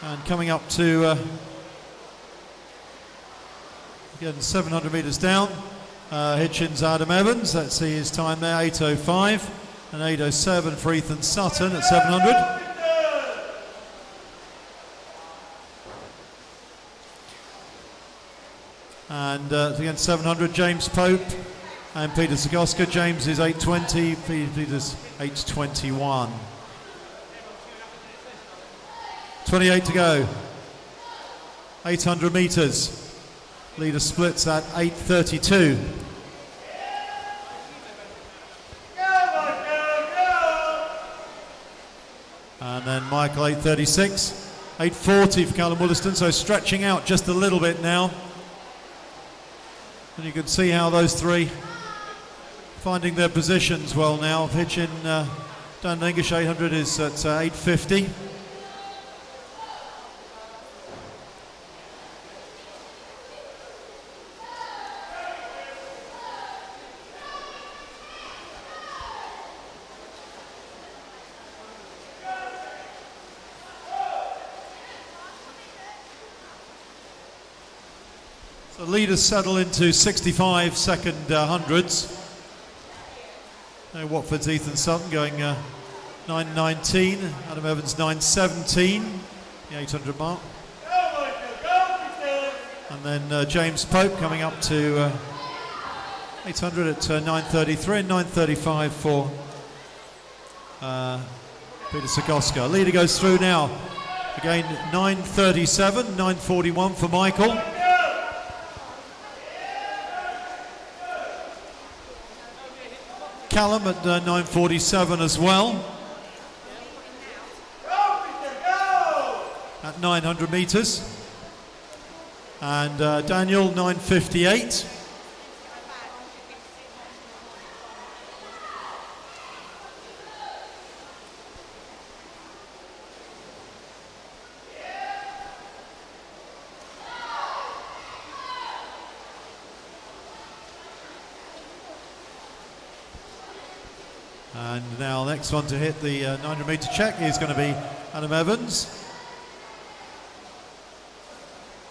And coming up to again 700 metres down, Hitchin's Adam Evans. Let's see his time there, 8:05 and 8:07 for Ethan Sutton at 700. And again 700, James Pope and Peter Zagoska. James is 8:20, Peter's 8:21. 28 to go. 800 metres. Leader splits at 8:32. And then Michael 8:36. 8:40 for Callum Williston, so stretching out just a little bit now. And you can see how those three finding their positions well now. Hitchin, Dan English 800 is at 8:50. The leaders settle into 65-second hundreds. Now Watford's Ethan Sutton going 9:19, Adam Evans 9:17, the 800 mark. And then James Pope coming up to 800 at 9:33 and 9:35 for Peter Zagoska. Leader goes through now. Again 9:37, 9:41 for Michael. Callum at 9:47 as well. At 900 metres. And Daniel 9:58. And now next one to hit the 900 metre check is going to be Adam Evans.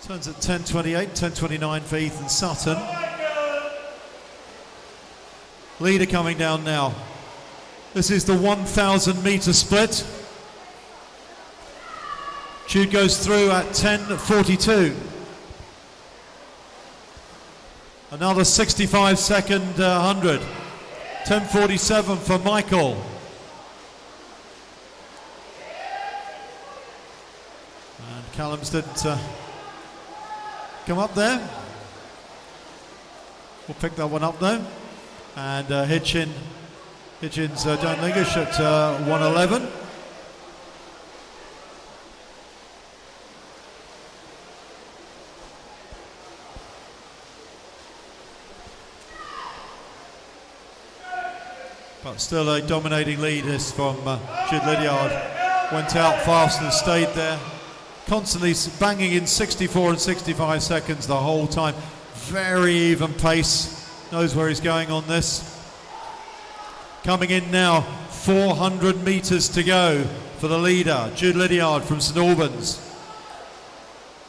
Turns at 10:28, 10:29 for Ethan Sutton. Leader coming down now. This is the 1,000 metre split. Jude goes through at 10:42. Another 65-second 100. 10:47 for Michael. And Callum's didn't come up there. We'll pick that one up though. And Hitchin's Dan English at 1:11. But still a dominating lead is from Jude Lydiard. Went out fast and stayed there. Constantly banging in 64 and 65 seconds the whole time. Very even pace. Knows where he's going on this. Coming in now, 400 metres to go for the leader, Jude Lydiard from St Albans.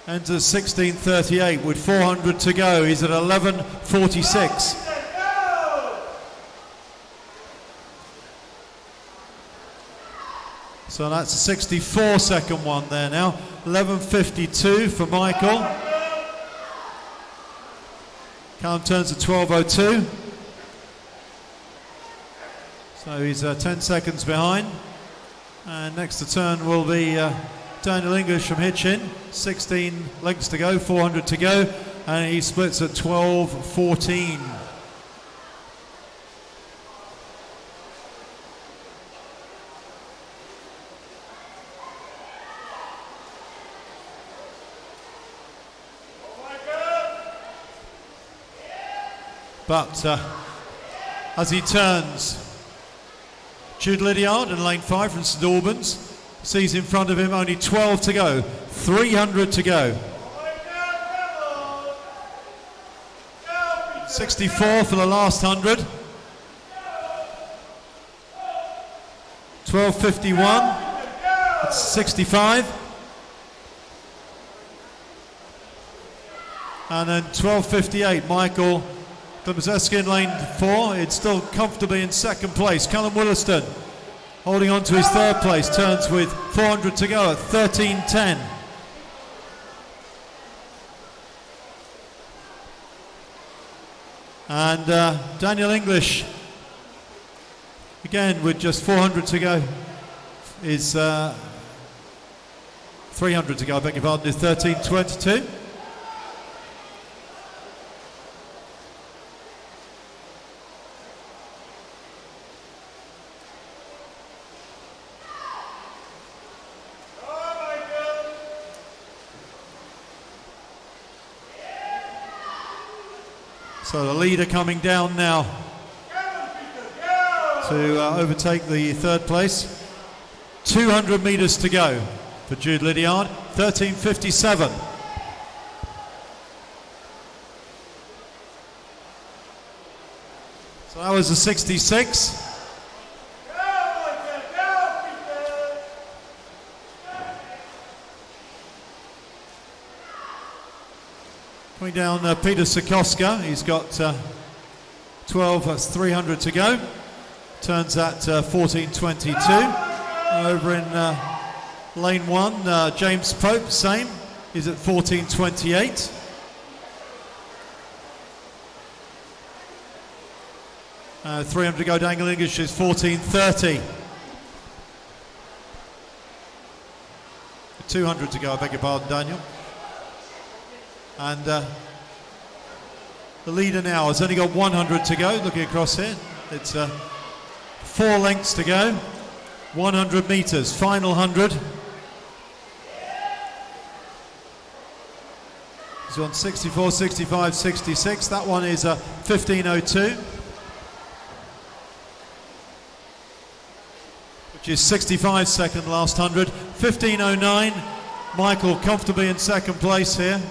Enters 16:38 with 400 to go. He's at 11:46. So that's a 64-second one there now. 11:52 for Michael. Callum turns at 12:02. So he's 10 seconds behind. And next to turn will be Daniel English from Hitchin. 16 lengths to go, 400 to go. And he splits at 12:14. But as he turns, Jude Lydiard in lane 5 from St Albans sees in front of him only 12 to go, 300 to go. 64 for the last 100. 12:51. That's 65. And then 12.58, Michael Klimoszewski in lane 4. It's still comfortably in second place. Callum Williston holding on to his third place, turns with 400 to go at 13.10. And Daniel English, again with just 400 to go, is 300 to go, I beg your pardon, is 13.22. So the leader coming down now to overtake the third place. 200 metres to go for Jude Lydiard, 13.57. So that was a 66. Coming down, Peter Sikoska, he's got 12, that's 300 to go. Turns at 14.22. Over in lane 1, James Pope, same, is at 14.28. 300 to go, Daniel English is 14.30. 200 to go, I beg your pardon, Daniel. And the leader now has only got 100 to go, looking across here. It's 4 lengths to go, 100 metres, final 100. He's on 64, 65, 66. That one is 15.02, which is 65 second last 100. 15.09, Michael comfortably in second place here.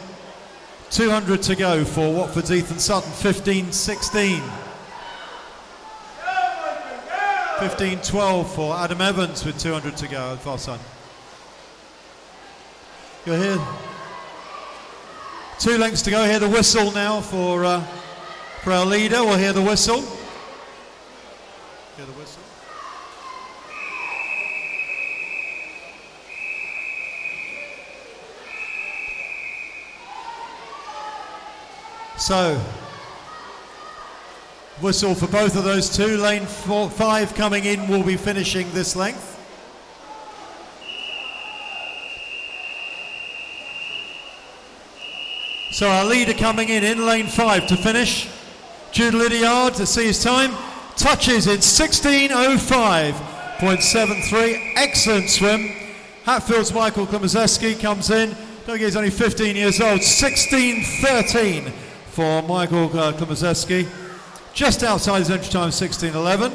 200 to go for Watford's Ethan Sutton, 15.16. 15.12 for Adam Evans with 200 to go at far side. You'll hear 2 lengths to go. Hear the whistle now for our leader. We'll hear the whistle. Hear the whistle. So, whistle for both of those two. Lane 5 coming in will be finishing this length. So our leader coming in lane 5 to finish. Jude Lydiard to see his time. Touches in 16.05.73. Excellent swim. Hatfield's Michael Klimoszewski comes in. Don't forget he's only 15 years old. 16.13 for Michael Klimoszewski. Just outside his entry time, 16.11.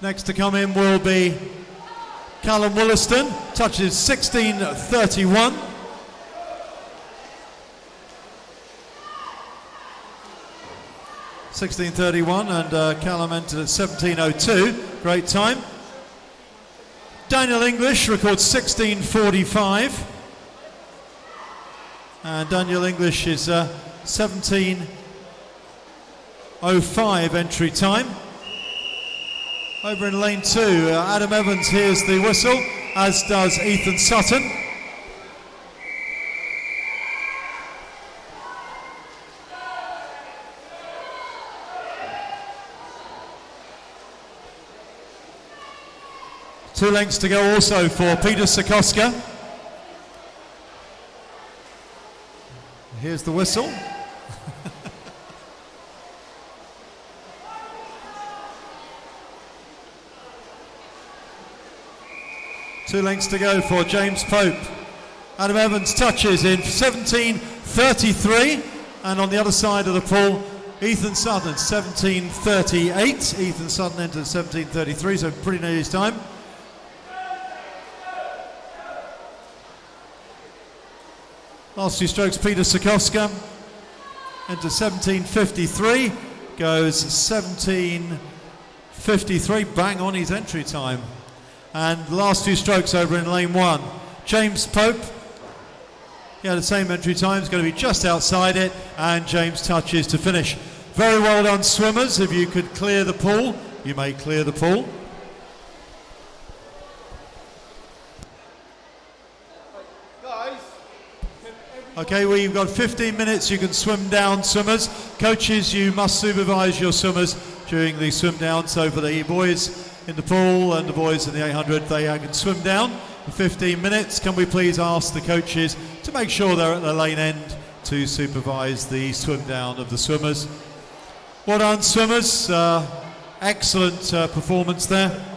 Next to come in will be Callum Williston, touches 16.31. And Callum entered at 17.02, great time. Daniel English records 16.45. And Daniel English is 17.05 entry time. Over in lane 2, Adam Evans hears the whistle, as does Ethan Sutton. Two lengths to go also for Peter Sikoska. Here's the whistle. Two lengths to go for James Pope. Adam Evans touches in 17.33, and on the other side of the pool, Ethan Sutton 17.38. Ethan Sutton entered 17.33, so pretty near his time. Last few strokes, Peter Sikoska enters 17.53, goes 17.53, bang on his entry time. And the last few strokes over in lane 1. James Pope, he had the same entry time, is going to be just outside it, and James touches to finish. Very well done, swimmers. If you could clear the pool, you may clear the pool. Okay, we've got 15 minutes. You can swim down, swimmers. Coaches, you must supervise your swimmers during the swim down. So for the boys in the pool and the boys in the 800, they can swim down for 15 minutes. Can we please ask the coaches to make sure they're at the lane end to supervise the swim down of the swimmers. Well done, swimmers. Excellent performance there.